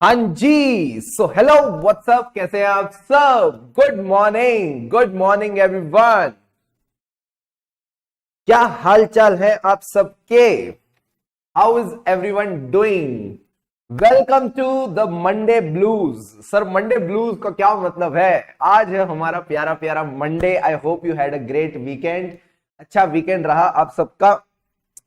हाँ जी। So hello what's up, कैसे हैं आप सब? Good morning everyone. क्या हाल चाल है आप सबके? How is everyone doing? Welcome to the Monday blues. Sir, Monday blues का क्या मतलब है? आज है हमारा प्यारा प्यारा Monday. I hope you had a great weekend. अच्छा वीकेंड रहा आप सबका।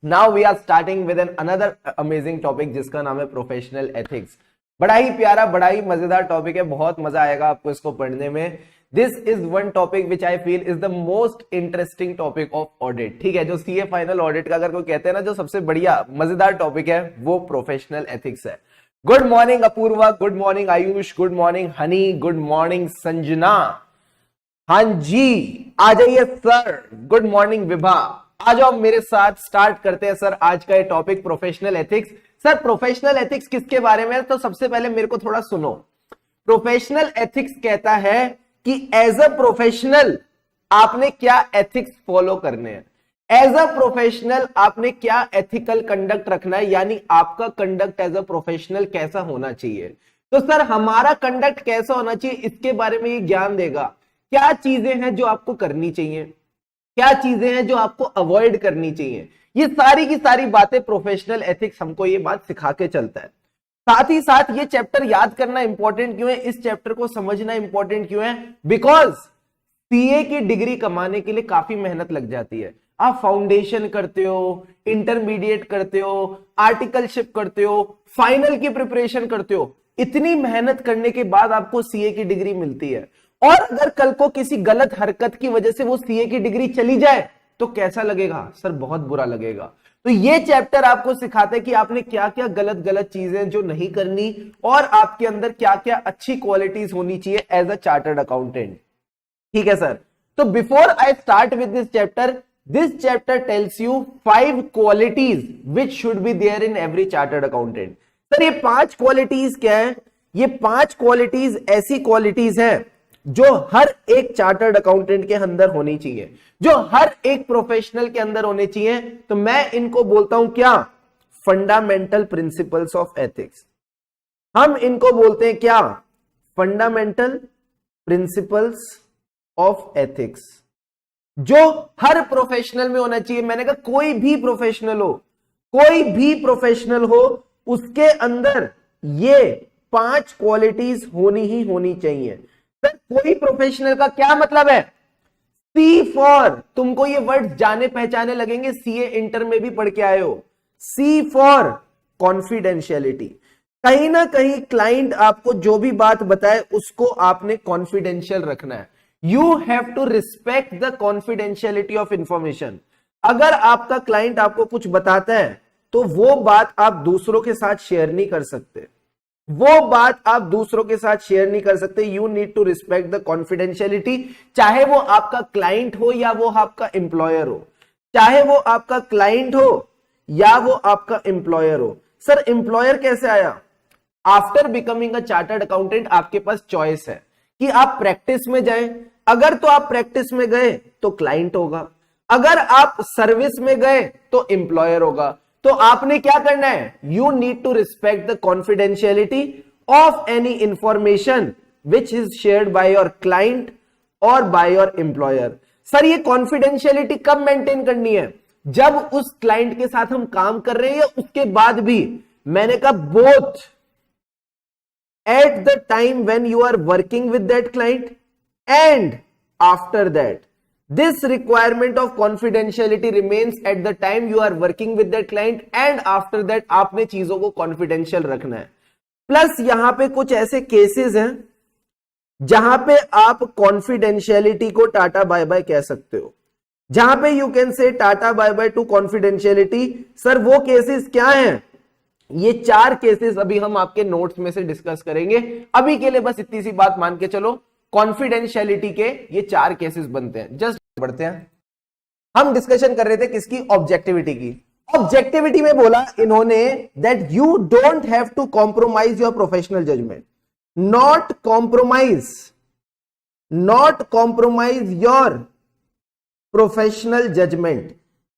Now we are starting with an another amazing topic जिसका नाम है प्रोफेशनल एथिक्स। बड़ा ही प्यारा, बड़ा ही मजेदार टॉपिक है। बहुत मजा आएगा आपको इसको पढ़ने में। This is one topic which I feel is the most interesting topic of audit. ठीक है, जो सीए फाइनल ऑडिट का अगर कोई कहते हैं ना, जो सबसे बढ़िया मजेदार टॉपिक है वो प्रोफेशनल एथिक्स है। Good morning Apoorva, good morning Ayush, good morning Honey, good morning Sanjana. हाँ जी, आ जाइए सर। Good morning Vibha. आ जाओ मेरे साथ, स्टार्ट करते हैं सर आज का ये topic professional ethics. Sir, professional ethics किसके बारे में है? तो सबसे पहले मेरे को थोड़ा सुनो। प्रोफेशनल एथिक्स कहता है कि एज अ प्रोफेशनल आपने क्या एथिक्स फॉलो करने हैं। एज अ प्रोफेशनल आपने क्या एथिकल कंडक्ट रखना है, यानी आपका कंडक्ट एज अ प्रोफेशनल कैसा होना चाहिए। तो सर, हमारा कंडक्ट कैसा होना चाहिए इसके बारे में ये ज्ञान देगा। क्या चीजें हैं जो आपको करनी चाहिए, क्या चीजें हैं जो आपको अवॉइड करनी चाहिए। ये सारी की सारी बातें प्रोफेशनल एथिक्स हमको ये बात सिखा के चलता है। साथ ही साथ ये चैप्टर याद करना इंपॉर्टेंट क्यों है, इस चैप्टर को समझना इंपॉर्टेंट क्यों है? बिकॉज सीए की डिग्री कमाने के लिए काफी मेहनत लग जाती है। आप फाउंडेशन करते हो, इंटरमीडिएट करते हो, आर्टिकलशिप करते हो, फाइनल की प्रिपरेशन करते हो। इतनी मेहनत करने के बाद आपको सीए की डिग्री मिलती है, और अगर कल को किसी गलत हरकत की वजह से वो सीए की डिग्री चली जाए तो कैसा लगेगा? सर, बहुत बुरा लगेगा। तो ये चैप्टर आपको सिखाता है कि आपने क्या क्या गलत गलत चीजें जो नहीं करनी, और आपके अंदर क्या क्या अच्छी क्वालिटीज होनी चाहिए एज अ चार्टर्ड अकाउंटेंट। ठीक है सर। तो before I start with this chapter tells you 5 qualities which should be there in every chartered accountant. Sir, ये 5 क्वालिटीज क्या है? ये 5 क्वालिटीज ऐसी क्वालिटीज है जो हर एक चार्टर्ड अकाउंटेंट के अंदर होनी चाहिए, जो हर एक प्रोफेशनल के अंदर होने चाहिए। तो मैं इनको बोलता हूं क्या? Fundamental principles of ethics. हम इनको बोलते हैं क्या? फंडामेंटल प्रिंसिपल्स ऑफ एथिक्स, जो हर प्रोफेशनल में होना चाहिए। मैंने कहा कोई भी प्रोफेशनल हो, कोई भी प्रोफेशनल हो, उसके अंदर ये 5 क्वालिटीज होनी ही होनी चाहिए। सर, कोई प्रोफेशनल का क्या मतलब है? सी फॉर, तुमको ये वर्ड जाने पहचाने लगेंगे, सीए इंटर में भी पढ़ के आए हो। सी फॉर कॉन्फिडेंशियलिटी। कहीं ना कहीं क्लाइंट आपको जो भी बात बताए उसको आपने कॉन्फिडेंशियल रखना है। You have to respect the confidentiality of information. अगर आपका क्लाइंट आपको कुछ बताता है तो वो बात आप दूसरों के साथ शेयर नहीं कर सकते, वो बात आप दूसरों के साथ शेयर नहीं कर सकते। You need to respect the confidentiality, चाहे वो आपका क्लाइंट हो या वो आपका एम्प्लॉयर हो, चाहे वो आपका क्लाइंट हो या वो आपका एम्प्लॉयर हो। सर, एम्प्लॉयर कैसे आया? After becoming a chartered accountant आपके पास चॉइस है कि आप प्रैक्टिस में जाएं। अगर तो आप प्रैक्टिस में गए तो क्लाइंट होगा, अगर आप सर्विस में गए तो एम्प्लॉयर होगा। तो आपने क्या करना है? You need to respect the confidentiality of any information which is shared by your client और बाय योर एम्प्लॉयर। सर, ये कॉन्फिडेंशियलिटी कब मेंटेन करनी है? जब उस क्लाइंट के साथ हम काम कर रहे हैं या उसके बाद भी। मैंने कहा both, at the time when you are working with that client and after that. This requirement of confidentiality remains at the time you are working with that client and after that आपने चीजों को confidential रखना है। Plus यहां पे कुछ ऐसे cases हैं जहां पे आप confidentiality को टाटा बाय बाय कह सकते हो, जहां पे you can say tata bye bye to confidentiality। Sir, वो केसेस क्या हैं? ये 4 केसेस अभी हम आपके नोट्स में से डिस्कस करेंगे। अभी के लिए बस इतनी सी बात मान के चलो, कॉन्फिडेंशियलिटी के ये 4 केसेस बनते हैं। जस्ट बढ़ते हैं। हम डिस्कशन कर रहे थे किसकी? ऑब्जेक्टिविटी की। ऑब्जेक्टिविटी में बोला इन्होंने that you don't have to compromise your professional judgement, not compromise your professional judgement.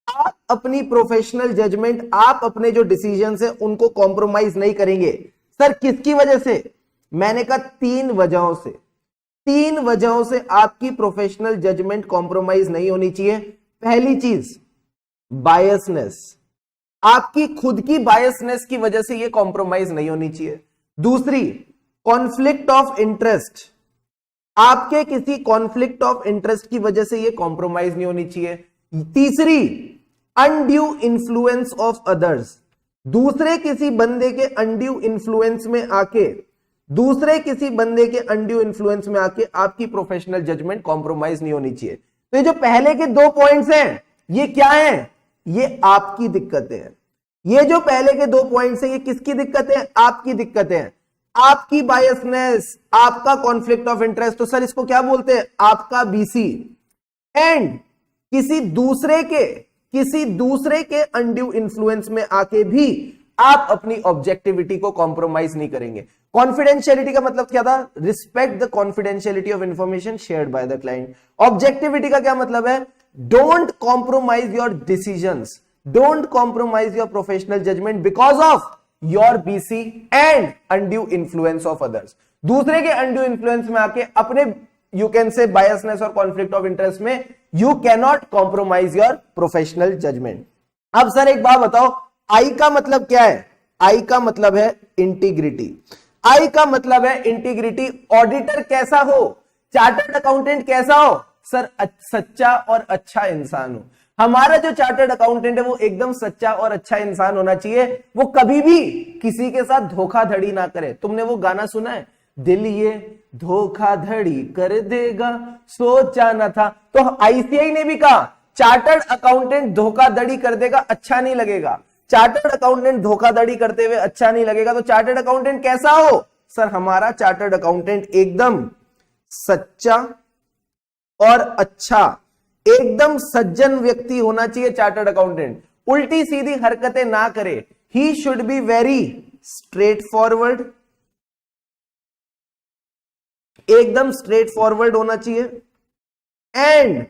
आप अपनी प्रोफेशनल जजमेंट, आप अपने जो डिसीजन है उनको कॉम्प्रोमाइज नहीं करेंगे। सर किसकी वजह से? मैंने कहा 3 वजहों से। 3 वजहों से आपकी प्रोफेशनल जजमेंट कॉम्प्रोमाइज नहीं होनी चाहिए। पहली चीज बायसनेस, आपकी खुद की बायसनेस की वजह से यह कॉम्प्रोमाइज नहीं होनी चाहिए। दूसरी कॉन्फ्लिक्ट ऑफ इंटरेस्ट, आपके किसी कॉन्फ्लिक्ट ऑफ इंटरेस्ट की वजह से यह कॉम्प्रोमाइज नहीं होनी चाहिए। तीसरी अनड्यू इन्फ्लुएंस ऑफ अदर्स, दूसरे किसी बंदे के अनड्यू इन्फ्लुएंस में आके आपकी प्रोफेशनल जजमेंट कॉम्प्रोमाइज नहीं होनी चाहिए। तो ये जो पहले के 2 पॉइंट्स हैं ये क्या हैं? ये आपकी दिक्कतें हैं। ये जो पहले के 2 पॉइंट्स हैं ये किसकी दिक्कतें हैं? आपकी दिक्कतें हैं। आपकी बायसनेस, आपका कॉन्फ्लिक्ट ऑफ इंटरेस्ट, तो सर इसको क्या बोलते हैं? आपका बीसी। एंड किसी दूसरे के अनड्यू इन्फ्लुएंस में आके भी आप अपनी ऑब्जेक्टिविटी को कॉम्प्रोमाइज नहीं करेंगे। कॉन्फिडेंशियलिटी का मतलब क्या था? Respect the confidentiality of information shared by the client. Objectivity का क्या मतलब है? Don't compromise your decisions, don't compromise your professional judgement because of your bias and undue influence of others. दूसरे के अनड्यू इन्फ्लुएंस में आके अपने यू कैन से बायसनेस और कॉन्फ्लिक्ट ऑफ इंटरेस्ट में you can not compromise your professional judgement. अब sir एक बात बताओ, आई का मतलब क्या है? आई का मतलब है इंटीग्रिटी। आई का मतलब है इंटीग्रिटी। ऑडिटर कैसा हो? चार्टर्ड अकाउंटेंट कैसा हो? सर सच्चा और अच्छा इंसान हो। हमारा जो चार्टर्ड अकाउंटेंट है वो एकदम सच्चा और अच्छा इंसान होना चाहिए। वो कभी भी किसी के साथ धोखाधड़ी ना करे। तुमने वो गाना सुना है, दिल ये धोखाधड़ी कर देगा सोचा ना था? तो आईसीआई ने भी कहा चार्टर्ड अकाउंटेंट धोखाधड़ी कर देगा, अच्छा नहीं लगेगा। चार्टर्ड अकाउंटेंट धोखाधड़ी करते हुए अच्छा नहीं लगेगा। तो चार्टर्ड अकाउंटेंट कैसा हो? सर हमारा चार्टर्ड अकाउंटेंट एकदम सच्चा और अच्छा, एकदम सज्जन व्यक्ति होना चाहिए चार्टर्ड अकाउंटेंट। उल्टी सीधी हरकतें ना करे। He should be very straight forward, एकदम स्ट्रेट फॉरवर्ड होना चाहिए एंड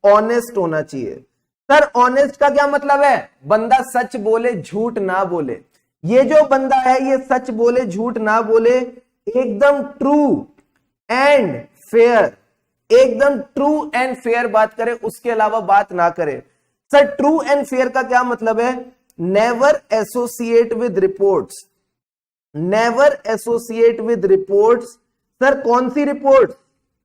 ऑनेस्ट होना चाहिए। सर ऑनेस्ट का क्या मतलब है? बंदा सच बोले, झूठ ना बोले। ये जो बंदा है ये सच बोले, झूठ ना बोले, एकदम ट्रू एंड फेयर, एकदम ट्रू एंड फेयर बात करे, उसके अलावा बात ना करे। सर ट्रू एंड फेयर का क्या मतलब है? Never associate with reports, never associate with reports. Sir कौन सी reports?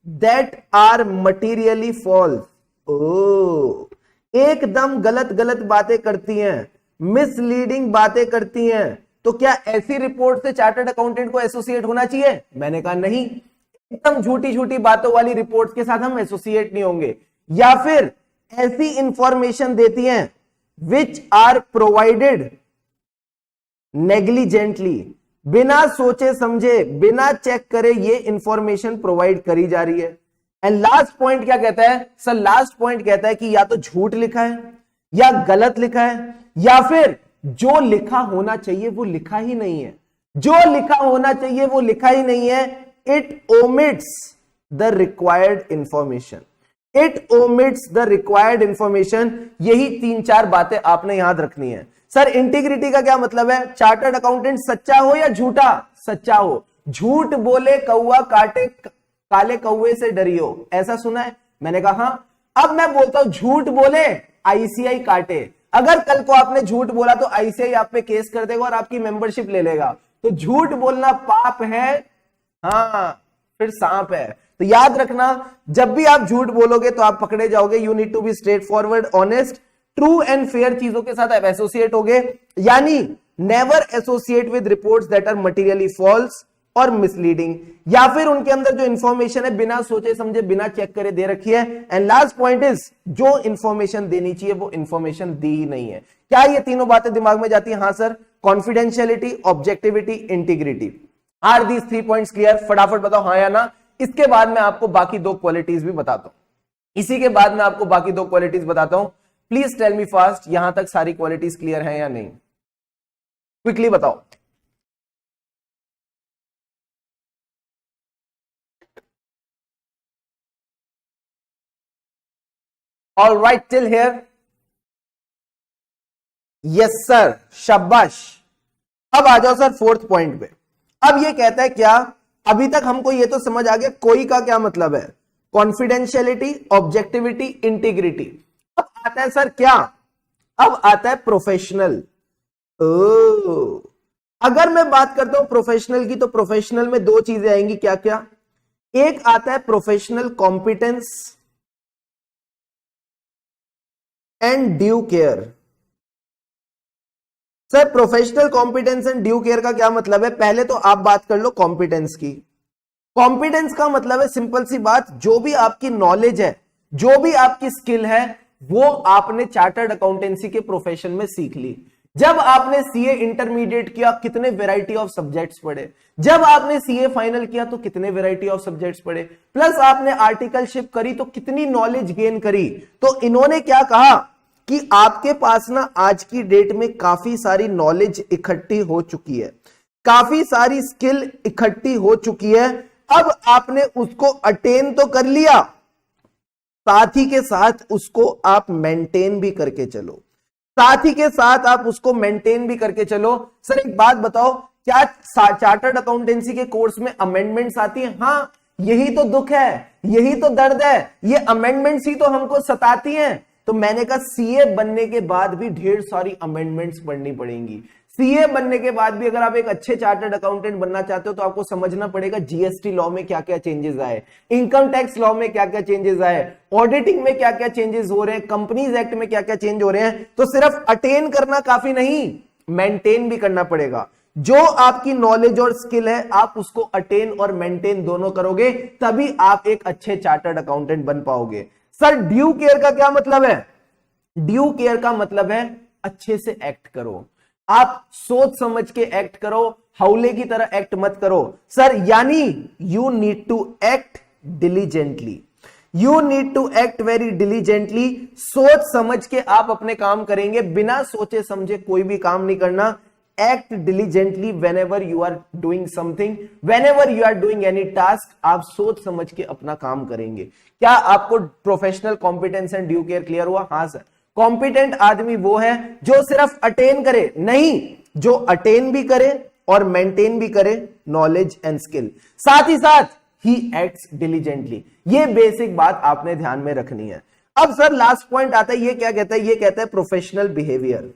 That are materially false. ओ, एकदम गलत गलत बातें करती हैं, मिसलीडिंग बातें करती हैं। तो क्या ऐसी रिपोर्ट से चार्टर्ड अकाउंटेंट को एसोसिएट होना चाहिए? मैंने कहा नहीं। एकदम झूठी झूठी बातों वाली रिपोर्ट के साथ हम एसोसिएट नहीं होंगे। या फिर ऐसी इंफॉर्मेशन देती हैं विच आर प्रोवाइडेड नेग्लिजेंटली, बिना सोचे समझे, बिना चेक करे ये इंफॉर्मेशन प्रोवाइड करी जा रही है। एंड लास्ट पॉइंट क्या कहता है? सर लास्ट पॉइंट कहता है कि या तो झूठ लिखा है या गलत लिखा है, या फिर जो लिखा होना चाहिए वो लिखा ही नहीं है। जो लिखा होना चाहिए वो लिखा ही नहीं है। It omits the required information, it omits the required information. यही 3-4 बातें आपने याद रखनी है। सर इंटीग्रिटी का क्या मतलब है? चार्टर्ड अकाउंटेंट सच्चा हो या झूठा? सच्चा हो। झूठ बोले कौवा काटे, काले कौवे से डरियो, ऐसा सुना है? मैंने कहा हां। अब मैं बोलता हूं झूठ बोले आईसीआई काटे। अगर कल को आपने झूठ बोला तो आईसीआई आप पे केस कर देगा और आपकी मेंबरशिप ले लेगा। तो झूठ बोलना पाप है, हाँ फिर सांप है। तो याद रखना, जब भी आप झूठ बोलोगे तो आप पकड़े जाओगे। You need to be straightforward, honest, true and fair चीजों के साथ आप एसोसिएट होगे। यानी never associate with reports that are materially false और मिसलीडिंग, या फिर उनके अंदर जो इंफॉर्मेशन है बिना सोचे समझे, बिना चेक करे दे रखी है। एंड लास्ट पॉइंट इज जो इंफॉर्मेशन देनी चाहिए वो इंफॉर्मेशन दी ही नहीं है। क्या ये तीनों बातें दिमाग में जाती है? हाँ sir. Confidentiality, objectivity, integrity. Are these 3 points clear? फटाफट बताओ हाँ या ना। इसके बाद मैं आपको बाकी 2 क्वालिटीज भी बताता हूं। इसी के बाद मैं आपको बाकी 2 क्वालिटीज बताता हूं। प्लीज टेल मी फास्ट, यहां तक सारी क्वालिटीज क्लियर है या नहीं? क्विकली बताओ। All right till here? Yes sir, शाबाश। अब आ जाओ सर 4th पॉइंट पे। अब ये कहता है क्या, अभी तक हमको ये तो समझ आ गया कोई का क्या मतलब है, कॉन्फिडेंशियलिटी, ऑब्जेक्टिविटी, इंटीग्रिटी। अब आता है सर क्या, अब आता है प्रोफेशनल। अगर मैं बात करता हूं प्रोफेशनल की, तो प्रोफेशनल में दो चीजें आएंगी, क्या क्या, एक आता है professional competence and due care. Sir professional competence and due care का क्या मतलब है, पहले तो आप बात कर लो कॉम्पिटेंस की। कॉम्पिटेंस का मतलब है सिंपल सी बात, जो भी आपकी नॉलेज है, जो भी आपकी स्किल है, वो आपने चार्टर्ड अकाउंटेंसी के प्रोफेशन में सीख ली। जब आपने सीए इंटरमीडिएट किया, कितने वैरायटी ऑफ सब्जेक्ट्स पढ़े, जब आपने सीए फाइनल किया तो कितने वैरायटी ऑफ सब्जेक्ट्स पढ़े, प्लस आपने आर्टिकलशिप करी तो कितनी नॉलेज गेन करी। तो इन्होंने क्या कहा कि आपके पास ना आज की डेट में काफी सारी नॉलेज इकट्ठी हो चुकी है, काफी सारी स्किल इकट्ठी हो चुकी है, अब आपने उसको अटेन तो कर लिया, साथ ही के साथ उसको आप मेंटेन भी करके चलो, साथ ही के साथ आप उसको मेंटेन भी करके चलो। सर एक बात बताओ, क्या चार्टर्ड अकाउंटेंसी के कोर्स में अमेंडमेंट्स आती हैं? हाँ, यही तो दुख है, यही तो दर्द है, ये अमेंडमेंट्स ही तो हमको सताती हैं। तो मैंने कहा सीए बनने के बाद भी ढेर सारी अमेंडमेंट्स पढ़नी पड़ेंगी। सीए बनने के बाद भी अगर आप एक अच्छे चार्टर्ड अकाउंटेंट बनना चाहते हो तो आपको समझना पड़ेगा जीएसटी लॉ में क्या क्या चेंजेस आए, इनकम टैक्स लॉ में क्या क्या चेंजेस आए, ऑडिटिंग में क्या क्या चेंजेस हो रहे हैं, कंपनीज एक्ट में क्या क्या चेंज हो रहे हैं। तो सिर्फ अटेन करना काफी नहीं, मेंटेन भी करना पड़ेगा। जो आपकी नॉलेज और स्किल है आप उसको अटेन और मेंटेन दोनों करोगे, तभी आप एक अच्छे चार्टर्ड अकाउंटेंट बन पाओगे। सर ड्यू केयर का क्या मतलब है? ड्यू केयर का मतलब है अच्छे से एक्ट करो, आप सोच समझ के एक्ट करो, हौले की तरह एक्ट मत करो। सर यानी you need to act diligently, you need to act very diligently. सोच समझ के आप अपने काम करेंगे, बिना सोचे समझे कोई भी काम नहीं करना। Act diligently whenever you are doing something, whenever you are doing any task, आप सोच समझ के अपना काम करेंगे। क्या आपको professional competence and due care clear हुआ? हाँ सर। कॉम्पिटेंट आदमी वो है जो सिर्फ अटेन करे नहीं, जो अटेन भी करे और मेंटेन भी करे नॉलेज एंड स्किल, साथ ही साथ ही एक्ट्स डिलीजेंटली। ये बेसिक बात आपने ध्यान में रखनी है। अब सर लास्ट पॉइंट आता है, ये क्या कहता है? ये कहता है professional behaviour.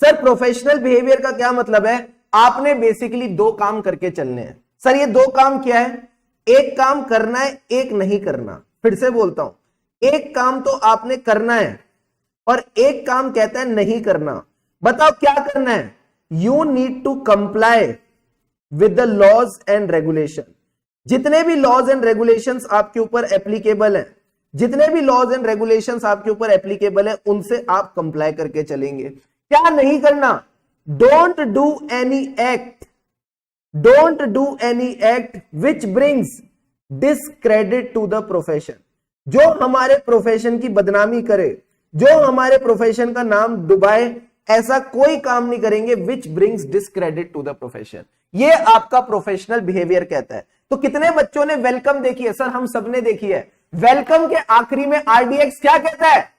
Sir professional behaviour का क्या मतलब है? आपने बेसिकली दो काम करके चलने हैं। सर ये दो काम क्या है? एक काम करना है, एक नहीं करना। फिर से बोलता हूं, एक काम तो आपने करना है और एक काम कहता है नहीं करना। बताओ क्या करना है? You need to comply with the laws and regulation. जितने भी लॉज एंड रेगुलेशंस आपके ऊपर एप्लीकेबल हैं, जितने भी लॉज एंड रेगुलेशंस आपके ऊपर एप्लीकेबल है, उनसे आप कंप्लाई करके चलेंगे। क्या नहीं करना? Don't do any act, don't do any act which brings discredit to the profession. जो हमारे प्रोफेशन की बदनामी करे, जो हमारे प्रोफेशन का नाम डुबाए, ऐसा कोई काम नहीं करेंगे which brings discredit to the profession. ये आपका प्रोफेशनल बिहेवियर कहता है। तो कितने बच्चों ने वेलकम देखी है? सर हम सबने देखी है। वेलकम के आखिरी में आरडीएक्स क्या कहता है?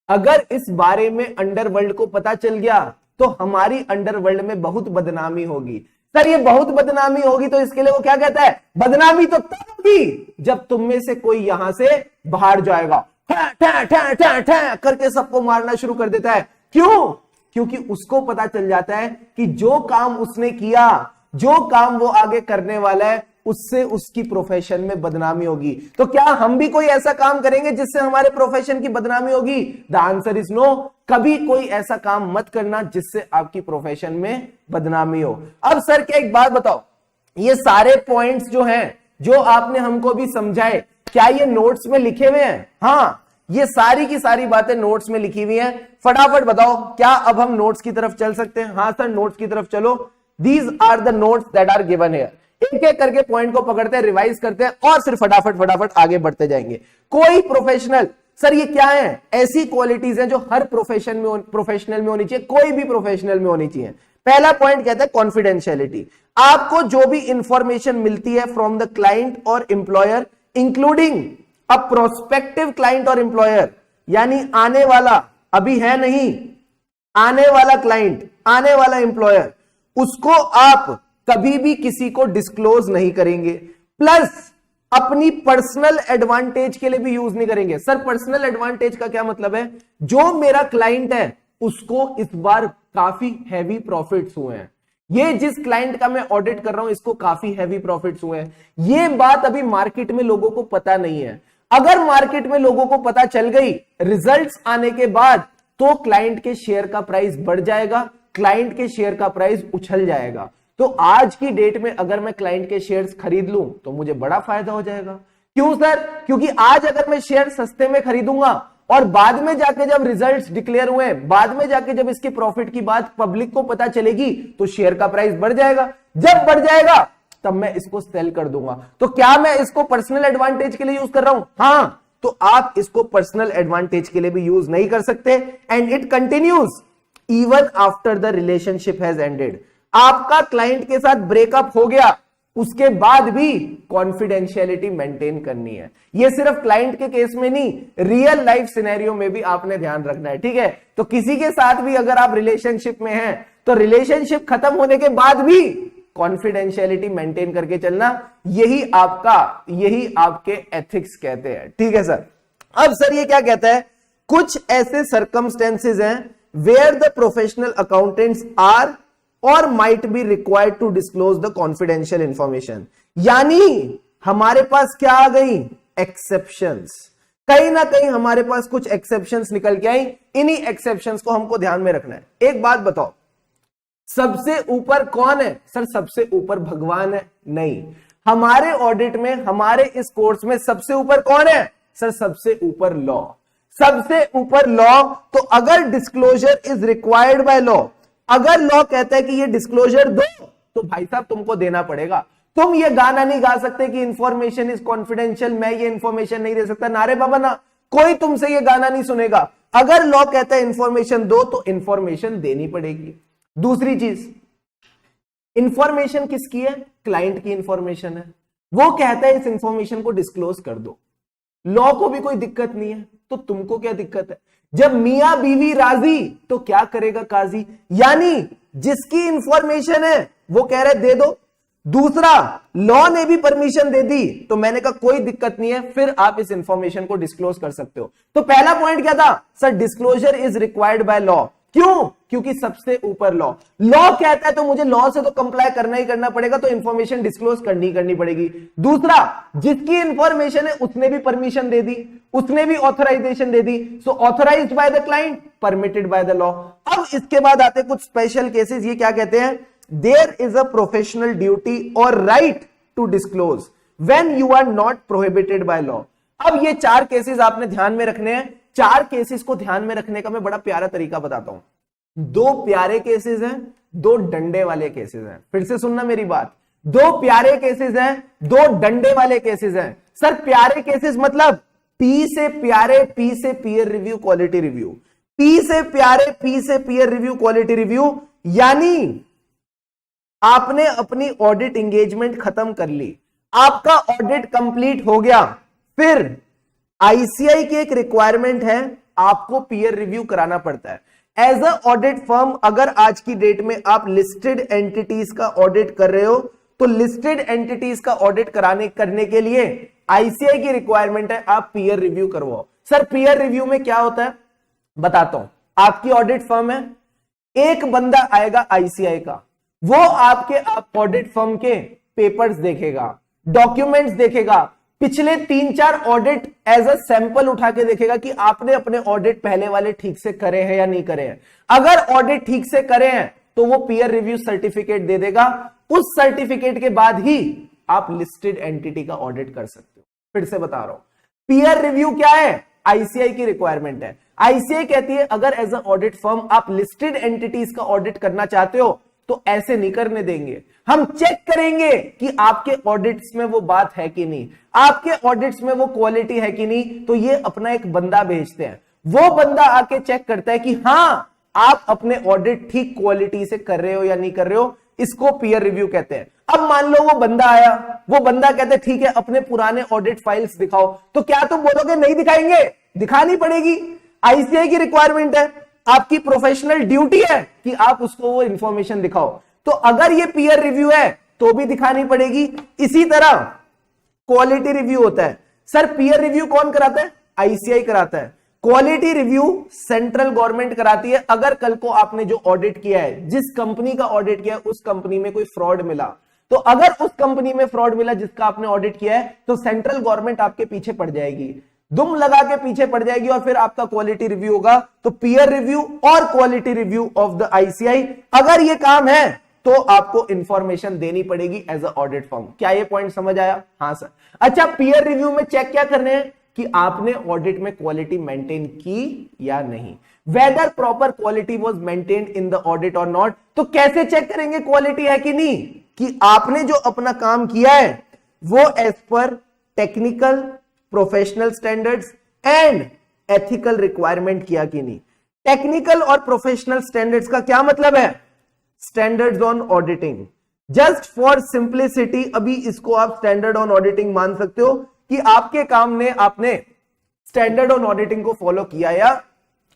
अगर इस बारे में अंडरवर्ल्ड को पता चल गया तो हमारी अंडरवर्ल्ड में बहुत बदनामी होगी। सर ये बहुत बदनामी होगी तो इसके लिए वो क्या कहता है? बदनामी तो तब होगी जब तुम में से कोई यहां से बाहर जाएगा, ठा ठा ठा ठा ठा करके सबको मारना शुरू कर देता है। क्यों? क्योंकि उसको पता चल जाता है कि जो काम उसने किया, जो काम वो आगे करने वाला है, उससे उसकी प्रोफेशन में बदनामी होगी। तो क्या हम भी कोई ऐसा काम करेंगे जिससे हमारे प्रोफेशन की बदनामी होगी? The answer is no. कभी कोई ऐसा काम मत करना जिससे आपकी प्रोफेशन में बदनामी हो। अब सर क्या एक बात बताओ, ये सारे पॉइंट्स जो हैं, जो आपने हमको भी समझाए, क्या ये नोट्स में लिखे हुए हैं? हाँ, ये सारी की सारी बातें नोट्स में लिखी हुई हैं। फटाफट बताओ, क्या अब हम नोट्स की तरफ चल सकते हैं? हाँ सर, नोट्स की तरफ चलो। These are the notes that are given here. एक एक करके पॉइंट को पकड़ते हैं, रिवाइज करते हैं और फिर फटाफट फटाफट आगे बढ़ते जाएंगे। कोई प्रोफेशनल, सर ये क्या है? ऐसी क्वालिटीज हैं जो हर प्रोफेशनल में होनी चाहिए, कोई भी प्रोफेशनल में होनी चाहिए। पहला पॉइंट कहता है कॉन्फिडेंशियलिटी। आपको जो भी इंफॉर्मेशन मिलती है फ्रॉम द क्लाइंट और employer, including a prospective client और एम्प्लॉयर, यानी आने वाला, अभी है नहीं, आने वाला क्लाइंट, आने वाला एम्प्लॉयर, उसको आप कभी भी किसी को डिस्क्लोज नहीं करेंगे, प्लस अपनी पर्सनल एडवांटेज के लिए भी यूज नहीं करेंगे। सर पर्सनल एडवांटेज का क्या मतलब है? जो मेरा क्लाइंट है उसको इस बार काफी हैवी प्रॉफिट्स हुए हैं, ये जिस क्लाइंट का मैं ऑडिट कर रहा हूं इसको काफी हैवी प्रॉफिट्स हुए हैं, ये बात अभी मार्केट में लोगों को पता नहीं है। अगर मार्केट में लोगों को पता चल गई रिजल्ट्स आने के बाद, तो क्लाइंट के शेयर का प्राइस बढ़ जाएगा, क्लाइंट के शेयर का प्राइस उछल जाएगा। तो आज की डेट में अगर मैं क्लाइंट के शेयर्स खरीद लूं तो मुझे बड़ा फायदा हो जाएगा। क्यों सर? क्योंकि आज अगर मैं शेयर सस्ते में खरीदूंगा और बाद में जाके जब रिजल्ट्स डिक्लेयर हुए, बाद में जाके जब इसके प्रॉफिट की बात पब्लिक को पता चलेगी, तो शेयर का प्राइस बढ़ जाएगा। जब बढ़ जाएगा तब मैं इसको सेल कर दूंगा। तो क्या मैं इसको पर्सनल एडवांटेज के लिए यूज कर रहा हूं? हां, तो आप इसको पर्सनल एडवांटेज के लिए भी यूज नहीं कर सकते। And it continues even after the relationship has ended. आपका क्लाइंट के साथ ब्रेकअप हो गया, उसके बाद भी कॉन्फिडेंशियलिटी मेंटेन करनी है। ये सिर्फ क्लाइंट के केस में नहीं, रियल लाइफ सिनेरियो में भी आपने ध्यान रखना है, ठीक है? तो किसी के साथ भी अगर आप रिलेशनशिप में हैं तो रिलेशनशिप खत्म होने के बाद भी कॉन्फिडेंशियलिटी मेंटेन करके चलना, यही आपके एथिक्स कहते हैं, ठीक है सर? अब सर ये क्या कहता है? कुछ ऐसे सर्कमस्टेंसेज हैं where the professional accountants are or might be required to disclose the confidential information. यानी हमारे पास क्या आ गई? एक्सेप्शंस। कहीं ना कहीं हमारे पास कुछ एक्सेप्शंस निकल के आई, इन्हीं एक्सेप्शंस को हमको ध्यान में रखना है। एक बात बताओ, सबसे ऊपर कौन है? सर सबसे ऊपर भगवान है? नहीं, हमारे ऑडिट में, हमारे इस कोर्स में सबसे ऊपर कौन है? सर सबसे ऊपर लॉ। सबसे ऊपर लॉ। तो अगर disclosure is required by law, अगर लॉ कहता है कि ये डिस्क्लोजर दो, तो भाई साहब तुमको देना पड़ेगा। तुम ये गाना नहीं गा सकते कि इंफॉर्मेशन इज कॉन्फिडेंशियल, मैं ये इंफॉर्मेशन नहीं दे सकता, नारे बाबा ना, कोई तुमसे ये गाना नहीं सुनेगा। अगर लॉ कहता है इंफॉर्मेशन दो, तो इंफॉर्मेशन देनी पड़ेगी। दूसरी चीज, इंफॉर्मेशन किसकी है? क्लाइंट की इंफॉर्मेशन है, वो कहता है इस इंफॉर्मेशन को डिस्क्लोज कर दो। लॉ को भी कोई दिक्कत नहीं है, तो तुमको क्या दिक्कत है? जब मियां बीवी राजी तो क्या करेगा काजी? यानी जिसकी इंफॉर्मेशन है वो कह रहे दे दो, दूसरा लॉ ने भी परमिशन दे दी, तो मैंने कहा कोई दिक्कत नहीं है, फिर आप इस इंफॉर्मेशन को डिस्क्लोज कर सकते हो। तो पहला पॉइंट क्या था? Sir disclosure is required by law. क्यों? क्योंकि सबसे ऊपर लॉ कहता है तो मुझे लॉ से तो कंप्लाई करना ही करना पड़ेगा, तो इंफॉर्मेशन डिस्क्लोज करनी पड़ेगी। दूसरा, जिसकी इंफॉर्मेशन है उसने भी परमिशन दे दी, उसने भी ऑथराइजेशन दे दी, so authorized by the client, permitted by the law. अब इसके बाद आते कुछ स्पेशल केसेस, ये क्या कहते हैं? There is a professional duty or right to disclose when you are not prohibited by law. अब ये चार केसेस आपने ध्यान में रखने हैं। चार केसेस को ध्यान में रखने का मैं बड़ा प्यारा तरीका बताता हूं। दो प्यारे केसेस हैं, दो डंडे वाले केसेस हैं। फिर से सुनना मेरी बात, दो प्यारे केसेस हैं, दो डंडे वाले केसेस हैं। सर प्यारे केसेस मतलब पी से प्यारे, पी से peer review, quality review, P से प्यारे, पी से पीयर रिव्यू, क्वालिटी रिव्यू। यानी आपने अपनी ऑडिट एंगेजमेंट खत्म कर ली, आपका ऑडिट कंप्लीट हो गया, फिर आईसीआई की एक रिक्वायरमेंट है, आपको पीयर रिव्यू कराना पड़ता है। एज अ ऑडिट फर्म, अगर आज की डेट में आप लिस्टेड एंटिटीज का ऑडिट कर रहे हो, तो लिस्टेड एंटिटीज का ऑडिट करने के लिए आईसीआई की रिक्वायरमेंट है, आप पीयर रिव्यू करवाओ। सर पीयर रिव्यू में क्या होता है बताता हूं। आपकी ऑडिट फर्म है, एक बंदा आएगा आईसीआई का, वो आपके ऑडिट फर्म के पेपर्स देखेगा, डॉक्यूमेंट्स देखेगा, पिछले 3-4 ऑडिट एज अ सैंपल उठा के देखेगा कि आपने अपने ऑडिट पहले वाले ठीक से करे हैं या नहीं करे हैं। अगर ऑडिट ठीक से करे हैं तो वो पीयर रिव्यू सर्टिफिकेट दे देगा। उस सर्टिफिकेट के बाद ही आप लिस्टेड एंटिटी का ऑडिट कर सकते हो। फिर से बता रहा हूं, पीयर रिव्यू क्या है? आईसीआई की रिक्वायरमेंट है। आईसीआई कहती है अगर एज अ ऑडिट फर्म आप लिस्टेड एंटिटीज का ऑडिट करना चाहते हो तो ऐसे नहीं करने देंगे, हम चेक करेंगे कि आपके ऑडिट्स में वो बात है कि नहीं, आपके ऑडिट्स में वो क्वालिटी है कि नहीं। तो ये अपना एक बंदा भेजते हैं, वो बंदा आके चेक करता है कि हां आप अपने ऑडिट ठीक क्वालिटी से कर रहे हो या नहीं कर रहे हो। इसको पीयर रिव्यू कहते हैं। अब मान लो वो बंदा आया, वो बंदा कहते ठीक है अपने पुराने ऑडिट फाइल्स दिखाओ, तो क्या तुम बोलोगे नहीं दिखाएंगे? दिखानी पड़ेगी, आईसीआई की रिक्वायरमेंट है, आपकी प्रोफेशनल ड्यूटी है कि आप उसको वो इंफॉर्मेशन दिखाओ। तो अगर ये पीयर रिव्यू है तो भी दिखानी पड़ेगी। इसी तरह क्वालिटी रिव्यू होता है। सर पीयर रिव्यू कौन कराता है? आईसीआई कराता है। क्वालिटी रिव्यू सेंट्रल गवर्नमेंट कराती है। अगर कल को आपने जो ऑडिट किया है, जिस कंपनी का ऑडिट किया है, उस कंपनी में कोई फ्रॉड मिला, तो अगर उस कंपनी में फ्रॉड मिला जिसका आपने ऑडिट किया है, तो सेंट्रल गवर्नमेंट आपके पीछे पड़ जाएगी, दुम लगा के पीछे पड़ जाएगी, और फिर आपका क्वालिटी रिव्यू होगा। तो पीयर रिव्यू और quality review of the ICI, अगर ये काम है तो आपको इंफॉर्मेशन देनी पड़ेगी एज अ ऑडिट फर्म। क्या ये पॉइंट समझ आया? हाँ सर। अच्छा, पीयर रिव्यू में चेक क्या करने हैं कि आपने ऑडिट में क्वालिटी मेंटेन की या नहीं, whether proper quality was maintained in the audit और नॉट। तो कैसे चेक करेंगे क्वालिटी है कि नहीं? कि आपने जो अपना काम किया है वो as per technical professional standards and ethical requirement किया कि नहीं। टेक्निकल और प्रोफेशनल स्टैंडर्ड्स का क्या मतलब है? Standards on auditing. Just for simplicity अभी इसको आप स्टैंडर्ड ऑन ऑडिटिंग मान सकते हो कि आपके काम ने आपने स्टैंडर्ड ऑन ऑडिटिंग को फॉलो किया या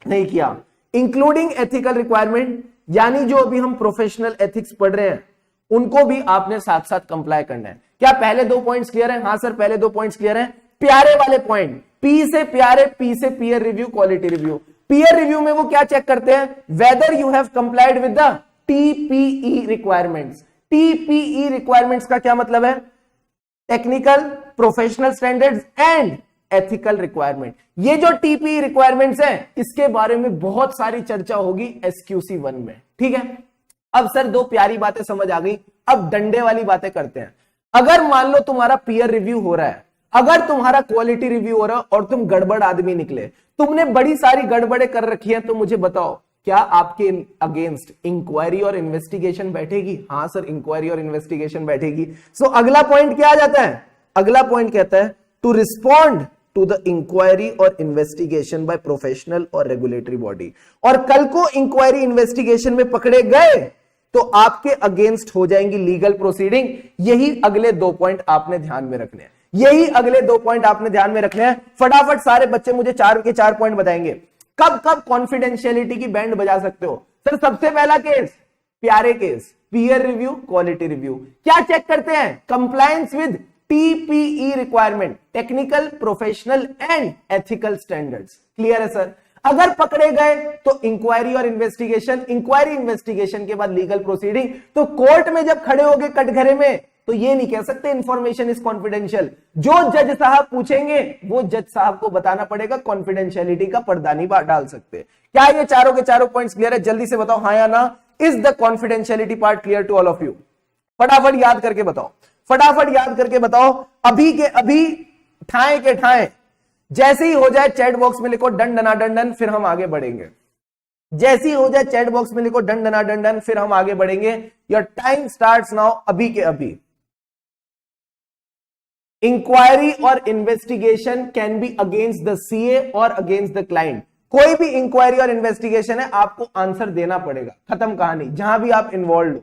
नहीं किया, इंक्लूडिंग एथिकल रिक्वायरमेंट, यानी जो अभी हम प्रोफेशनल एथिक्स पढ़ रहे हैं उनको भी आपने साथ साथ कंप्लाई करना है। क्या पहले दो पॉइंट्स क्लियर है? हाँ सर, पहले दो पॉइंट्स क्लियर है। प्यारे वाले पॉइंट, पी से प्यारे, पी से peer review, quality review. Peer review में वो क्या चेक करते हैं? Whether you have complied with the TPE requirements. TPE requirements का क्या मतलब है? Technical professional standards and ethical requirement. ये जो टीपीई रिक्वायरमेंट्स हैं, इसके बारे में बहुत सारी चर्चा होगी एसक्यूसी 1 में, ठीक है। अब सर दो प्यारी बातें समझ आ गई, अब डंडे वाली बातें करते हैं। अगर मान लो तुम्हारा पीयर रिव्यू हो रहा है, अगर तुम्हारा क्वालिटी रिव्यू हो रहा है और तुम गड़बड़ आदमी निकले, तुमने बड़ी सारी गड़बड़े कर रखी हैं, तो मुझे बताओ क्या आपके अगेंस्ट इंक्वायरी और इन्वेस्टिगेशन बैठेगी? हाँ सर, इंक्वायरी और इन्वेस्टिगेशन बैठेगी। सो अगला पॉइंट क्या आ जाता है? अगला पॉइंट कहता है to respond to the inquiry और इन्वेस्टिगेशन बाय प्रोफेशनल और रेगुलेटरी बॉडी। और कल को इंक्वायरी इन्वेस्टिगेशन में पकड़े गए तो आपके अगेंस्ट हो जाएंगी लीगल प्रोसीडिंग। यही अगले दो पॉइंट आपने ध्यान में रखने हैं, यही अगले दो पॉइंट आपने ध्यान में रखने हैं। फटाफट सारे बच्चे मुझे 4 के 4 पॉइंट बताएंगे। कब कब कॉन्फिडेंशियलिटी की बैंड बजा सकते हो? सर सबसे पहला केस, प्यारे case, peer review, quality review. क्या चेक करते हैं? Compliance with TPE requirement, technical professional and ethical standards. Clear है सर? अगर पकड़े गए तो इंक्वायरी और इन्वेस्टिगेशन, इंक्वायरी इन्वेस्टिगेशन के बाद लीगल प्रोसीडिंग। तो कोर्ट में जब खड़े होगे कटघरे में, तो ये नहीं कह सकते इंफॉर्मेशन इज कॉन्फिडेंशियल। जो जज साहब पूछेंगे वो जज साहब को बताना पड़ेगा, कॉन्फिडेंशियलिटी का पर्दा नहीं डाल सकते। क्या ये चारों के चारों पॉइंट्स क्लियर है? जल्दी से बताओ हाँ या ना। Is the confidentiality part clear to all of you? फटाफट याद करके बताओ, फटाफट याद करके बताओ। अभी के अभी ठाए के ठाए, जैसे ही हो जाए चैट बॉक्स में लिखो डन डना डन डन, फिर हम आगे बढ़ेंगे। जैसे ही हो जाए चैट बॉक्स में लिखो डन डना डन डन, फिर हम आगे बढ़ेंगे। योर टाइम स्टार्ट्स नाउ, अभी के अभी। इंक्वायरी और investigation can be against the CA और अगेंस्ट द क्लाइंट। कोई भी इंक्वायरी और इन्वेस्टिगेशन है, आपको आंसर देना पड़ेगा, खत्म कहानी, जहां भी आप इन्वॉल्व हो।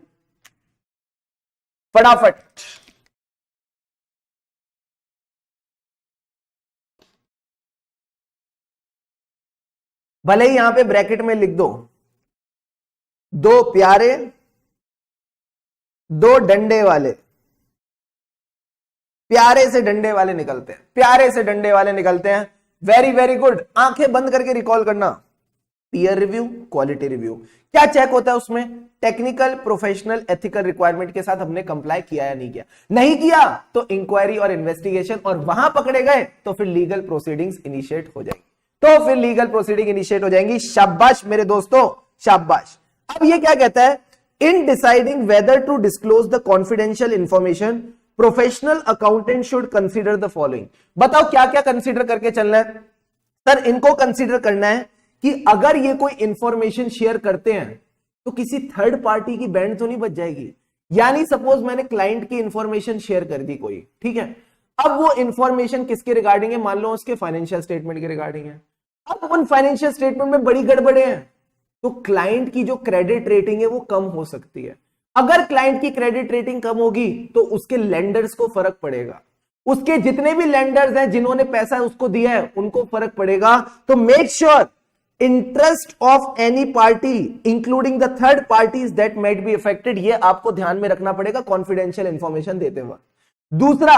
फटाफट भले ही यहां पे ब्रैकेट में लिख दो, दो प्यारे, दो डंडे वाले। प्यारे से डंडे वाले निकलते हैं, प्यारे से डंडे वाले निकलते हैं। Very very good. आंखें बंद करके रिकॉल करना। पीयर रिव्यू, क्वालिटी रिव्यू, क्या चेक होता है उसमें? टेक्निकल प्रोफेशनल एथिकल रिक्वायरमेंट के साथ हमने कंप्लाई किया या नहीं किया। नहीं किया तो इंक्वायरी और इन्वेस्टिगेशन, और वहां पकड़े गए तो फिर लीगल प्रोसीडिंग्स इनिशिएट हो जाएंगी। तो फिर लीगल प्रोसीडिंग इनिशिएट हो जाएंगी। शाबाश मेरे दोस्तों, शाबाश। अब ये क्या कहता है? In deciding whether to disclose the confidential information, professional accountant should consider the following. बताओ क्या क्या कंसीडर करके चलना है? सर इनको कंसीडर करना है कि अगर ये कोई इंफॉर्मेशन शेयर करते हैं तो किसी थर्ड पार्टी की बैंड तो नहीं बच जाएगी। यानी सपोज मैंने क्लाइंट की इंफॉर्मेशन शेयर कर दी कोई, ठीक है। अब वो इंफॉर्मेशन किसके रिगार्डिंग है? मान लो उसके फाइनेंशियल स्टेटमेंट के रिगार्डिंग है। अब उन फाइनेंशियल स्टेटमेंट में बड़ी गड़बड़े हैं, तो क्लाइंट की जो क्रेडिट रेटिंग है वो कम हो सकती है। अगर क्लाइंट की क्रेडिट रेटिंग कम होगी तो उसके लेंडर्स को फर्क पड़ेगा, उसके जितने भी लेंडर्स हैं जिन्होंने पैसा उसको दिया है उनको फर्क पड़ेगा। तो make sure interest of any party including the third parties that might be affected, ये आपको ध्यान में रखना पड़ेगा कॉन्फिडेंशियल इंफॉर्मेशन देते वक्त। दूसरा,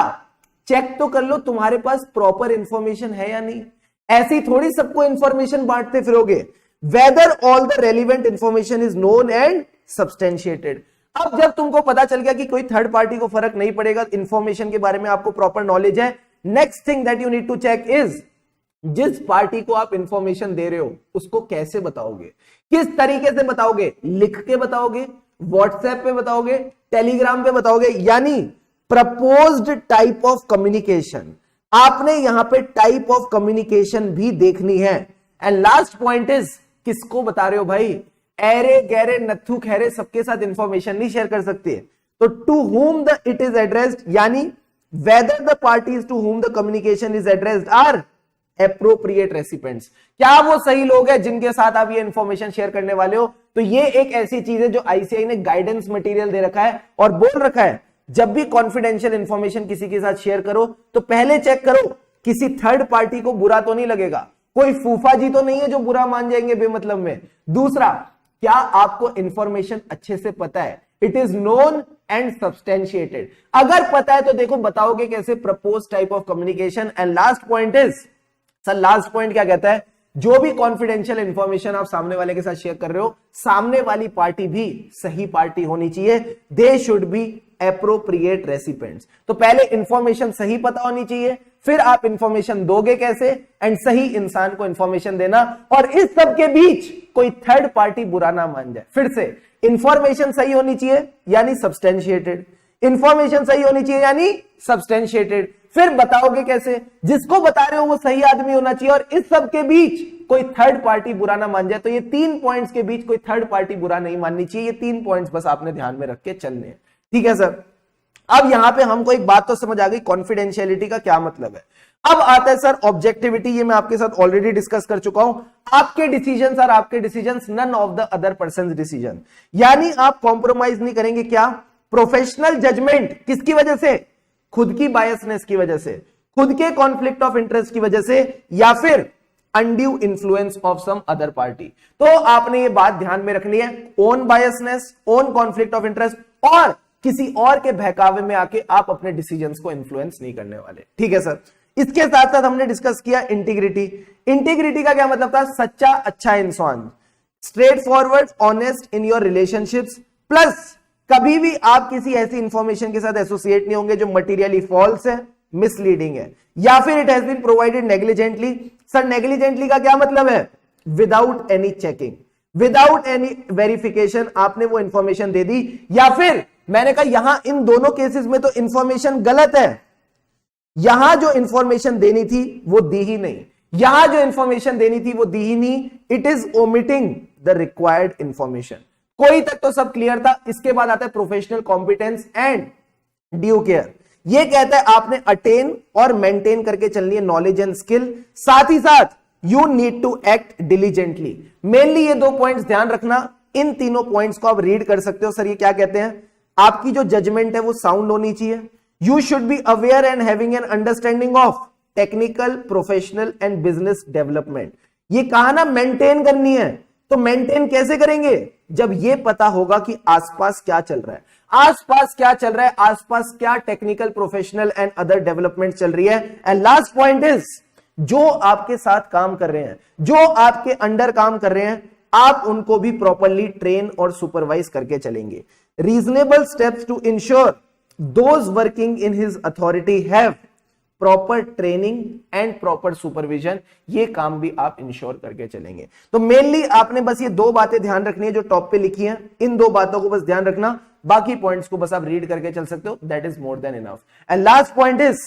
चेक तो कर लो तुम्हारे पास प्रॉपर इंफॉर्मेशन है या नहीं, ऐसी थोड़ी सबको इंफॉर्मेशन बांटते फिरोगे। Whether all the relevant information is known and substantiated. अब जब तुमको पता चल गया कि कोई थर्ड पार्टी को फर्क नहीं पड़ेगा, इंफॉर्मेशन के बारे में आपको प्रॉपर नॉलेज है, next thing that you need to check is जिस पार्टी को आप इंफॉर्मेशन दे रहे हो उसको कैसे बताओगे, किस तरीके से बताओगे, लिख के बताओगे, व्हाट्सएप पे बताओगे, टेलीग्राम पे बताओगे, यानी प्रपोज्ड टाइप ऑफ कम्युनिकेशन। आपने यहां पे टाइप ऑफ कम्युनिकेशन भी देखनी है। एंड लास्ट पॉइंट इज किसको बता रहे हो भाई, एरे गहरे नथु खैरे सबके साथ इंफॉर्मेशन नहीं शेयर कर सकते। तो to whom the it is addressed, यानी whether the parties to whom the communication is addressed are appropriate recipients, क्या वो सही लोग हैं जिनके साथ आप ये इंफॉर्मेशन शेयर करने वाले हो। तो ये एक ऐसी चीज है जो आईसीआई ने गाइडेंस मटेरियल दे रखा है और बोल रखा है जब भी कॉन्फिडेंशियल इंफॉर्मेशन किसी के साथ शेयर करो तो पहले चेक करो किसी थर्ड पार्टी को बुरा तो नहीं लगेगा, कोई फूफा जी तो नहीं है जो बुरा मान जाएंगे बेमतलब में। दूसरा, क्या आपको इंफॉर्मेशन अच्छे से पता है, it is known and substantiated. अगर पता है तो देखो बताओगे कैसे, propose type of communication. And last point is, sir last point क्या कहता है, जो भी कॉन्फिडेंशियल इंफॉर्मेशन आप सामने वाले के साथ शेयर कर रहे हो, सामने वाली पार्टी भी सही पार्टी होनी चाहिए, they should be appropriate recipients. तो पहले इंफॉर्मेशन सही पता होनी चाहिए, फिर आप इंफॉर्मेशन दोगे कैसे, एंड सही इंसान को इंफॉर्मेशन देना, और इस सब के बीच कोई थर्ड पार्टी बुरा ना मान जाए। फिर से, इंफॉर्मेशन सही होनी चाहिए यानी सब्सटेंशिएटेड, इंफॉर्मेशन सही होनी चाहिए यानी सब्सटेंशिएटेड, फिर बताओगे कैसे, जिसको बता रहे हो वो सही आदमी होना चाहिए, और इस सब के बीच कोई थर्ड पार्टी बुरा ना मान जाए। तो ये 3 पॉइंट्स के बीच कोई थर्ड पार्टी बुरा नहीं माननी चाहिए, ये 3 पॉइंट्स बस आपने ध्यान में रख के चलने हैं। ठीक है सर, अब यहां पे हमको एक बात तो समझ आ गई, कॉन्फिडेंशियलिटी का क्या मतलब है। अब आता है सर ऑब्जेक्टिविटी, ये मैं आपके साथ ऑलरेडी डिस्कस कर चुका हूं। आपके डिसीजंस और आपके decisions, none of the other person decision, यानी आप कॉम्प्रोमाइज नहीं करेंगे। क्या, प्रोफेशनल जजमेंट, किसकी वजह से, खुद की बायसनेस की वजह से, खुद के कॉन्फ्लिक्ट ऑफ इंटरेस्ट की वजह से, या फिर undue influence of some other party. तो आपने ये बात ध्यान में रखनी है, own biasness, own conflict of interest, और किसी और के बहकावे में आके आप अपने डिसीजंस को इन्फ्लुएंस नहीं करने वाले। ठीक है सर, इसके साथ साथ हमने डिस्कस किया इंटीग्रिटी। इंटीग्रिटी का क्या मतलब था, सच्चा अच्छा इंसान, straight forward honest in your relationships, plus कभी भी आप किसी ऐसी इंफॉर्मेशन के साथ एसोसिएट नहीं होंगे जो मटीरियली फॉल्स है, मिसलीडिंग है, या फिर it has been provided negligently. Sir negligently का क्या मतलब है, without any checking, without any verification आपने वो इंफॉर्मेशन दे दी, या फिर मैंने कहा यहां इन दोनों केसेस में तो इंफॉर्मेशन गलत है, यहां जो इंफॉर्मेशन देनी थी वो दी ही नहीं, यहां जो इंफॉर्मेशन देनी थी वो दी ही नहीं, it is omitting the required information. कोई तक तो सब क्लियर था। इसके बाद आता है professional competence and due care. ये कहता है आपने अटेन और मेंटेन करके चलनी है नॉलेज एंड स्किल, साथ ही साथ you need to act diligently. Mainly ये 2 पॉइंट्स ध्यान रखना, इन तीनों पॉइंट्स को आप रीड कर सकते हो। सर ये क्या कहते हैं, आपकी जो जजमेंट है वो साउंड होनी चाहिए, you should be aware and having an understanding of technical, professional and business development. ये कहा ना मेंटेन करनी है, तो मेंटेन कैसे करेंगे, जब ये पता होगा कि आसपास क्या चल रहा है, आसपास क्या चल रहा है, आसपास क्या technical, professional and other development चल रही है। एंड लास्ट पॉइंट इज, जो आपके साथ काम कर रहे हैं, जो आपके अंडर काम कर रहे हैं, आप उनको भी प्रॉपरली ट्रेन और सुपरवाइज करके चलेंगे। Reasonable steps to ensure those working in his authority have proper training and proper supervision, ये काम भी आप इंश्योर करके चलेंगे। तो मेनली आपने बस ये 2 बातें ध्यान रखनी है जो टॉप पे लिखी हैं, इन 2 बातों को बस ध्यान रखना, बाकी पॉइंट्स को बस आप रीड करके चल सकते हो, that is more than enough. And last point is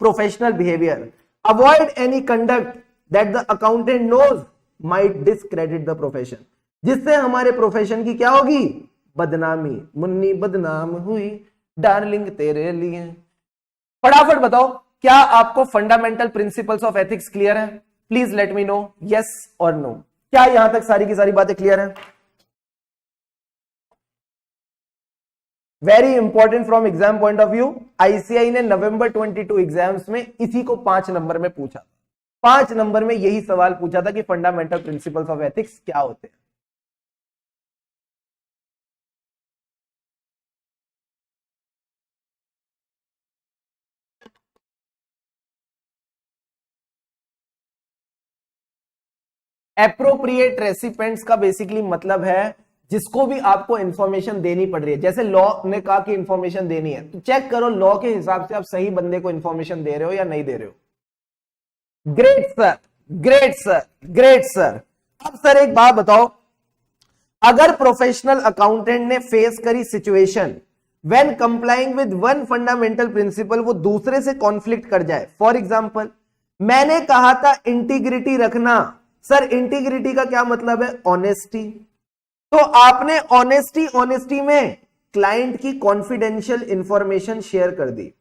professional behaviour, avoid any conduct that the accountant knows might discredit the profession, जिससे हमारे प्रोफेशन की क्या होगी, बदनामी। मुन्नी बदनाम हुई डार्लिंग तेरे लिए। फटाफट बताओ, क्या आपको fundamental principles of ethics clear है? Please let me know, yes और नो। क्या यहां तक सारी की सारी बातें क्लियर है? Very important from exam point of view, ICI ने नवंबर 22 एग्जाम्स में इसी को 5 नंबर में पूछा। 5 नंबर में यही सवाल पूछा था कि फंडामेंटल प्रिंसिपल्स ऑफ एथिक्स क्या होते हैं। एप्रोप्रिएट रेसिपेंट्स का बेसिकली मतलब है जिसको भी आपको इंफॉर्मेशन देनी पड़ रही है। जैसे लॉ ने कहा कि इंफॉर्मेशन देनी है, तो चेक करो लॉ के हिसाब से आप सही बंदे को इंफॉर्मेशन दे रहे हो या नहीं दे रहे हो। Great sir, great sir, great sir. अब सर एक बात बताओ, अगर प्रोफेशनल अकाउंटेंट ने फेस करी situation when complying with one fundamental principle, वो दूसरे से कॉन्फ्लिक्ट कर जाए। फॉर एग्जांपल, मैंने कहा था इंटीग्रिटी रखना। सर इंटीग्रिटी का क्या मतलब है? ऑनेस्टी। तो आपने ऑनेस्टी में क्लाइंट की कॉन्फिडेंशियल इंफॉर्मेशन शेयर कर दी।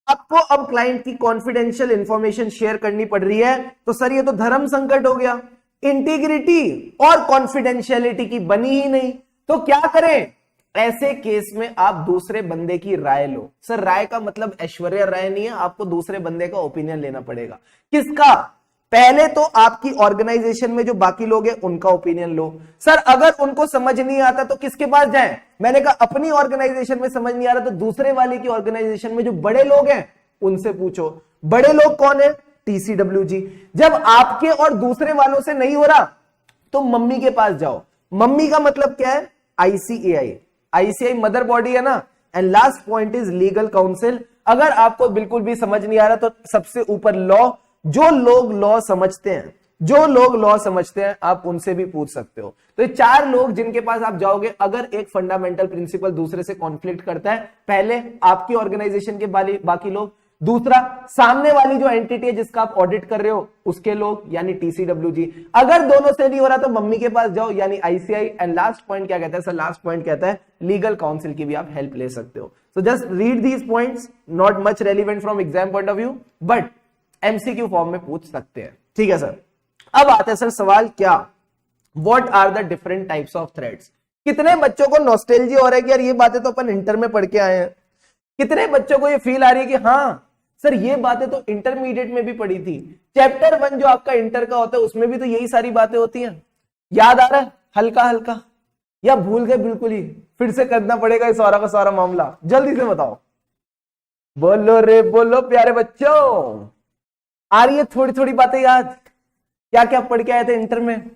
आपको अब क्लाइंट की कॉन्फिडेंशियल इंफॉर्मेशन शेयर करनी पड़ रही है, तो सर ये तो धर्म संकट हो गया। इंटीग्रिटी और कॉन्फिडेंशियलिटी की बनी ही नहीं, तो क्या करें? ऐसे केस में आप दूसरे बंदे की राय लो। सर राय का मतलब ऐश्वर्या राय नहीं है, आपको दूसरे बंदे का ओपिनियन लेना पड़ेगा। किसका? पहले तो आपकी ऑर्गेनाइजेशन में जो बाकी लोग हैं उनका ओपिनियन लो। सर अगर उनको समझ नहीं आता तो किसके पास जाएं? मैंने कहा अपनी ऑर्गेनाइजेशन में समझ नहीं आ रहा तो दूसरे वाले की ऑर्गेनाइजेशन में जो बड़े लोग हैं उनसे पूछो। बड़े लोग कौन है? TCWG। जब आपके और दूसरे वालों से नहीं हो रहा तो मम्मी के पास जाओ। मम्मी का मतलब क्या है? ICAI। ICAI मदर बॉडी है ना। And last point is legal council. अगर आपको बिल्कुल भी समझ नहीं आ रहा तो सबसे ऊपर लॉ, जो लोग लॉ समझते हैं आप उनसे भी पूछ सकते हो। तो ये 4 लोग जिनके पास आप जाओगे अगर एक फंडामेंटल प्रिंसिपल दूसरे से कॉन्फ्लिक्ट करता है। पहले आपकी ऑर्गेनाइजेशन के बाकी लोग, दूसरा सामने वाली जो एंटिटी है जिसका आप ऑडिट कर रहे हो उसके लोग यानी TCWG। अगर दोनों से नहीं हो रहा तो मम्मी के पास जाओ यानी ICAI। एंड लास्ट पॉइंट क्या कहता है? सर लास्ट पॉइंट कहता है लीगल काउंसिल की भी आप हेल्प ले सकते हो। So just read these points, not much relevant from exam point of view but MCQ form में पूछ सकते हैं। ठीक है सर। अब आते हैं सर सवाल क्या, what are the different types of threats. कितने बच्चों को नॉस्टैल्जिया हो रहा है कि यार ये बातें तो अपन इंटर में पढ़ के आए हैं। कितने बच्चों को ये फील आ रही है कि हाँ सर ये बातें तो इंटरमीडिएट में भी पढ़ी थी। चैप्टर 1 जो आपका इंटर का होता है उसमें भी तो यही सारी बातें होती हैं। याद आ रहा है हल्का हल्का या भूल गए बिल्कुल ही? फिर से करना पड़ेगा इस सारा का सारा मामला, जल्दी से बताओ। बोलो रे बोलो प्यारे बच्चों, आ रही है थोड़ी थोड़ी बातें याद? क्या क्या पढ़ के आए थे इंटर में?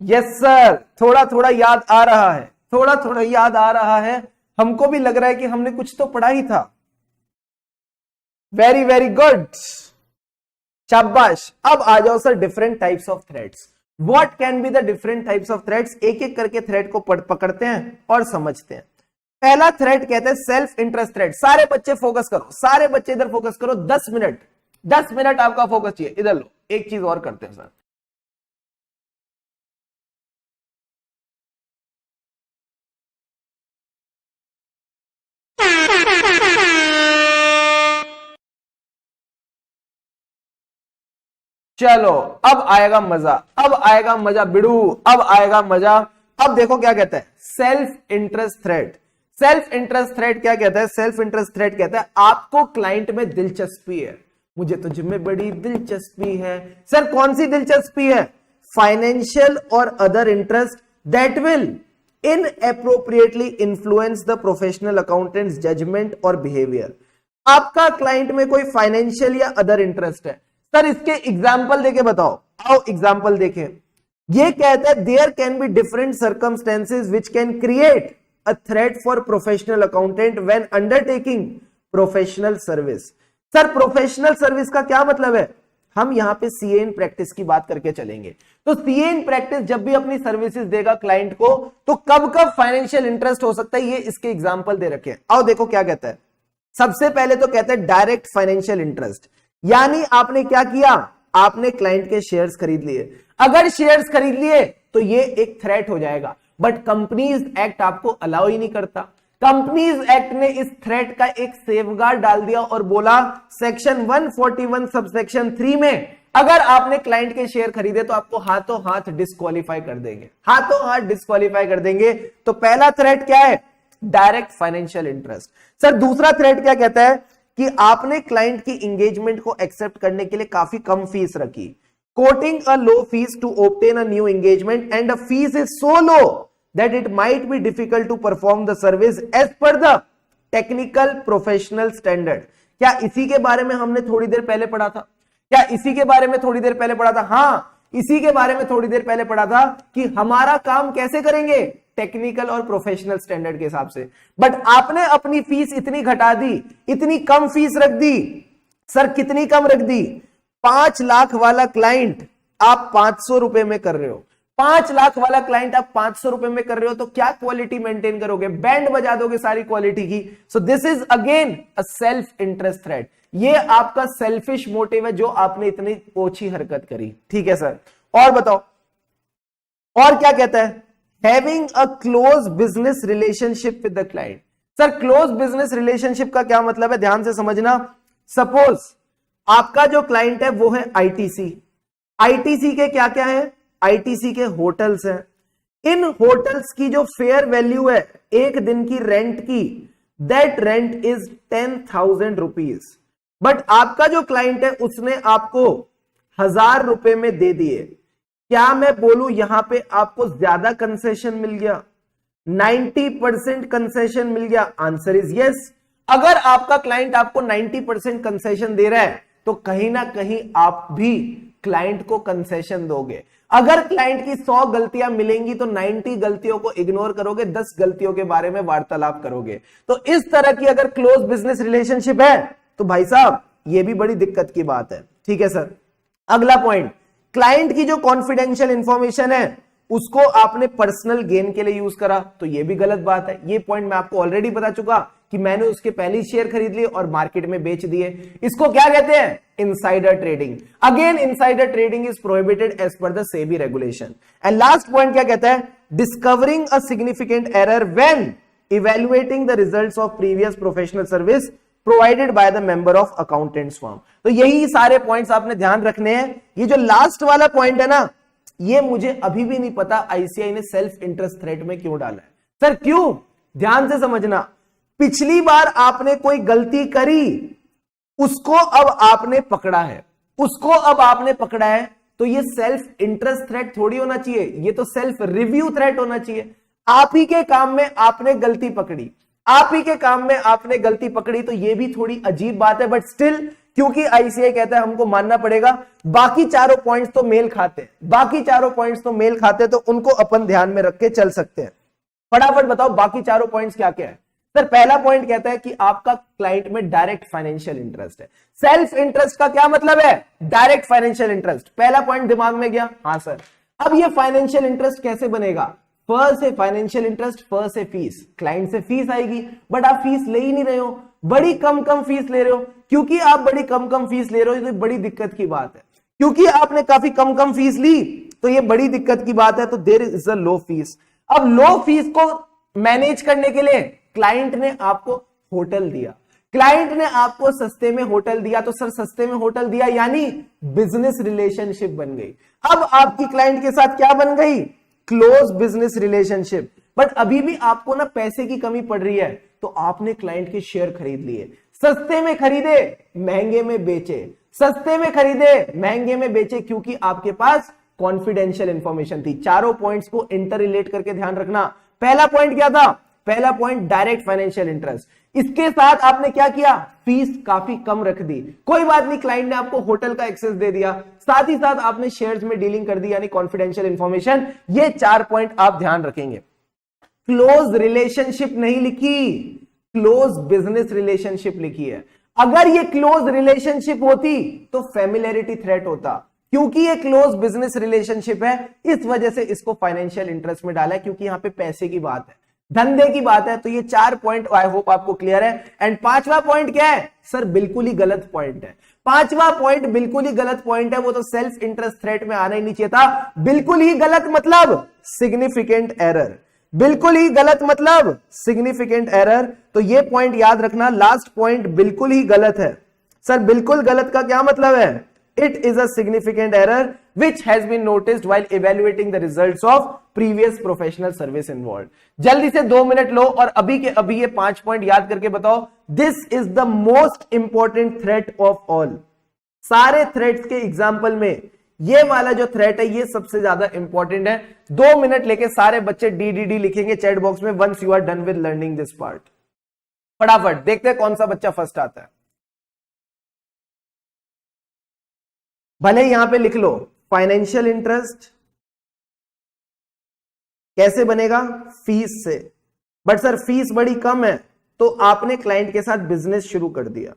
यस सर, थोड़ा थोड़ा याद आ रहा है, थोड़ा थोड़ा याद आ रहा है। हमको भी लग रहा है कि हमने कुछ तो पढ़ा ही था। वेरी वेरी गुड, शाबाश। अब आ जाओ sir different types of threads. What can be the different types of threads? एक एक करके थ्रेड को पकड़ते हैं और समझते हैं। पहला थ्रेड कहते हैं सेल्फ इंटरेस्ट थ्रेड। सारे बच्चे फोकस करो, सारे बच्चे इधर फोकस करो। 10 मिनट, 10 मिनट आपका फोकस चाहिए। इधर लो, एक चीज और करते हैं सर। चलो अब आएगा मजा, अब आएगा मजा बिड़ू, अब आएगा मजा। अब देखो क्या कहता है self interest thread. Self interest thread क्या कहता है? सेल्फ इंटरेस्ट थ्रेड कहता है आपको क्लाइंट में दिलचस्पी है, मुझे तो जिम्मे बड़ी दिलचस्पी है। सर कौन सी दिलचस्पी है? फाइनेंशियल और other interest that will inappropriately influence the professional accountant's judgement और बिहेवियर। आपका क्लाइंट में कोई फाइनेंशियल या अदर इंटरेस्ट है। सर इसके एग्जाम्पल देके बताओ। आओ एग्जाम्पल देखें। ये कहता है there can be different circumstances which can create a threat for professional accountant when undertaking professional service. Sir professional service का क्या मतलब है? हम यहां पे सीए इन प्रैक्टिस की बात करके चलेंगे। तो सीए इन प्रैक्टिस जब भी अपनी सर्विसेज देगा क्लाइंट को तो कब कब फाइनेंशियल इंटरेस्ट हो सकता है, ये इसके एग्जाम्पल दे रखे हैं। आओ देखो क्या कहता है। सबसे पहले तो कहता है डायरेक्ट फाइनेंशियल इंटरेस्ट, यानी आपने क्या किया? आपने क्लाइंट के शेयर्स खरीद लिए। अगर शेयर्स खरीद लिए तो ये एक थ्रेट हो जाएगा, बट कंपनीज एक्ट आपको अलाउ ही नहीं करता। कंपनीज एक्ट ने इस थ्रेट का एक सेफगार्ड डाल दिया और बोला सेक्शन 141 सबसेक्शन 3 में अगर आपने क्लाइंट के शेयर खरीदे तो आपको हाथों हाथ डिस्क्वालीफाई कर देंगे, हाथों हाथ डिस्क्वालीफाई कर देंगे। तो पहला थ्रेट क्या है? Direct financial interest. सर दूसरा थ्रेट क्या कहता है? कि आपने क्लाइंट की एंगेजमेंट को एक्सेप्ट करने के लिए काफी कम फीस रखी, quoting a low fee to obtain a new engagement and a fee is so low that it might be difficult to perform the service as per the technical professional standard. क्या इसी के बारे में हमने थोड़ी देर पहले पढ़ा था? क्या इसी के बारे में थोड़ी देर पहले पढ़ा था? हाँ, इसी के बारे में थोड़ी देर पहले पढ़ा था कि हमारा काम कैसे करेंगे, टेक्निकल और प्रोफेशनल स्टैंडर्ड के हिसाब से। बट आपने अपनी फीस इतनी घटा दी, इतनी कम फीस रख दी। सर कितनी कम रख दी? 5 लाख वाला क्लाइंट आप 500 रुपए में कर रहे हो, 5 लाख वाला क्लाइंट आप 500 रुपए में कर रहे हो, तो क्या क्वालिटी मेंटेन करोगे? बैंड बजा दोगे सारी क्वालिटी की। So this is again a self interest threat. ये आपका सेल्फिश मोटिव है जो आपने इतनी ओछी हरकत करी। ठीक है सर, और बताओ और क्या कहता है? Having a close business relationship with the client. Sir close business relationship का क्या मतलब है, ध्यान से समझना। सपोज आपका जो क्लाइंट है वो है आईटीसी। आईटीसी के क्या क्या है? आईटीसी के होटल्स हैं। इन होटल्स की जो फेयर वैल्यू है एक दिन की रेंट की, that rent is 10,000 rupees. But आपका जो क्लाइंट है उसने आपको 1,000 रुपए में दे दिए। क्या मैं बोलूं यहां पे आपको ज्यादा कंसेशन मिल गया, 90% कंसेशन मिल गया? Answer is yes. अगर आपका क्लाइंट आपको 90% कंसेशन दे रहा है तो कहीं ना कहीं आप भी क्लाइंट को कंसेशन दोगे। अगर क्लाइंट की 100 गलतियां मिलेंगी तो 90 गलतियों को इग्नोर करोगे, 10 गलतियों के बारे में वार्तालाप करोगे। तो इस तरह की अगर क्लोज बिजनेस रिलेशनशिप है तो भाई साहब ये भी बड़ी दिक्कत की बात है। ठीक है सर, अगला पॉइंट, क्लाइंट की जो कॉन्फिडेंशियल इंफॉर्मेशन है उसको आपने पर्सनल गेन के लिए यूज करा, तो ये भी गलत बात है। ये पॉइंट मैं आपको ऑलरेडी बता चुका कि मैंने उसके पहले शेयर खरीद लिए और मार्केट में बेच दिए। इसको क्या कहते हैं? Insider trading. Again insider trading is prohibited as per the SEBI regulation. And last point क्या कहता है? Discovering a significant error when evaluating the results of previous professional service provided by the member of accountants firm. तो यही सारे points आपने ध्यान रखने हैं। ये जो लास्ट वाला पॉइंट है ना, ये मुझे अभी भी नहीं पता आईसीआई ने सेल्फ इंटरेस्ट थ्रेट में क्यों डाला है। सर क्यों? ध्यान से समझना। पिछली बार आपने कोई गलती करी, उसको अब आपने पकड़ा है, उसको अब आपने पकड़ा है, तो ये सेल्फ इंटरेस्ट थ्रेट थोड़ी होना चाहिए, ये तो सेल्फ रिव्यू थ्रेट होना चाहिए। आप ही के काम में आपने गलती पकड़ी, आप ही के काम में आपने गलती पकड़ी, तो ये भी थोड़ी अजीब बात है। बट स्टिल क्योंकि आईसीआई कहता है हमको मानना पड़ेगा, बाकी चारों पॉइंट्स तो मेल खाते हैं, बाकी चारों पॉइंट्स तो मेल खाते हैं, तो उनको अपन ध्यान में रख के चल सकते हैं। फटाफट बताओ बाकी चारों पॉइंट्स क्या क्या है। सर पहला पॉइंट कहता है कि आपका क्लाइंट में डायरेक्ट फाइनेंशियल इंटरेस्ट है। सेल्फ इंटरेस्ट का क्या मतलब है? Direct financial interest. पहला पॉइंट दिमाग में गया? हाँ सर। अब ये फाइनेंशियल इंटरेस्ट कैसे बनेगा? फर्स्ट से फाइनेंशियल इंटरेस्ट, फर्स्ट से फीस, क्लाइंट से फीस आएगी, बट आप फीस ले ही नहीं रहे हो, बड़ी कम फीस ले रहे हो। क्योंकि आप बड़ी कम फीस ले रहे हो, तो बड़ी दिक्कत की बात है। क्योंकि आपने काफी कम फीस ली तो ये बड़ी दिक्कत की बात है, तो there is a low fee. अब लो फीस को मैनेज करने के लिए क्लाइंट ने आपको होटल दिया, क्लाइंट ने आपको सस्ते में होटल दिया, तो सर सस्ते में होटल दिया यानी बिजनेस रिलेशनशिप बन गई। अब आपकी क्लाइंट के साथ क्या बन गई? Close business relationship. बट अभी भी आपको ना पैसे की कमी पड़ रही है, तो आपने क्लाइंट के शेयर खरीद लिए, सस्ते में खरीदे महंगे में बेचे, सस्ते में खरीदे महंगे में बेचे, क्योंकि आपके पास कॉन्फिडेंशियल इंफॉर्मेशन थी। चारों पॉइंट्स को इंटर रिलेट करके ध्यान रखना। पहला पॉइंट क्या था? पहला पॉइंट डायरेक्ट फाइनेंशियल इंटरेस्ट। इसके साथ आपने क्या किया? फीस काफी कम रख दी। कोई बात नहीं, क्लाइंट ने आपको होटल का एक्सेस दे दिया, साथ ही साथ आपने शेयर्स में डीलिंग कर दी, यानी कॉन्फिडेंशियल इंफॉर्मेशन। ये 4 पॉइंट आप ध्यान रखेंगे। क्लोज रिलेशनशिप नहीं लिखी, क्लोज बिजनेस रिलेशनशिप लिखी है। अगर ये क्लोज रिलेशनशिप होती तो फेमिलियरिटी थ्रेट होता। क्योंकि ये क्लोज बिजनेस रिलेशनशिप है, इस वजह से इसको फाइनेंशियल इंटरेस्ट में डाला है, क्योंकि यहां पे पैसे की बात है, धंधे की बात है। तो ये 4 पॉइंट आई होप आपको क्लियर है। एंड 5वां पॉइंट क्या है? सर बिल्कुल ही गलत पॉइंट है। 5वां पॉइंट बिल्कुल ही गलत पॉइंट है, वो तो सेल्फ इंटरेस्ट थ्रेट में आना ही नहीं चाहिए था। बिल्कुल ही गलत मतलब सिग्निफिकेंट एरर, बिल्कुल ही गलत मतलब सिग्निफिकेंट एरर। तो ये पॉइंट याद रखना, लास्ट पॉइंट बिल्कुल ही गलत है। सर बिल्कुल गलत का क्या मतलब है? It is a significant error which has been noticed while evaluating the results of previous professional service involved. जल्दी से 2 मिनट लो और अभी के अभी ये 5 पॉइंट याद करके बताओ. This is the most important threat of all. सारे थ्रेट्स के एग्जाम्पल में ये वाला जो थ्रेट है ये सबसे ज्यादा इंपॉर्टेंट है. 2 मिनट लेके सारे बच्चे DDD लिखेंगे चैट बॉक्स में once you are done with learning this part. फटाफट देखते हैं कौन सा बच्चा फर्स्ट आता है. भले यहां पे लिख लो फाइनेंशियल इंटरेस्ट. कैसे बनेगा? फीस से. बट सर फीस बड़ी कम है. तो आपने क्लाइंट के साथ बिजनेस शुरू कर दिया,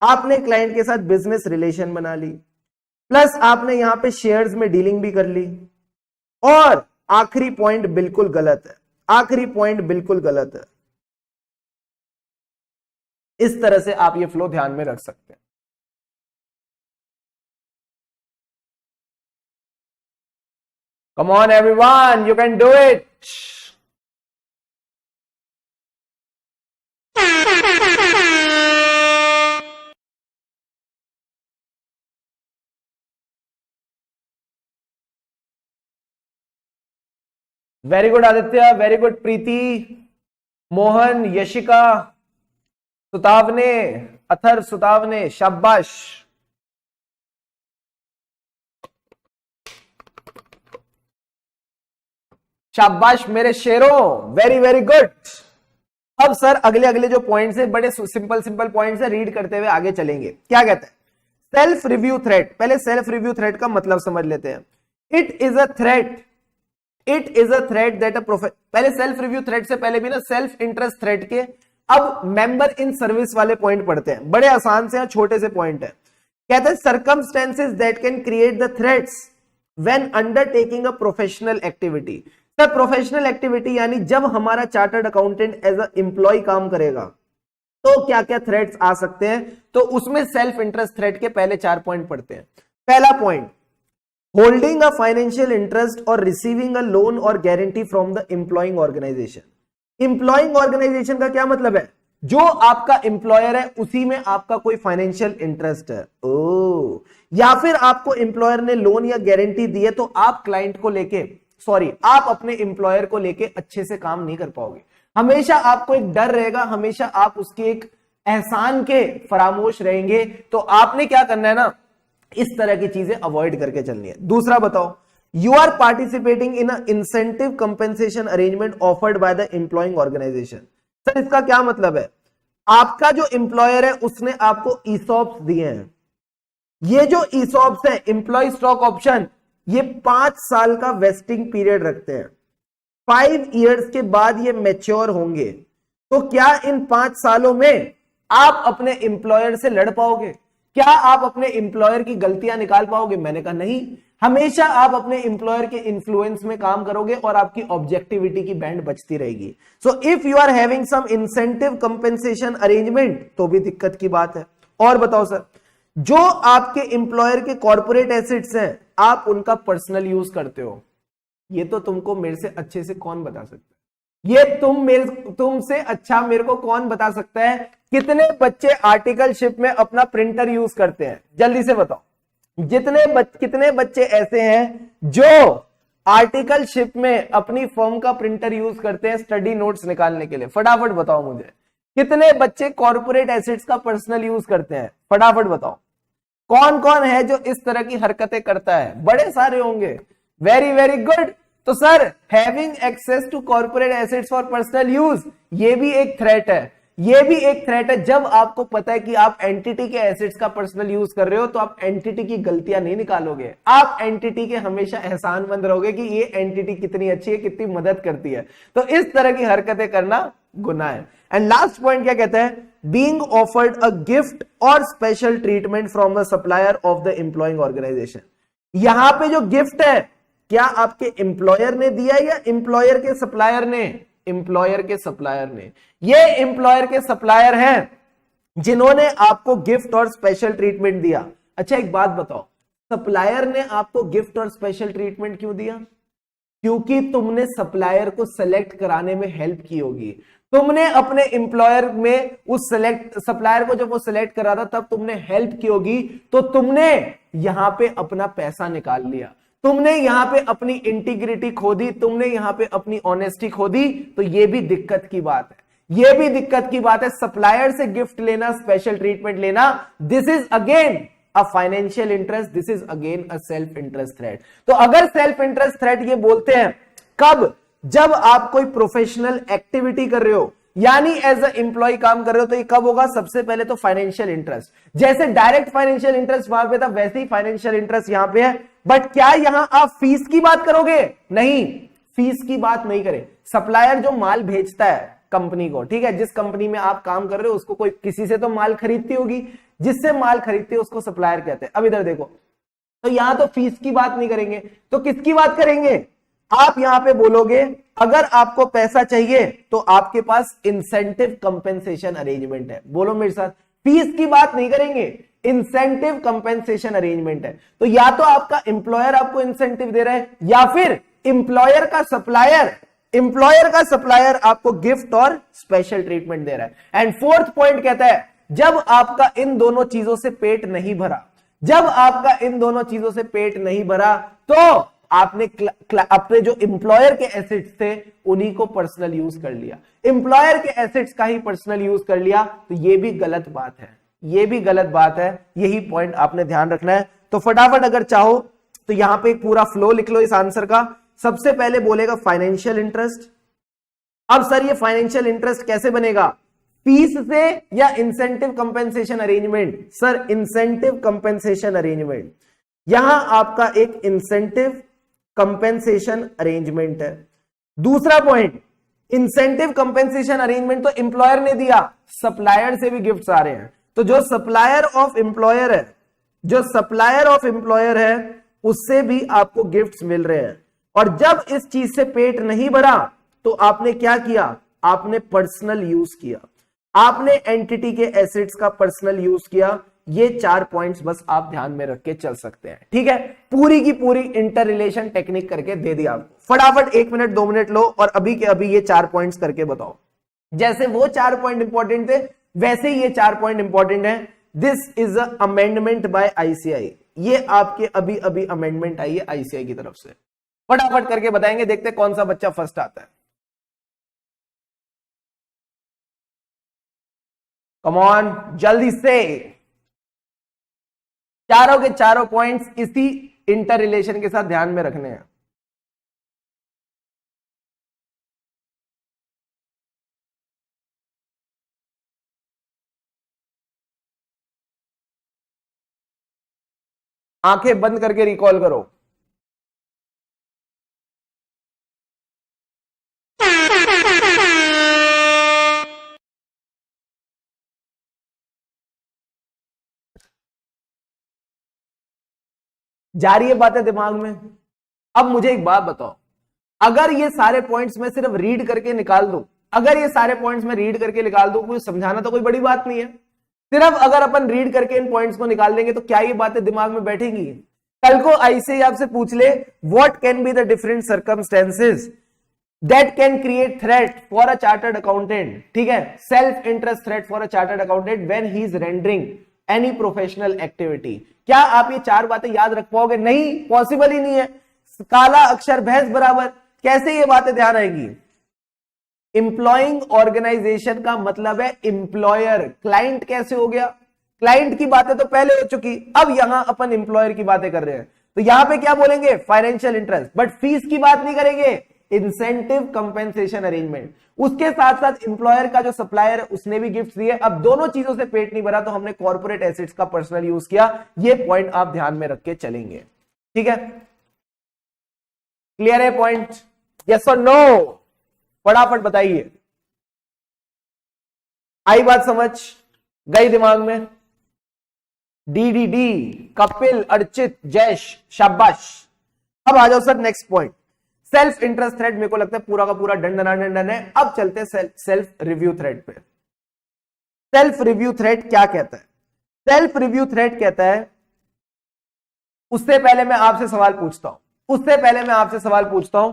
आपने क्लाइंट के साथ बिजनेस रिलेशन बना ली, प्लस आपने यहां पे शेयर्स में डीलिंग भी कर ली. और आखिरी पॉइंट बिल्कुल गलत है, आखिरी पॉइंट बिल्कुल गलत है. इस तरह से आप ये फ्लो ध्यान में रख सकते हैं. Come on everyone, you can do it. Very good Aditya, very good Preeti, Mohan, Yashika, Sutawane, Athar Sutawane, शाबाश. शाबाश मेरे शेरों, वेरी वेरी गुड. अब सर अगले अगले जो पॉइंट्स है बड़े सिंपल सिंपल पॉइंट्स है, रीड करते हुए आगे चलेंगे. क्या कहते हैं? Self review threat. पहले सेल्फ रिव्यू थ्रेट का मतलब समझ लेते हैं. It is a threat, it is a threat that पहले सेल्फ रिव्यू थ्रेट से पहले भी ना सेल्फ इंटरेस्ट थ्रेट के अब मेंबर इन सर्विस वाले पॉइंट पढ़ते हैं. बड़े आसान से छोटे से पॉइंट है. कहते हैं circumstances that can create the threats when undertaking a professional activity. Sir professional activity यानी जब हमारा chartered accountant as a employee काम करेगा तो क्या क्या थ्रेट्स आ सकते हैं. तो उसमें सेल्फ इंटरेस्ट थ्रेट के पहले 4 पॉइंट पढ़ते हैं. पहला point, holding a financial interest और रिसीविंग अ लोन और guarantee from the employing organisation. Employing organisation का क्या मतलब है? जो आपका एम्प्लॉयर है उसी में आपका कोई फाइनेंशियल इंटरेस्ट है. ओ, या फिर आपको एम्प्लॉयर ने लोन या गारंटी दी है तो आप क्लाइंट को लेके आप अपने एम्प्लॉयर को लेके अच्छे से काम नहीं कर पाओगे. हमेशा आपको एक डर रहेगा, हमेशा आप उसके एक एहसान के फरामोश रहेंगे. तो आपने क्या करना है ना, इस तरह की चीजें अवॉइड करके चलनी है. दूसरा बताओ, you are participating in a incentive compensation arrangement offered by the employing organisation. Sir इसका क्या मतलब है? आपका जो एम्प्लॉयर है उसने आपको ईसॉप्स दिए हैं. ये जो ईसॉप्स है, एम्प्लॉय स्टॉक ऑप्शन, ये 5 साल का वेस्टिंग पीरियड रखते हैं. 5 इयर्स के बाद ये मैच्योर होंगे. तो क्या इन 5 सालों में आप अपने एम्प्लॉयर से लड़ पाओगे? क्या आप अपने एम्प्लॉयर की गलतियां निकाल पाओगे? मैंने कहा नहीं. हमेशा आप अपने एम्प्लॉयर के इन्फ्लुएंस में काम करोगे और आपकी ऑब्जेक्टिविटी की बैंड बचती रहेगी. So if you are having some incentive compensation arrangement तो भी दिक्कत की बात है. और बताओ सर, जो आपके एम्प्लॉयर के कॉर्पोरेट एसेट्स हैं आप उनका पर्सनल यूज करते हो. ये तो तुमको मेरे से अच्छे से कौन बता सकता है? ये तुमसे अच्छा मेरे को कौन बता सकता है कितने बच्चे आर्टिकलशिप में अपना प्रिंटर यूज करते हैं? जल्दी से बताओ. कितने बच्चे ऐसे हैं जो आर्टिकलशिप में अपनी फर्म का प्रिंटर यूज करते हैं स्टडी नोट्स निकालने के लिए? फटाफट बताओ मुझे. कितने बच्चे कॉर्पोरेट एसेट्स का पर्सनल यूज करते हैं? फटाफट बताओ. कौन कौन है जो इस तरह की हरकतें करता है? बड़े सारे होंगे. Very very good. तो sir having access to corporate assets for personal use, ये भी एक थ्रेट है. ये भी एक थ्रेट है. जब आपको पता है कि आप एंटिटी के एसेट्स का पर्सनल यूज कर रहे हो तो आप एंटिटी की गलतियां नहीं निकालोगे. आप एंटिटी के हमेशा एहसानमंद रहोगे कि ये एंटिटी कितनी अच्छी है, कितनी मदद करती है. तो इस तरह की हरकतें करना गुनाह है. एंड लास्ट पॉइंट क्या कहता है? बीइंग ऑफर्ड अ गिफ्ट और special treatment from the supplier of the employing organisation. यहां पे जो गिफ्ट है क्या आपके एम्प्लॉयर ने दिया या एम्प्लॉयर के सप्लायर ने? एम्प्लॉयर के सप्लायर ने. ये एम्प्लॉयर के सप्लायर हैं जिन्होंने आपको गिफ्ट और स्पेशल ट्रीटमेंट दिया. अच्छा एक बात बताओ, सप्लायर ने आपको गिफ्ट और स्पेशल ट्रीटमेंट क्यों दिया? क्योंकि तुमने सप्लायर को सेलेक्ट कराने में हेल्प की होगी. तुमने अपने एम्प्लॉयर में उस सप्लायर को जब वो सेलेक्ट करा था तब तुमने हेल्प की होगी. तो तुमने यहां पे अपना पैसा निकाल लिया. तुमने यहां पे अपनी इंटीग्रिटी खो दी, तुमने यहां पे अपनी ऑनेस्टी खो दी, तो ये भी दिक्कत की बात है, ये भी दिक्कत की बात है। सप्लायर से गिफ्ट लेना, स्पेशल ट्रीटमेंट लेना, this is again a financial interest, this is again a self interest threat. तो अगर सेल्फ इंटरेस्ट थ्रेट ये बोलते हैं कब, जब आप कोई प्रोफेशनल एक्टिविटी कर रहे हो, यानी एज अ एम्प्लॉय काम कर रहे हो, तो ये कब होगा? सबसे पहले तो फाइनेंशियल इंटरेस्ट, जैसे डायरेक्ट फाइनेंशियल इंटरेस्ट वहां पे था वैसे ही फाइनेंशियल इंटरेस्ट यहां पे है। बट क्या यहां आप फीस की बात करोगे? नहीं, फीस की बात नहीं करें। सप्लायर जो माल भेजता है कंपनी को, ठीक है, जिस कंपनी में आप काम कर रहे हो उसको कोई किसी से तो माल खरीदती होगी, जिससे माल खरीदती है उसको सप्लायर कहते हैं। अब इधर देखो, तो यहां तो फीस की बात नहीं करेंगे, तो किसकी बात करेंगे? आप यहां पे बोलोगे अगर आपको पैसा चाहिए तो आपके पास इंसेंटिव कंपेंसेशन अरेंजमेंट है। बोलो मेरे साथ, फीस की बात नहीं करेंगे, इंसेंटिव कंपेंसेशन अरेंजमेंट है। तो या तो आपका एम्प्लॉयर आपको इंसेंटिव दे रहा है, या फिर एम्प्लॉयर का सप्लायर आपको गिफ्ट और स्पेशल ट्रीटमेंट दे रहा है। एंड फोर्थ पॉइंट कहता है जब आपका इन दोनों चीजों से पेट नहीं भरा, जब आपका इन दोनों चीजों से पेट नहीं भरा, तो आपने अपने जो एम्प्लॉयर के एसेट्स थे उन्हीं को पर्सनल यूज कर लिया, एम्प्लॉयर के एसेट्स का ही पर्सनल यूज कर लिया, तो ये भी गलत बात है, ये भी गलत बात है। यही पॉइंट आपने ध्यान रखना है। तो फटाफट अगर चाहो तो यहां पे एक पूरा फ्लो लिख लो इस आंसर का। सबसे पहले बोलेगा फाइनेंशियल इंटरेस्ट। अब सर ये फाइनेंशियल इंटरेस्ट कैसे बनेगा? फीस से या incentive compensation arrangement? Sir incentive compensation arrangement, यहां आपका एक इंसेंटिव कंपेंसेशन अरेंजमेंट है। दूसरा पॉइंट, इंसेंटिव कंपेंसेशन अरेंजमेंट तो एम्प्लॉयर ने दिया, सप्लायर से भी गिफ्ट्स आ रहे हैं, तो जो सप्लायर ऑफ एम्प्लॉयर है उससे भी आपको गिफ्ट्स मिल रहे हैं। और जब इस चीज से पेट नहीं भरा तो आपने क्या किया? आपने पर्सनल यूज किया, आपने एंटिटी के एसेट्स का पर्सनल यूज किया। ये 4 पॉइंट्स बस आप ध्यान में रख के चल सकते हैं, ठीक है। पूरी की पूरी इंटर रिलेशन टेक्निक करके दे दिया आपको। फटाफट 1 मिनट 2 मिनट लो और अभी के अभी ये 4 पॉइंट्स करके बताओ। जैसे वो 4 पॉइंट इंपॉर्टेंट थे वैसे ही ये 4 पॉइंट इंपॉर्टेंट है। This is a amendment by ICAI, ये आपके अभी अभी अमेंडमेंट आई है आईसीआई की तरफ से। फटाफट करके बताएंगे, देखते कौन सा बच्चा फर्स्ट आता है। कम ऑन, जल्दी से। चारों के चारों पॉइंट्स इसी इंटर रिलेशन के साथ ध्यान में रखने हैं। आंखें बंद करके रिकॉल करो। जा रही है बातें दिमाग में? अब मुझे एक बात बताओ, अगर ये सारे पॉइंट्स मैं सिर्फ रीड करके निकाल दूं, अगर ये सारे पॉइंट्स मैं रीड करके निकाल दूं, कोई समझाना तो कोई बड़ी बात नहीं है। सिर्फ अगर अपन रीड करके इन पॉइंट्स को निकाल देंगे तो क्या ये बातें दिमाग में बैठेंगी? कल को आईसीआई आपसे पूछ ले what can be the different circumstances that can create threat for a chartered accountant, ठीक है, self interest threat for a chartered accountant when he is rendering any professional activity. क्या आप ये 4 बातें याद रख पाओगे? नहीं, पॉसिबल ही नहीं है। काला अक्षर भैंस बराबर, कैसे ये बातें ध्यान आएगी? एम्प्लॉइंग ऑर्गेनाइजेशन का मतलब है एम्प्लॉयर। क्लाइंट कैसे हो गया? क्लाइंट की बातें तो पहले हो चुकी, अब यहां अपन एम्प्लॉयर की बातें कर रहे हैं, तो यहां पे क्या बोलेंगे? Financial interest. बट फीस की बात नहीं करेंगे, इंसेंटिव कंपेंसेशन अरेंजमेंट। उसके साथ साथ एम्प्लॉयर का जो सप्लायर है उसने भी गिफ्ट दिए। अब दोनों चीजों से पेट नहीं भरा तो हमने कॉर्पोरेट एसेट्स का पर्सनल यूज किया। ये पॉइंट आप ध्यान में रख के चलेंगे, ठीक है। क्लियर है पॉइंट? यस और नो? फटाफट बताइए। आई बात समझ? गई दिमाग में? डी कपिल, अर्चित, जयश, शाबाश। अब आ जाओ sir next point, self interest thread. मेरे को लगता है पूरा का पूरा डंडन है। अब चलते हैं सेल्फ रिव्यू थ्रेड पे। सेल्फ रिव्यू थ्रेड क्या कहता है? सेल्फ रिव्यू थ्रेड कहता है, उससे पहले मैं आपसे सवाल पूछता हूं,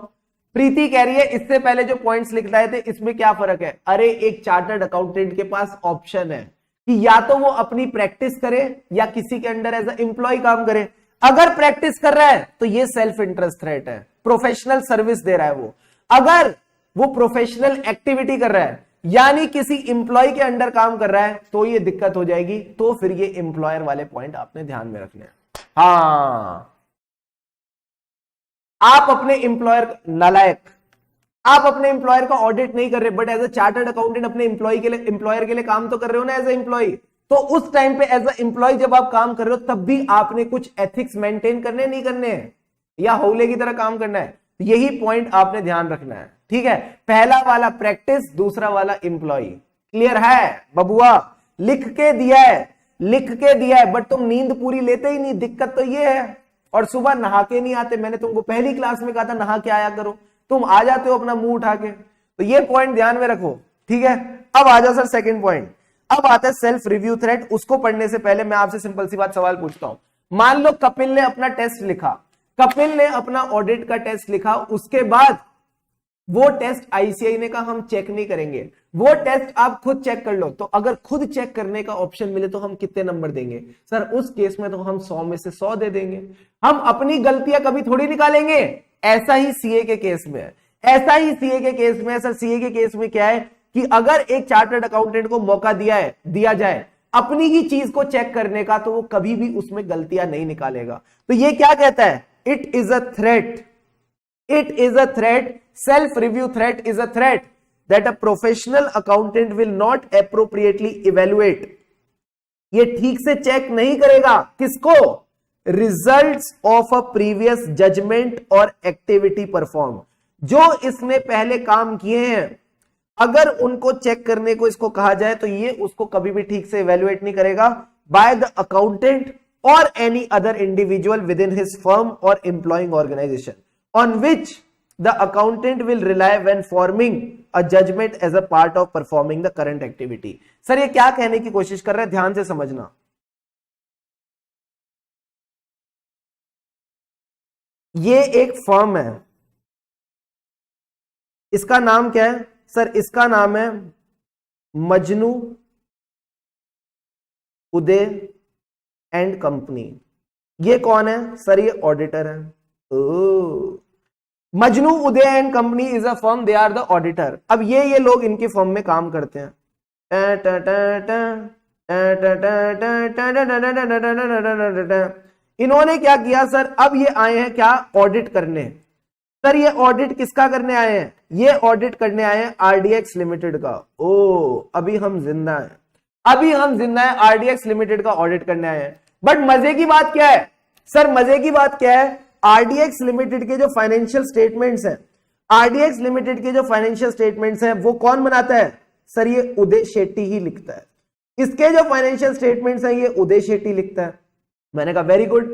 प्रीति कह रही है इससे पहले जो पॉइंट्स लिख रहे थे इसमें क्या फर्क है? अरे एक चार्टर्ड अकाउंटेंट के पास ऑप्शन है कि या तो वो अपनी प्रैक्टिस करे या किसी के अंडर एज ए एम्प्लॉय काम करे। अगर प्रैक्टिस कर रहा है तो ये सेल्फ इंटरेस्ट थ्रेट है, प्रोफेशनल सर्विस दे रहा है वो। अगर वो प्रोफेशनल एक्टिविटी कर रहा है यानी किसी इंप्लॉय के अंडर काम कर रहा है तो ये दिक्कत हो जाएगी। तो फिर ये एम्प्लॉयर वाले पॉइंट आपने ध्यान में रखने हैं। हाँ, आप अपने एम्प्लॉयर नालायक, आप अपने एम्प्लॉयर का ऑडिट नहीं कर रहे, but as a chartered accountant अपने एम्प्लॉयर के लिए काम तो कर रहे हो ना एज ए एम्प्लॉय। तो उस टाइम पे एज अ एम्प्लॉय जब आप काम कर रहे हो तब भी आपने कुछ एथिक्स मेंटेन करने नहीं करने हैं, या हौले की तरह काम करना है। यही पॉइंट आपने ध्यान रखना है, ठीक है। पहला वाला प्रैक्टिस, दूसरा वाला एम्प्लॉय। क्लियर है बबुआ? लिख के दिया है, लिख के दिया है, बट तुम नींद पूरी लेते ही नहीं। दिक्कत तो ये है। और सुबह नहा के नहीं आते। मैंने तुमको पहली क्लास में कहा था नहा के आया करो, तुम आ जाते हो अपना मुंह उठा के। तो ये पॉइंट ध्यान में रखो, ठीक है। अब आ जाओ सर सेकंड पॉइंट। अब आता है सेल्फ रिव्यू थ्रेट। उसको पढ़ने से पहले मैं आपसे सिंपल सी बात सवाल पूछता हूं। मान लो कपिल ने अपना टेस्ट लिखा, कपिल ने अपना ऑडिट का टेस्ट लिखा, उसके बाद वो टेस्ट आईसीआई ने कहा हम चेक नहीं करेंगे, वो टेस्ट आप खुद चेक कर लो। तो अगर खुद चेक करने का ऑप्शन मिले तो हम कितने नंबर देंगे? सर उस केस में तो हम 100 में से 100 दे देंगे। हम अपनी गलतियां कभी थोड़ी निकालेंगे। ऐसा ही सीए के केस में है, ऐसा ही सीए के केस में है। सर सीए के केस में क्या है कि अगर एक चार्टर्ड अकाउंटेंट को मौका दिया जाए अपनी ही चीज को चेक करने का, तो वो कभी भी उसमें गलतियां नहीं निकालेगा। तो ये क्या कहता है? It is a threat, it is a threat, self review threat is a threat that a professional accountant will not appropriately evaluate। ये ठीक से चेक नहीं करेगा किसको? Results of a previous judgement और एक्टिविटी परफॉर्म। जो इसने पहले काम किए हैं अगर उनको चेक करने को इसको कहा जाए तो ये उसको कभी भी ठीक से इवेल्युएट नहीं करेगा by the accountant or any other individual within his firm or employing organization on which the accountant will rely when forming a judgment as a part of performing the current activity। Sir ये क्या कहने की कोशिश कर रहे हैं, ध्यान से समझना। ये एक फर्म है, इसका नाम क्या है? सर इसका नाम है मजनू उदय एंड कंपनी। ये कौन है? सर ये ऑडिटर है। Majnu Uday and company is a firm, they are the auditor. अब ये लोग इनकी फर्म में काम करते हैं। इन्होंने क्या किया सर? अब ये आए हैं क्या? ऑडिट करने। सर ये ऑडिट किसका करने आए हैं? ये ऑडिट करने आए हैं आरडीएक्स लिमिटेड का। ओ अभी हम जिंदा हैं, अभी हम जिंदा हैं, आरडीएक्स लिमिटेड का ऑडिट करने आए हैं। बट मजे की बात क्या है? सर मजे की बात क्या है? आरडीएक्स लिमिटेड के जो फाइनेंशियल स्टेटमेंट्स हैं, आरडीएक्स लिमिटेड के जो फाइनेंशियल स्टेटमेंट्स हैं वो कौन बनाता है? सर ये उदय शेट्टी ही लिखता है। इसके जो फाइनेंशियल स्टेटमेंट्स हैं ये उदय शेट्टी लिखता है। मैंने कहा वेरी गुड।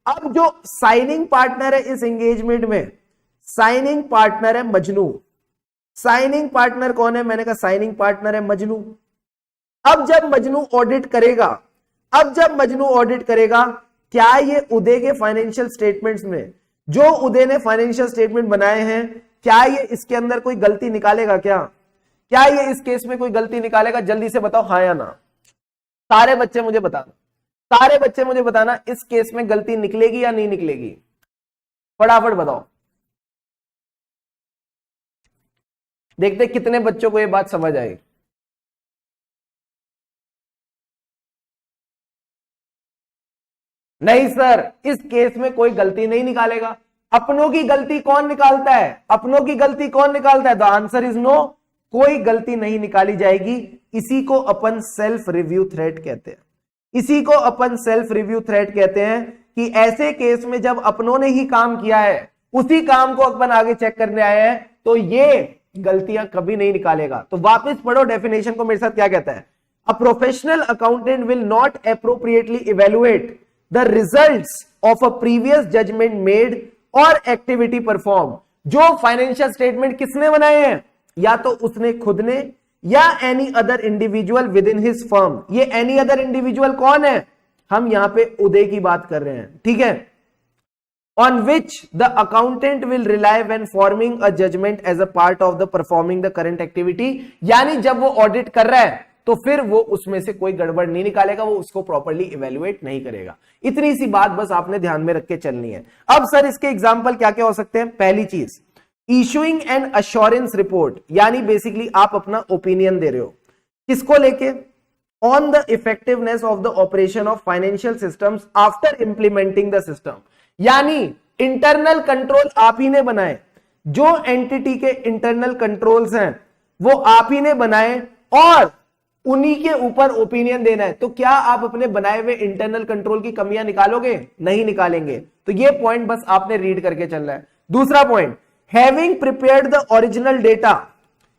अब जो साइनिंग पार्टनर है इस एंगेजमेंट में, साइनिंग पार्टनर है मजनू। साइनिंग पार्टनर कौन है? मैंने कहा साइनिंग पार्टनर है मजनू। अब जब मजनू ऑडिट करेगा, अब जब मजनू ऑडिट करेगा, क्या ये उदय के फाइनेंशियल स्टेटमेंट्स में, जो उदय ने फाइनेंशियल स्टेटमेंट बनाए हैं, क्या ये इसके अंदर कोई गलती निकालेगा? क्या ये इस केस में कोई गलती निकालेगा? जल्दी से बताओ हाँ या ना। सारे बच्चे मुझे बताना, सारे बच्चे मुझे बताना, इस केस में गलती निकलेगी या नहीं निकलेगी? फटाफट बताओ, देखते कितने बच्चों को ये बात समझ आई। नहीं सर, इस केस में कोई गलती नहीं निकालेगा। अपनों की गलती कौन निकालता है? अपनों की गलती कौन निकालता है? द आंसर इज नो, कोई गलती नहीं निकाली जाएगी। इसी को अपन सेल्फ रिव्यू थ्रेट कहते हैं। इसी को अपन सेल्फ रिव्यू थ्रेट कहते हैं कि ऐसे केस में जब अपनों ने ही काम किया है, उसी काम को अपन आगे चेक करने आए हैं, तो ये गलतियां कभी नहीं निकालेगा। तो वापस पढ़ो डेफिनेशन को मेरे साथ, क्या कहता है? अ professional accountant will not appropriately evaluate the results of a previous judgment made or activity performed। जो फाइनेंशियल स्टेटमेंट किसने बनाए हैं? या तो उसने खुद ने या any other individual within his firm. ये एनी अदर इंडिविजुअल कौन है? हम यहां पे उदय की बात कर रहे हैं, ठीक है। on which the accountant will rely when forming a judgment as a part of the performing the current activity। यानी जब वो ऑडिट कर रहा है तो फिर वो उसमें से कोई गड़बड़ नहीं निकालेगा, वो उसको प्रॉपर्ली इवेल्युएट नहीं करेगा। इतनी सी बात बस आपने ध्यान में रख के चलनी है। अब सर इसके एग्जाम्पल क्या क्या हो सकते हैं? पहली चीज, इशूइंग एन अश्योरेंस रिपोर्ट, यानी बेसिकली आप अपना ओपिनियन दे रहे हो किसको लेके? On the effectiveness of the operation of financial systems after implementing the system, यानी इंटरनल कंट्रोल आप ही ने बनाए, जो एंटिटी के इंटरनल कंट्रोल्स हैं वो आप ही ने बनाए और उन्हीं के ऊपर ओपिनियन देना है। तो क्या आप अपने बनाए हुए इंटरनल कंट्रोल की कमियां निकालोगे? नहीं निकालेंगे। तो ये पॉइंट बस आपने रीड करके चलना है। दूसरा point, having prepared the original data,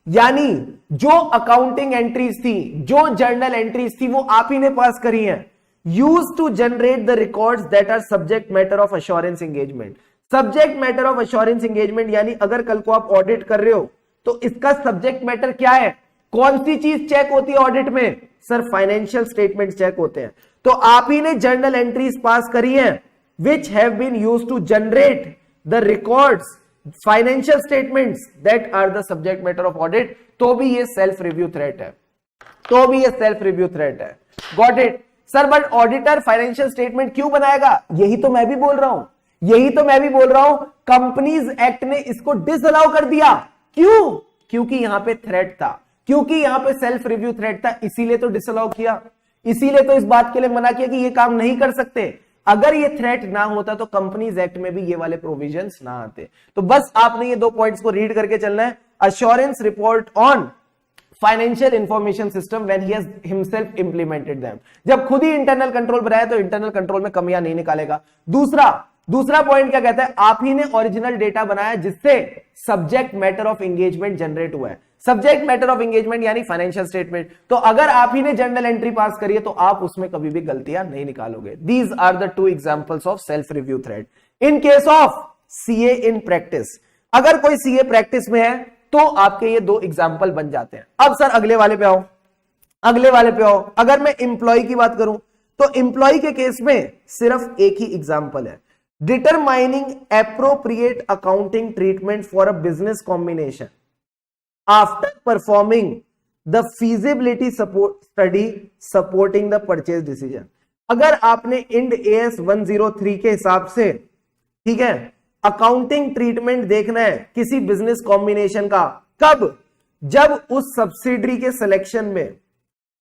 यानी जो अकाउंटिंग एंट्रीज थी, जो जर्नल एंट्रीज थी, वो आप ही ने पास करी हैं। Use to generate the records that are subject matter of assurance engagement. Subject matter of assurance engagement यानी अगर कल को आप ऑडिट कर रहे हो तो इसका सब्जेक्ट मैटर क्या है? कौन सी चीज चेक होती है ऑडिट में? सर फाइनेंशियल स्टेटमेंट चेक होते हैं। तो आप ही ने जर्नल एंट्रीज पास करी हैं which have been used to generate the records financial statements that are the subject matter of audit. तो भी ये सेल्फ रिव्यू थ्रेट है, तो भी ये सेल्फ रिव्यू थ्रेट है। Got it? Sir but auditor financial statement क्यों बनाएगा? यही तो मैं भी बोल रहा हूं, यही तो मैं भी बोल रहा हूं। कंपनीज एक्ट ने इसको डिसअलाउ कर दिया। क्यों? क्योंकि यहां पे थ्रेट था, क्योंकि यहां पे सेल्फ रिव्यू थ्रेट था, इसीलिए तो डिसअलाउ किया, इसीलिए तो इस बात के लिए मना किया कि ये काम नहीं कर सकते। अगर ये थ्रेट ना होता तो कंपनीज एक्ट में भी ये वाले प्रोविजंस ना आते। तो बस आपने ये दो पॉइंट्स को रीड करके चलना है। Assurance report on financial information system when he has himself implemented them. जब खुद ही इंटरनल कंट्रोल बनाया तो इंटरनल कंट्रोल में कमियां नहीं निकालेगा। दूसरा पॉइंट क्या कहता है? आप ही ने ओरिजिनल डेटा बनाया जिससे subject matter of engagement generate हुआ है। सब्जेक्ट मैटर ऑफ एंगेजमेंट यानी फाइनेंशियल स्टेटमेंट। तो अगर आप ही ने जर्नल एंट्री पास करी है तो आप उसमें कभी भी गलतियां नहीं निकालोगे। These are the two examples of self review threat in case of CA in practice. अगर कोई सीए प्रैक्टिस में है तो आपके ये दो एग्जाम्पल बन जाते हैं। अब सर अगले वाले पे आओ, अगले वाले पे आओ। अगर मैं इंप्लॉय की बात करूं तो इंप्लॉय के केस में सिर्फ एक ही एग्जाम्पल है, determining appropriate accounting treatment for a business combination after performing the feasibility support study supporting the purchase decision. अगर आपने इंड एएस 103 के हिसाब से, ठीक है, अकाउंटिंग ट्रीटमेंट देखना है किसी बिजनेस कॉम्बिनेशन का, कब? जब उस सब्सिडरी के सिलेक्शन में,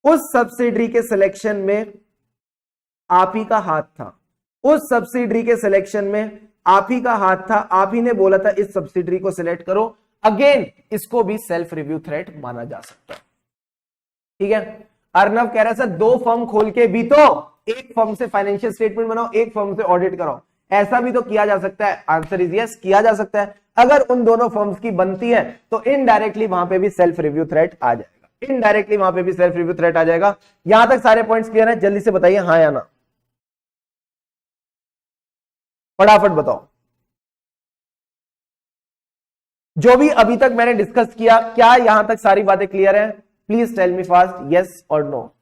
उस सब्सिडरी के सिलेक्शन में आप ही का हाथ था, उस सब्सिडरी के सिलेक्शन में आप ही का हाथ था, आप ही ने बोला था इस सब्सिडरी को सिलेक्ट करो। अगेन इसको भी सेल्फ रिव्यू थ्रेट माना जा सकता है। ठीक है, अर्नव कह रहा है सर दो फर्म खोल के भी तो एक फर्म से फाइनेंशियल स्टेटमेंट बनाओ, एक फर्म से ऑडिट कराओ, ऐसा भी तो किया जा सकता है। आंसर इज यस, किया जा सकता है। अगर उन दोनों फर्म्स की बनती है तो इनडायरेक्टली वहां पे भी सेल्फ रिव्यू थ्रेट आ जाएगा, इनडायरेक्टली वहां पे भी सेल्फ रिव्यू थ्रेट आ जाएगा। यहां तक सारे पॉइंट्स क्लियर है? जल्दी से बताइए हाँ या ना, फटाफट बताओ। जो भी अभी तक मैंने डिस्कस किया, क्या यहां तक सारी बातें क्लियर हैं? Please tell me fast, yes और नो।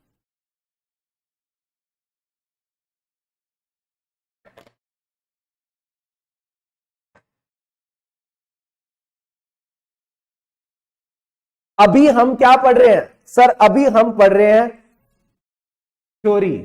अभी हम क्या पढ़ रहे हैं सर? अभी हम पढ़ रहे हैं थ्योरी,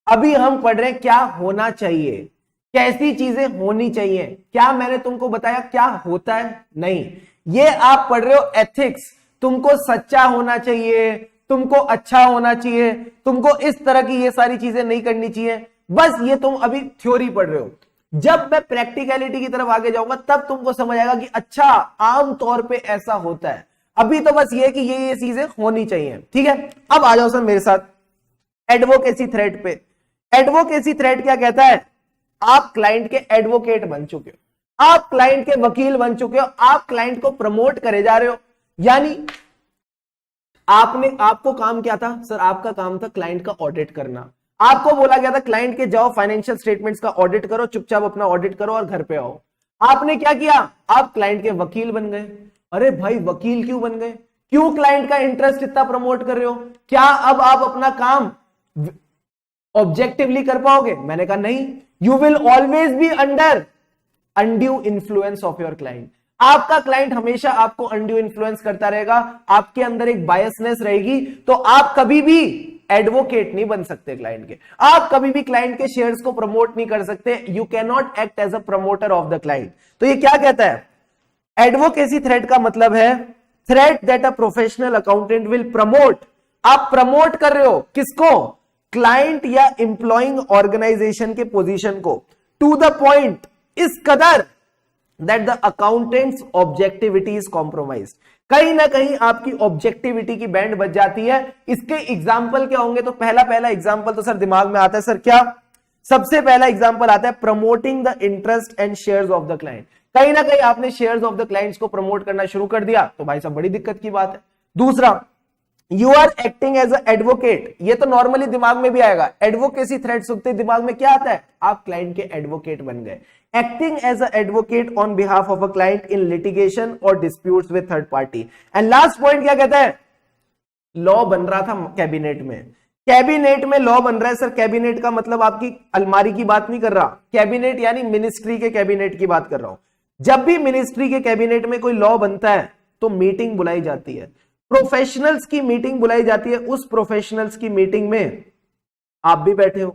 अभी हम पढ़ रहे हैं क्या होना चाहिए, कैसी चीजें होनी चाहिए। क्या मैंने तुमको बताया क्या होता है? नहीं, ये आप पढ़ रहे हो एथिक्स। तुमको सच्चा होना चाहिए, तुमको अच्छा होना चाहिए, तुमको इस तरह की ये सारी चीजें नहीं करनी चाहिए। बस ये तुम अभी थ्योरी पढ़ रहे हो। जब मैं प्रैक्टिकलिटी की तरफ आगे जाऊंगा तब तुमको समझ आएगा कि अच्छा आम तौर पे ऐसा होता है। अभी तो बस ये कि ये चीजें होनी चाहिए। ठीक है, अब आ जाओ सर मेरे साथ एडवोकेसी थ्रेट पे। एडवोकेसी थ्रेट क्या कहता है? आप क्लाइंट के एडवोकेट बन चुके हो, आप क्लाइंट के वकील बन चुके हो, आप क्लाइंट को प्रमोट करे जा रहे हो। यानी आपको काम क्या था सर? आपका काम था क्लाइंट का ऑडिट करना। आपको बोला गया था क्लाइंट के जाओ फाइनेंशियल स्टेटमेंट्स का ऑडिट करो, चुपचाप अपना ऑडिट करो और घर पे आओ। आपने क्या किया? आप क्लाइंट के वकील बन गए। अरे भाई वकील क्यों बन गए? क्यों क्लाइंट का इंटरेस्ट इतना प्रमोट कर रहे हो? क्या अब आप अपना काम ऑब्जेक्टिवली कर पाओगे? मैंने कहा नहीं, you will always be under undue influence of your client. आपका क्लाइंट हमेशा आपको अनड्यू इन्फ्लुएंस करता रहेगा, आपके अंदर एक बायसनेस रहेगी, तो आप कभी भी एडवोकेट नहीं बन सकते क्लाइंट के, आप कभी भी क्लाइंट के शेयर्स को प्रमोट नहीं कर सकते, you can not act as a promoter of the client. तो ये क्या कहता है, एडवोकेसी थ्रेट का मतलब है threat that a professional accountant will promote. आप प्रमोट कर रहे हो किसको, क्लाइंट या इंप्लॉइंग ऑर्गेनाइजेशन के पोजीशन को, टू द पॉइंट, इस कदर that the accountants objectivity is compromised. कहीं ना कहीं आपकी ऑब्जेक्टिविटी की बैंड बच जाती है। इसके एग्जाम्पल क्या होंगे, तो पहला एग्जाम्पल तो सर दिमाग में आता है, सर क्या, सबसे पहला एग्जाम्पल आता है promoting the interest and shares of the client. कहीं ना कहीं आपने शेयर्स ऑफ द क्लाइंट्स को प्रमोट करना शुरू कर दिया, तो भाई साहब बड़ी दिक्कत की बात है। दूसरा, you are acting as advocate, ये तो नॉर्मली दिमाग में भी आएगा, एडवोकेसी थ्रेट सुनते दिमाग में क्या आता है, आप क्लाइंट के एडवोकेट बन गए। Acting as advocate on behalf of a client in litigation or disputes with third party. And last point क्या कहता है, लॉ बन रहा था कैबिनेट में, कैबिनेट में लॉ बन रहा है। सर कैबिनेट का मतलब आपकी अलमारी की बात नहीं कर रहा, कैबिनेट यानी मिनिस्ट्री के कैबिनेट की बात कर रहा हूं। जब भी मिनिस्ट्री के कैबिनेट में कोई लॉ बनता है तो मीटिंग बुलाई जाती है, प्रोफेशनल्स की मीटिंग बुलाई जाती है, उस प्रोफेशनल्स की मीटिंग में आप भी बैठे हो।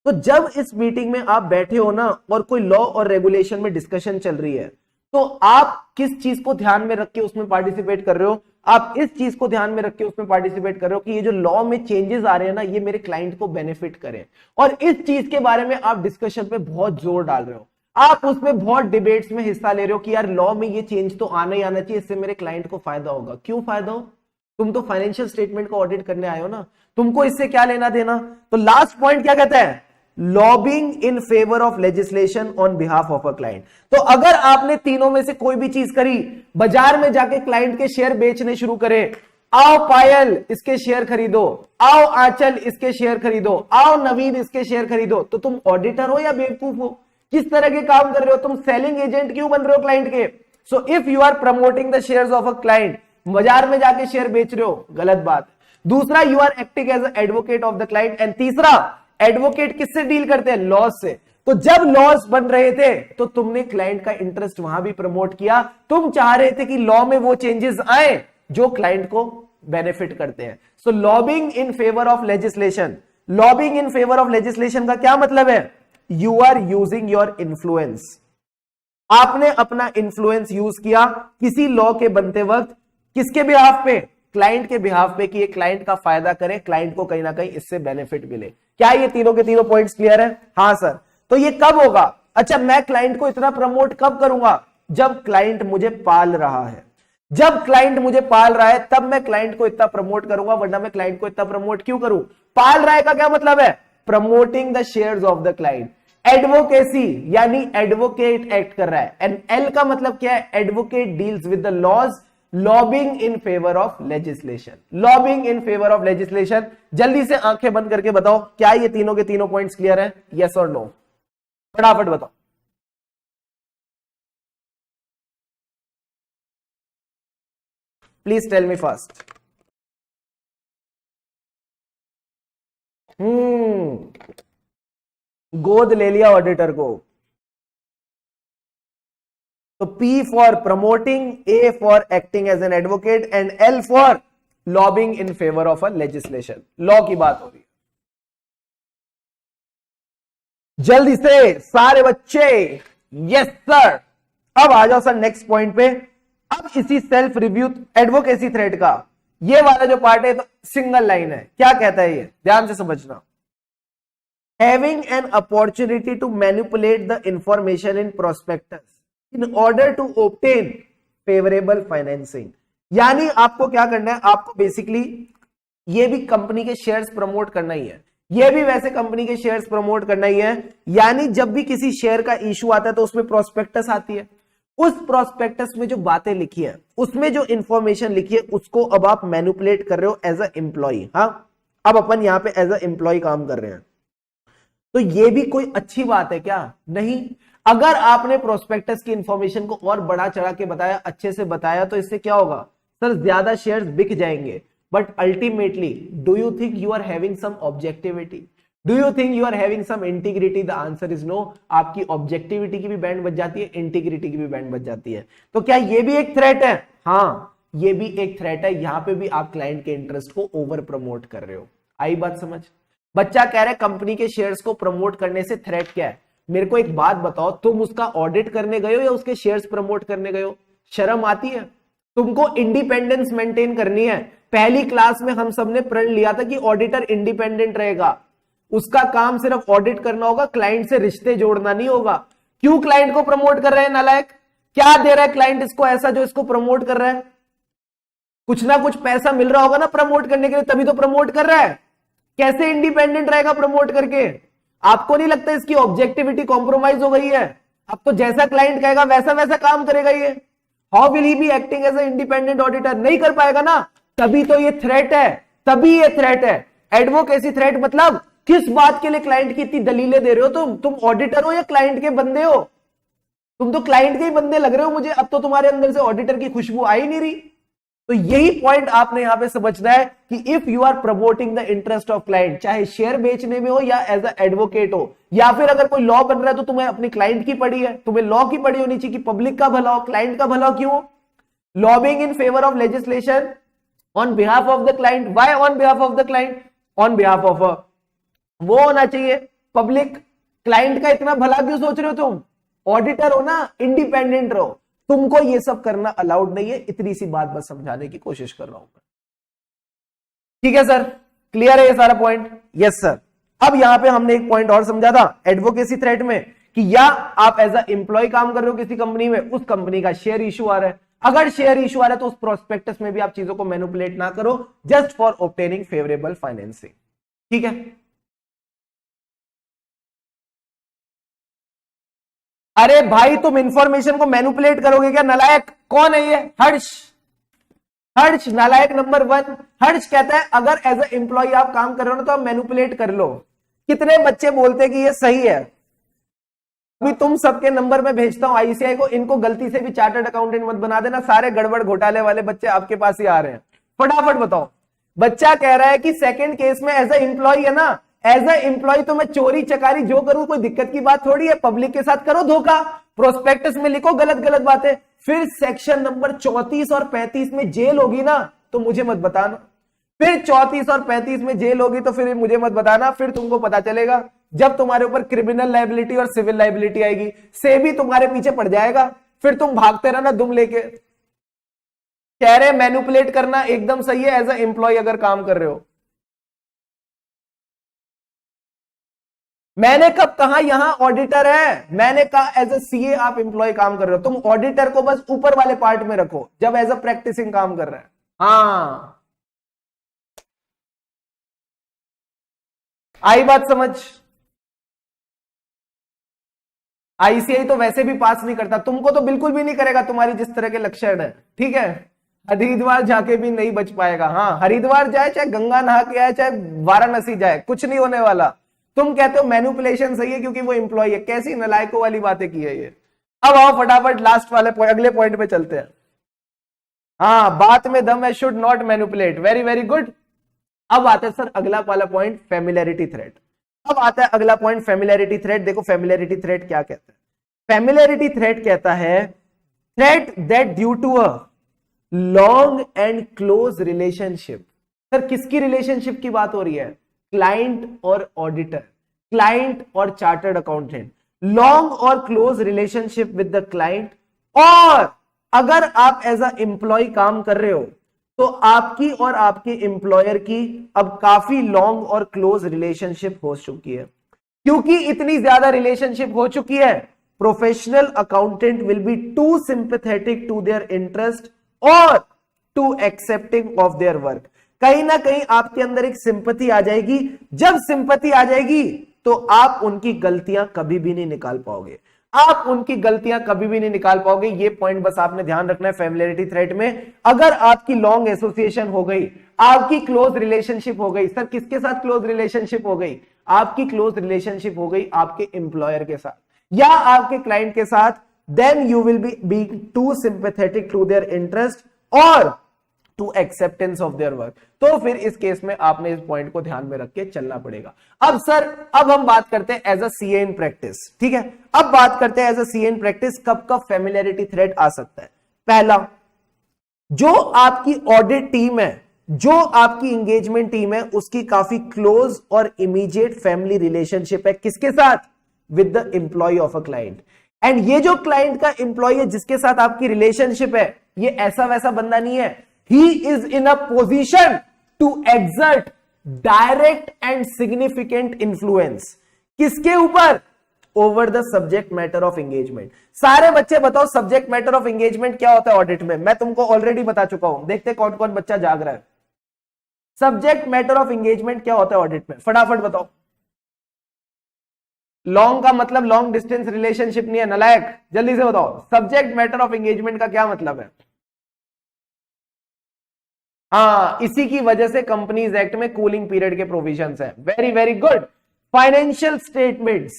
तो जब इस मीटिंग में आप बैठे हो ना और कोई लॉ और रेगुलेशन में डिस्कशन चल रही है, तो आप किस चीज को ध्यान में रख के उसमें पार्टिसिपेट कर रहे हो, आप इस चीज को ध्यान में रख के उसमें पार्टिसिपेट कर रहे हो कि ये जो लॉ में चेंजेस आ रहे हैं ना, ये मेरे क्लाइंट को बेनिफिट करें, और इस चीज के बारे में आप डिस्कशन पे बहुत जोर डाल रहे हो, आप उसमें बहुत डिबेट्स में हिस्सा ले रहे हो कि यार लॉ में ये चेंज तो आना ही आना चाहिए, इससे मेरे क्लाइंट को फायदा होगा। क्यों फायदा हो, तुम तो फाइनेंशियल स्टेटमेंट को ऑडिट करने आए हो ना, तुमको इससे क्या लेना देना। तो लास्ट पॉइंट क्या कहता है, lobbying in favour of legislation on behalf of a client. तो अगर आपने तीनों में से कोई भी चीज करी, बाजार में जाके क्लाइंट के शेयर बेचने शुरू करे, आओ पायल इसके शेयर खरीदो, आओ आंचल इसके शेयर खरीदो, आओ नवीन इसके शेयर खरीदो, तो तुम ऑडिटर हो या बेवकूफ हो, किस तरह के काम कर रहे हो, तुम सेलिंग एजेंट क्यों बन रहे हो क्लाइंट के। So if you are promoting the shares of a client, बाजार में जाके शेयर बेच रहे हो, गलत बात। दूसरा, you are acting as advocate of the client, and तीसरा, एडवोकेट किससे डील करते हैं, लॉस से। तो जब लॉस बन रहे थे तो तुमने क्लाइंट का इंटरेस्ट वहां भी प्रमोट किया, तुम चाह रहे थे कि लॉ में वो चेंजेस आए जो क्लाइंट को बेनिफिट करते हैं। So lobbying in favour of legislation, lobbying in favour of legislation का क्या मतलब है, you are using your influence, आपने अपना इन्फ्लुएंस यूज किया किसी लॉ के बनते वक्त, किसके बिहाफ पे, क्लाइंट के बिहाफ पे, कि ये क्लाइंट का फायदा करे, क्लाइंट को कहीं ना कहीं इससे बेनिफिट मिले। क्या ये तीनों के तीनों पॉइंट्स क्लियर है, हाँ सर। तो ये कब होगा, अच्छा मैं क्लाइंट को इतना प्रमोट कब करूंगा, जब क्लाइंट मुझे पाल रहा है, जब क्लाइंट मुझे पाल रहा है तब मैं क्लाइंट को इतना प्रमोट करूंगा, वरना मैं क्लाइंट को इतना प्रमोट क्यों करूं। पाल रहा है का क्या मतलब है, promoting the shares of the client. Advocacy यानी एडवोकेट एक्ट कर रहा है, एंड एल का मतलब क्या है, advocate deals with the laws, lobbying in favour of legislation, lobbying in favour of legislation. जल्दी से आंखें बंद करके बताओ, क्या ये तीनों के तीनों पॉइंट्स क्लियर है, यस और नो, फटाफट बताओ। Please tell me fast. गोद ले लिया ऑडिटर को, तो P for promoting, A for acting as an advocate, and L for lobbying in favour of a legislation. Law की बात हो रही है। जल्दी से सारे बच्चे, यस सर। अब आ जाओ सर नेक्स्ट पॉइंट पे। अब इसी सेल्फ रिव्यू एडवोकेसी थ्रेड का ये वाला जो पार्ट है, तो सिंगल लाइन है, क्या कहता है ये, ध्यान से समझना। Having an opportunity to manipulate the information in prospectus in order to obtain favourable financing. यानी आपको क्या करना है, आपको बेसिकली ये भी कंपनी के शेयर्स प्रमोट करना ही है, ये भी वैसे कंपनी के शेयर्स प्रमोट करना ही है। यानी जब भी किसी शेयर का इशू आता है तो उसमें प्रोस्पेक्टस आती है, उस प्रोस्पेक्टस में जो बातें लिखी है, उसमें जो इंफॉर्मेशन लिखी है, उसको अब आप मैनिपुलेट कर रहे हो एज अ एम्प्लॉय। हाँ, अब अपन यहां पे एज अ एम्प्लॉय काम कर रहे हैं, तो ये भी कोई अच्छी बात है क्या, नहीं। अगर आपने प्रोस्पेक्टस की इंफॉर्मेशन को और बढ़ा चढ़ा के बताया, अच्छे से बताया, तो इससे क्या होगा सर, ज्यादा शेयर्स बिक जाएंगे। But ultimately do you think you are having some objectivity, do you think you are having some integrity? The answer is no. आपकी ऑब्जेक्टिविटी की भी बैंड बच जाती है, इंटीग्रिटी की भी बैंड बच जाती है। तो क्या ये भी एक थ्रेट है? हाँ, ये भी एक थ्रेट है। यहां पे भी आप क्लाइंट के इंटरेस्ट को ओवर प्रमोट कर रहे हो। आई बात समझ? बच्चा कह रहा है कंपनी के शेयर्स को प्रमोट करने से थ्रेट क्या है? मेरे को एक बात बताओ, तुम उसका ऑडिट करने गए हो या उसके शेयर्स प्रमोट करने गए हो? शर्म आती है? तुमको इंडिपेंडेंस मेंटेन करनी है। पहली क्लास में हम सबने प्रण लिया था कि ऑडिटर इंडिपेंडेंट रहेगा, उसका काम सिर्फ ऑडिट करना होगा, क्लाइंट से रिश्ते जोड़ना नहीं होगा। क्यों क्लाइंट को प्रमोट कर रहे हैं नालायक? क्या दे रहा है क्लाइंट इसको ऐसा जो इसको प्रमोट कर रहा है? कुछ ना कुछ पैसा मिल रहा होगा ना प्रमोट करने के लिए, तभी तो प्रमोट कर रहा है। कैसे इंडिपेंडेंट रहेगा प्रमोट करके? आपको नहीं लगता इसकी ऑब्जेक्टिविटी कॉम्प्रोमाइज हो गई है? अब तो जैसा क्लाइंट कहेगा वैसा वैसा काम करेगा ये। How will he be acting as a independent auditor? नहीं कर पाएगा ना। तभी तो ये थ्रेट है, तभी ये थ्रेट है। एडवोकेसी थ्रेट मतलब किस बात के लिए क्लाइंट की इतनी दलीलें दे रहे हो? तुम ऑडिटर हो या क्लाइंट के बंदे हो? तुम तो क्लाइंट के ही बंदे लग रहे हो मुझे। अब तो तुम्हारे अंदर से ऑडिटर की खुशबू आ ही नहीं रही। तो यही पॉइंट आपने यहां पे समझना है कि if you are promoting the interest of client, चाहे शेयर बेचने में हो या एज अ एडवोकेट हो, या फिर अगर कोई लॉ बन रहा है तो तुम्हें अपनी क्लाइंट की पड़ी है, तुम्हें लॉ की पड़ी होनी चाहिए कि पब्लिक का भला हो, क्लाइंट का भला क्यों? Lobbying in favour of legislation on behalf of the client. Why on behalf of the client? On behalf of वो होना चाहिए पब्लिक। क्लाइंट का इतना भला क्यों सोच रहे हो तुम? ऑडिटर हो ना, इंडिपेंडेंट रहो। तुमको ये सब करना अलाउड नहीं है। इतनी सी बात बस समझाने की कोशिश कर रहा हूं। ठीक है सर, क्लियर है ये सारा पॉइंट? Yes sir. अब यहां पे हमने एक पॉइंट और समझा था एडवोकेसी थ्रेट में कि या आप एज अ एम्प्लॉय काम कर रहे हो किसी कंपनी में, उस कंपनी का शेयर इशू आ रहा है। अगर शेयर इशू आ रहा है तो उस प्रोस्पेक्टस में भी आप चीजों को मैनिपुलेट ना करो, just for obtaining favourable financing. ठीक है? अरे भाई, तुम इंफॉर्मेशन को मैनिपुलेट करोगे क्या? नालायक कौन है ये? हर्ष। हर्ष नालायक नंबर 1। हर्ष कहता है अगर एज ए एम्प्लॉय आप काम कर रहे हो ना तो आप मैनिपुलेट कर लो। कितने बच्चे बोलते कि ये सही है? अभी तुम सबके नंबर में भेजता हूं आईसीआई को, इनको गलती से भी चार्टर्ड अकाउंटेंट मत बना देना। सारे गड़बड़ घोटाले वाले बच्चे आपके पास ही आ रहे हैं। फटाफट बताओ। बच्चा कह रहा है कि सेकंड केस में एज ए एम्प्लॉय है ना, एज ए एम्प्लॉय तो मैं चोरी चकारी जो करूं कोई दिक्कत की बात थोड़ी है। पब्लिक के साथ करो धोखा, प्रोस्पेक्टस में लिखो गलत गलत बातें, फिर सेक्शन नंबर 34 और 35 में जेल होगी ना तो मुझे मत बताना। फिर 34 और 35 में जेल होगी तो फिर मुझे मत बताना। फिर तुमको पता चलेगा जब तुम्हारे ऊपर क्रिमिनल लायबिलिटी और सिविल लायबिलिटी आएगी, सेबी तुम्हारे पीछे पड़ जाएगा, फिर तुम भागते रहना दुम लेके। कह रहे मैनिपुलेट करना एकदम सही है एज ए एम्प्लॉय अगर काम कर रहे हो। मैंने कब कहा यहां ऑडिटर है? मैंने कहा एज ए सीए आप एम्प्लॉय काम कर रहे हो। तुम ऑडिटर को बस ऊपर वाले पार्ट में रखो जब एज अ प्रैक्टिसिंग काम कर रहे हैं। हाँ, आई बात समझ? आईसीआई तो वैसे भी पास नहीं करता, तुमको तो बिल्कुल भी नहीं करेगा, तुम्हारी जिस तरह के लक्षण है। ठीक है? हरिद्वार जाके भी नहीं बच पाएगा। हाँ, हरिद्वार जाए चाहे गंगा नहा के आए चाहे वाराणसी जाए, कुछ नहीं होने वाला। तुम कहते हो मैनिपुलेशन सही है क्योंकि वो एम्प्लॉय है। कैसी नालायकों वाली बातें की है ये। अब आओ फटाफट लास्ट वाले अगले पॉइंट पे चलते हैं। हाँ, बात में दम है, should not manipulate. Very very good. अब आता है सर अगला वाला पॉइंट, फेमिलियरिटी थ्रेट। अब आता है अगला पॉइंट, फेमिलियरिटी थ्रेट। देखो फेमिलियरिटी थ्रेट क्या कहता है? फेमिलियरिटी थ्रेट कहता है threat that due to a long and close relationship. Sir किसकी रिलेशनशिप की बात हो रही है? क्लाइंट और ऑडिटर, क्लाइंट और चार्टर्ड अकाउंटेंट, लॉन्ग और close relationship with the client. और अगर आप एज अ एम्प्लॉय काम कर रहे हो तो आपकी और आपके एम्प्लॉयर की अब काफी लॉन्ग और क्लोज रिलेशनशिप हो चुकी है। क्योंकि इतनी ज्यादा रिलेशनशिप हो चुकी है, professional accountant will be too sympathetic to their interest or too accepting of their work. कहीं ना कहीं आपके अंदर एक सिंपैथी आ जाएगी। जब सिंपैथी आ जाएगी तो आप उनकी गलतियां कभी भी नहीं निकाल पाओगे। आप उनकी गलतियां कभी भी नहीं निकाल पाओगे। ये पॉइंट बस आपने ध्यान रखना है फेमिलियरिटी थ्रेट में। अगर आपकी लॉन्ग एसोसिएशन हो गई, आपकी क्लोज रिलेशनशिप हो गई, सर किसके साथ क्लोज रिलेशनशिप हो गई? आपकी क्लोज रिलेशनशिप हो गई आपके एम्प्लॉयर के साथ या आपके क्लाइंट के साथ, then you will be too sympathetic to their interest or too acceptance of their work. तो फिर इस केस में आपने इस पॉइंट को ध्यान में रख के चलना पड़ेगा। अब सर, अब हम बात करते हैं as a CA in practice, ठीक है। अब बात करते हैं as a CA in practice कब कब फेमिलियरिटी थ्रेट आ सकता है। पहला, जो आपकी ऑडिट टीम है, जो आपकी एंगेजमेंट टीम है, उसकी काफी क्लोज और इमीडिएट फैमिली रिलेशनशिप है किसके साथ? With the employee of a client. And ये जो क्लाइंट का एम्प्लॉय है जिसके साथ आपकी रिलेशनशिप है, ये ऐसा वैसा बंदा नहीं है। He is in a position to exert direct and significant influence किसके ऊपर? Over the subject matter of engagement. सारे बच्चे बताओ सब्जेक्ट मैटर ऑफ एंगेजमेंट क्या होता है ऑडिट में? मैं तुमको ऑलरेडी बता चुका हूं, देखते कौन कौन बच्चा जाग रहा है। सब्जेक्ट मैटर ऑफ एंगेजमेंट क्या होता है ऑडिट में? फटाफट बताओ। लॉन्ग का मतलब लॉन्ग डिस्टेंस रिलेशनशिप नहीं है नलायक, जल्दी से बताओ। सब्जेक्ट मैटर ऑफ एंगेजमेंट का क्या मतलब है? हाँ, इसी की वजह से कंपनीज एक्ट में कूलिंग पीरियड के प्रोविजंस हैं। Very very good. Financial statements,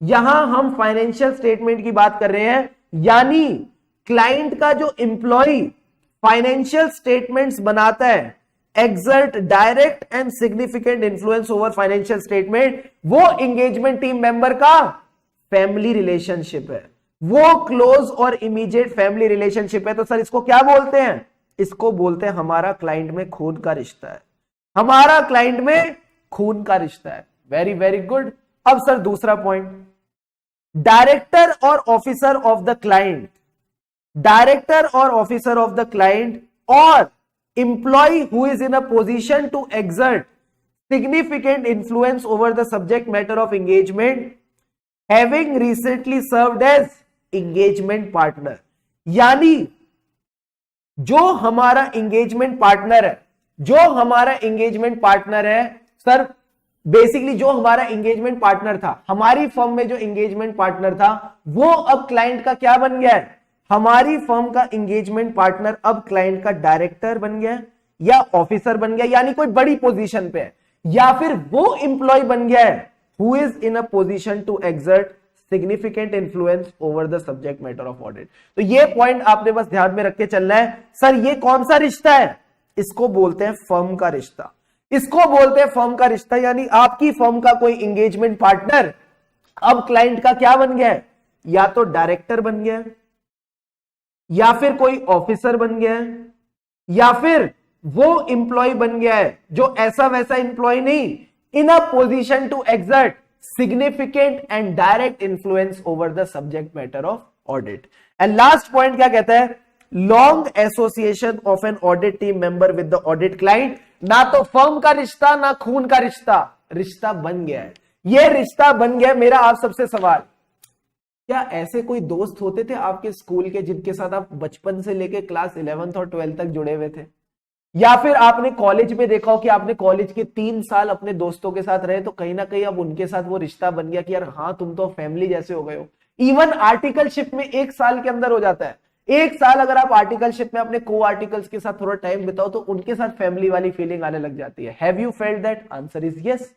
यहां हम फाइनेंशियल स्टेटमेंट की बात कर रहे हैं, यानी क्लाइंट का जो एम्प्लॉय फाइनेंशियल स्टेटमेंट्स बनाता है, exert direct and significant influence over financial statement, वो एंगेजमेंट टीम मेंबर का फैमिली रिलेशनशिप है, वो क्लोज और इमीडिएट फैमिली रिलेशनशिप है। तो सर इसको क्या बोलते हैं? इसको बोलते हैं हमारा क्लाइंट में खून का रिश्ता है, हमारा क्लाइंट में खून का रिश्ता है। Very very good. अब सर दूसरा पॉइंट, डायरेक्टर और officer of the client, director और ऑफिसर ऑफ द क्लाइंट और employee who is in a position to exert significant influence over the subject matter of engagement having recently served as engagement partner। यानी जो हमारा engagement partner है, जो हमारा engagement partner है sir, basically जो हमारा एंगेजमेंट पार्टनर था, हमारी फर्म में जो एंगेजमेंट पार्टनर था, वो अब क्लाइंट का क्या बन गया है? हमारी फर्म का एंगेजमेंट पार्टनर अब क्लाइंट का डायरेक्टर बन गया या ऑफिसर बन गया, यानी कोई बड़ी पोजीशन पे है, या फिर वो इंप्लॉय बन गया है who is in a position to exert significant influence over the subject matter of audit. तो ये पॉइंट आपने बस ध्यान में रख के चलना है। सर ये कौन सा रिश्ता है? इसको बोलते हैं फर्म का रिश्ता, इसको बोलते हैं फर्म का रिश्ता। यानी आपकी फर्म का कोई एंगेजमेंट पार्टनर अब क्लाइंट का क्या बन गया है? या तो डायरेक्टर बन गया है, या फिर कोई ऑफिसर बन गया है, या फिर वो इंप्लॉय बन गया है जो ऐसा वैसा इंप्लॉय नहीं, in a position to exert significant and direct influence over the subject matter of audit. And last point क्या कहता है? Long association of an audit team member with the audit client. ना तो फर्म का रिश्ता ना खून का रिश्ता, रिश्ता बन गया है, ये रिश्ता बन गया। मेरा आप सबसे सवाल, क्या ऐसे कोई दोस्त होते थे आपके स्कूल के जिनके साथ आप बचपन से लेके क्लास 11th और 12th तक जुड़े हुए थे? या फिर आपने कॉलेज में देखा हो कि आपने कॉलेज के 3 साल अपने दोस्तों के साथ रहे, तो कहीं ना कहीं अब उनके साथ वो रिश्ता बन गया कि यार हाँ तुम तो फैमिली जैसे हो गए हो। इवन आर्टिकलशिप में 1 साल के अंदर हो जाता है। 1 साल अगर आप आर्टिकलशिप में अपने को आर्टिकल्स के साथ थोड़ा टाइम बिताओ तो उनके साथ फैमिली वाली फीलिंग आने लग जाती है। Have you felt that? Answer is yes,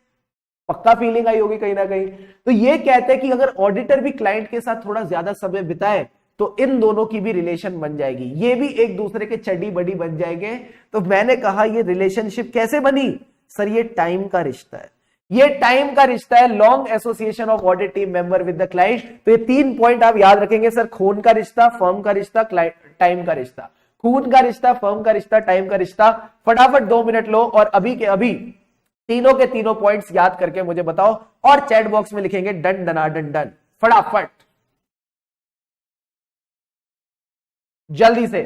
पक्का फीलिंग आई होगी कहीं ना कहीं। तो ये कहते हैं कि अगर ऑडिटर भी क्लाइंट के साथ थोड़ा ज्यादा समय बिताए तो इन दोनों की भी रिलेशन बन जाएगी, ये भी एक दूसरे के चड्डी बड़ी बन जाएंगे। तो मैंने कहा ये रिलेशनशिप कैसे बनी? सर ये टाइम का रिश्ता है, ये टाइम का रिश्ता है, long association of audit team member with the client. तो ये 3 पॉइंट आप याद रखेंगे सर, खून का रिश्ता, फर्म का रिश्ता, टाइम का रिश्ता। खून का रिश्ता, फर्म का रिश्ता, टाइम का रिश्ता। फटाफट 2 मिनट लो और अभी के अभी तीनों के तीनों पॉइंट्स याद करके मुझे बताओ और चैट बॉक्स में लिखेंगे डन डना डन डन, फटाफट जल्दी से।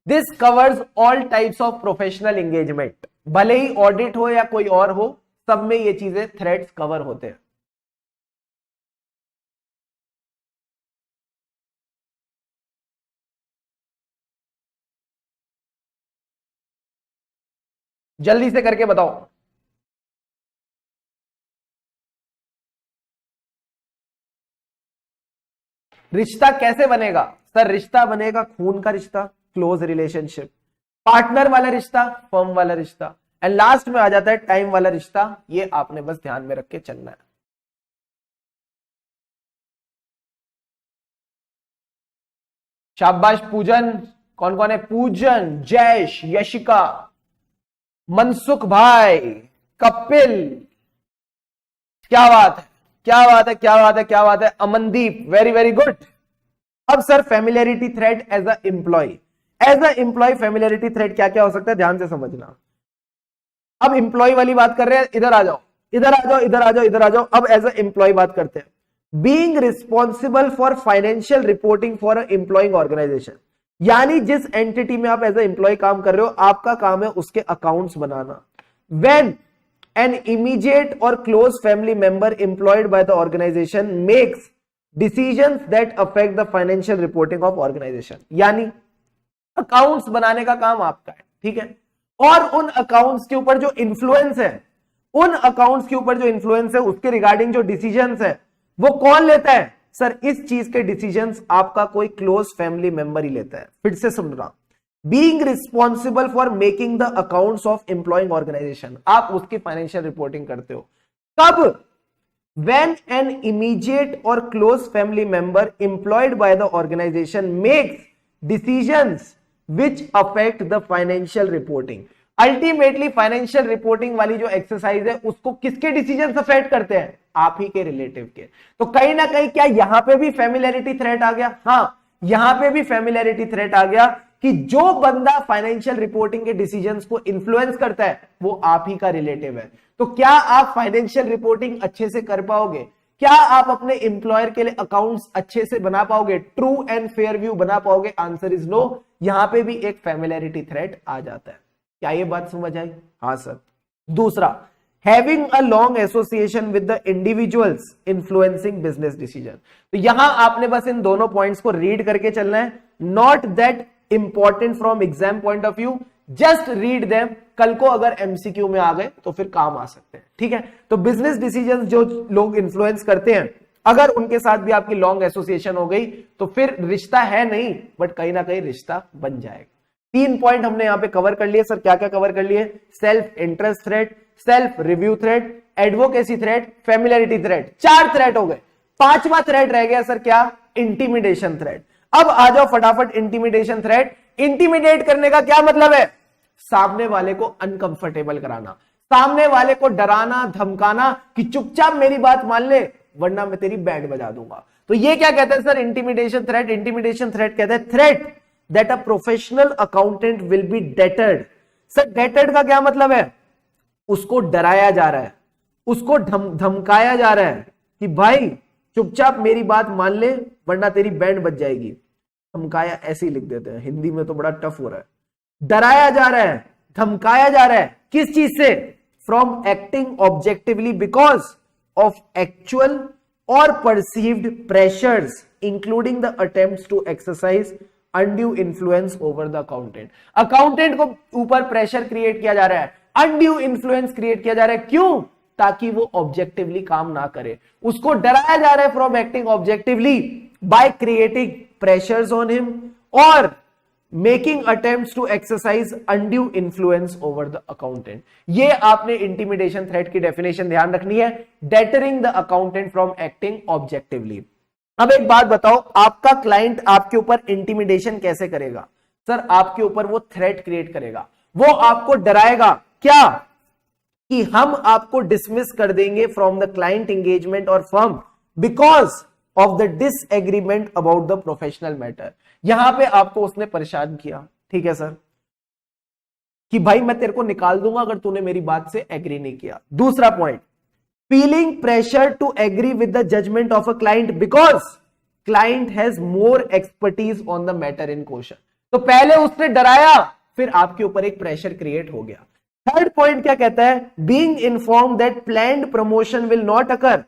This covers all types of professional engagement, भले ही ऑडिट हो या कोई और हो, सब में ये चीजें थ्रेड्स कवर होते हैं। जल्दी से करके बताओ। रिश्ता कैसे बनेगा? सर रिश्ता बनेगा खून का रिश्ता, क्लोज रिलेशनशिप, पार्टनर वाला रिश्ता, फर्म वाला रिश्ता, एंड लास्ट में आ जाता है टाइम वाला रिश्ता। ये आपने बस ध्यान में रख के चलना है। शाबाश पूजन, कौन कौन है? पूजन, जयश, यशिका, मनसुख भाई, कपिल, क्या बात है, क्या बात है, क्या बात है, क्या बात है, अमनदीप, वेरी वेरी गुड। अब sir familiarity threat as a employee, as a employee familiarity threat क्या क्या हो सकता है, ध्यान से समझना। अब एम्प्लॉय वाली बात कर रहे हैं, इधर आ जाओ, इधर आ जाओ, इधर आ जाओ, इधर आ जाओ। अब एज अ एम्प्लॉय बात करते हैं। Being responsible for financial reporting for a employing organization, यानी जिस एंटिटी में आप एज अ एम्प्लॉय काम कर रहे हो, आपका काम है उसके अकाउंट्स बनाना। When an immediate or close family member employed by the organization makes decisions that affect the financial reporting of organization, यानी अकाउंट्स बनाने का काम आपका है, ठीक है। और उन अकाउंट्स के ऊपर जो इन्फ्लुएंस है, उन अकाउंट्स के ऊपर जो इन्फ्लुएंस है, उसके रिगार्डिंग जो डिसीजंस है, वो कौन लेता है? सर इस चीज के डिसीजंस आपका कोई क्लोज फैमिली मेंबर ही लेता है। फिर से सुन रहा, being responsible for making the accounts of employing organization, आप उसकी फाइनेंशियल रिपोर्टिंग करते हो। कब? when an immediate or close family member employed by the organization makes decisions which affect the financial reporting। Ultimately financial reporting वाली जो exercise है, उसको किसके डिसीजन अफेक्ट करते हैं? आप ही के रिलेटिव के। तो कहीं ना कहीं क्या यहां पे भी फैमिलियरिटी थ्रेट आ गया? हाँ, यहां पे भी फैमिलियरिटी थ्रेट आ गया कि जो बंदा फाइनेंशियल रिपोर्टिंग के डिसीजंस को इन्फ्लुएंस करता है, वो आप ही का रिलेटिव है। तो क्या आप फाइनेंशियल रिपोर्टिंग अच्छे से कर पाओगे? क्या आप अपने एम्प्लॉयर के लिए अकाउंट्स अच्छे से बना पाओगे? ट्रू एंड फेयर व्यू बना पाओगे? Answer is no. यहां पे भी एक फैमिलियरिटी थ्रेट आ जाता है। क्या ये बात समझ आई? हाँ सर। दूसरा, having a long association with the individuals influencing business decision. तो यहां आपने बस इन दोनों पॉइंट्स को रीड करके चलना है, not that important from exam point of view, just read them. कल को अगर एमसीक्यू में आ गए तो फिर काम आ सकते हैं, ठीक है। तो बिजनेस डिसीजंस जो लोग इन्फ्लुएंस करते हैं, अगर उनके साथ भी आपकी लॉन्ग एसोसिएशन हो गई तो फिर रिश्ता है नहीं, बट कहीं ना कहीं रिश्ता बन जाएगा। 3 पॉइंट हमने यहां पे कवर कर लिए सर। क्या क्या कवर कर लिए? Self interest threat, self review threat, advocacy threat, familiarity threat. 4 threat हो गए। 5वां थ्रेट रह गया सर, क्या? Intimidation threat. अब आ जाओ फटाफट इंटिमिडेशन थ्रेट। इंटिमिडेट करने का क्या मतलब है? सामने वाले को अनकंफर्टेबल कराना, सामने वाले को डराना, धमकाना कि चुपचाप मेरी बात मान ले वरना मैं तेरी बैंड बजा दूंगा। तो ये क्या कहते हैं sir? Intimidation threat. Intimidation threat कहते हैं threat that a professional accountant will be deterred. Sir deterred का क्या मतलब है? उसको डराया जा रहा है, उसको धमकाया जा रहा है कि भाई चुपचाप मेरी बात मान ले वरना तेरी बैंड बज जाएगी। धमकाया ऐसे ही लिख देते हैं, हिंदी में तो बड़ा टफ हो रहा है। डराया जा रहा है, धमकाया जा रहा है, किस चीज से? From acting objectively because of actual or perceived pressures including the attempts to exercise undue influence over the accountant. Accountant को ऊपर प्रेशर क्रिएट किया जा रहा है, अनड्यू इन्फ्लुएंस क्रिएट किया जा रहा है। क्यों? ताकि वो ऑब्जेक्टिवली काम ना करे। उसको डराया जा रहा है from acting objectively by creating pressures on him or making attempts to exercise undue influence over the accountant. ये आपने इंटिमिडेशन थ्रेट की डेफिनेशन ध्यान रखनी है, deterring the accountant from acting objectively. अब एक बात बताओ, आपका क्लाइंट आपके ऊपर इंटिमिडेशन कैसे करेगा? सर आपके ऊपर वो थ्रेट क्रिएट करेगा, वो आपको डराएगा। क्या? कि हम आपको डिसमिस कर देंगे फ्रॉम द क्लाइंट एंगेजमेंट और firm because of the disagreement about the professional matter. यहां पे आपको उसने परेशान किया, ठीक है सर, कि भाई मैं तेरे को निकाल दूंगा अगर तूने मेरी बात से एग्री नहीं किया। दूसरा point, feeling pressure to agree with the judgement of a client because client has more expertise on the matter in question. तो पहले उसने डराया, फिर आपके ऊपर एक प्रेशर क्रिएट हो गया। थर्ड पॉइंट क्या कहता है? Being informed that planned promotion will not occur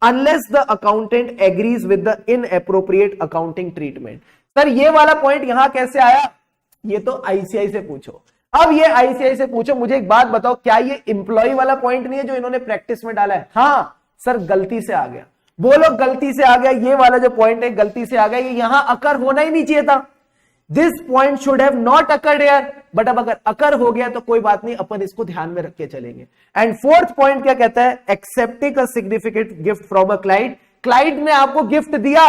unless the accountant agrees with the inappropriate accounting treatment. Sir ये वाला पॉइंट यहां कैसे आया? ये तो आईसीआई से पूछो। अब ये आईसीआई से पूछो, मुझे एक बात बताओ, क्या ये इंप्लॉय वाला पॉइंट नहीं है जो इन्होंने प्रैक्टिस में डाला है? हाँ सर, गलती से आ गया। बोलो गलती से आ गया। ये वाला जो पॉइंट है गलती से आ गया, ये यहां अकर होना ही नहीं चाहिए था। This point should have not occurred here, but अब अगर अकर हो गया तो कोई बात नहीं, अपन इसको ध्यान में रख के चलेंगे। एंड फोर्थ पॉइंट क्या कहता है? Accepting a significant gift from a client. Client ने आपको गिफ्ट दिया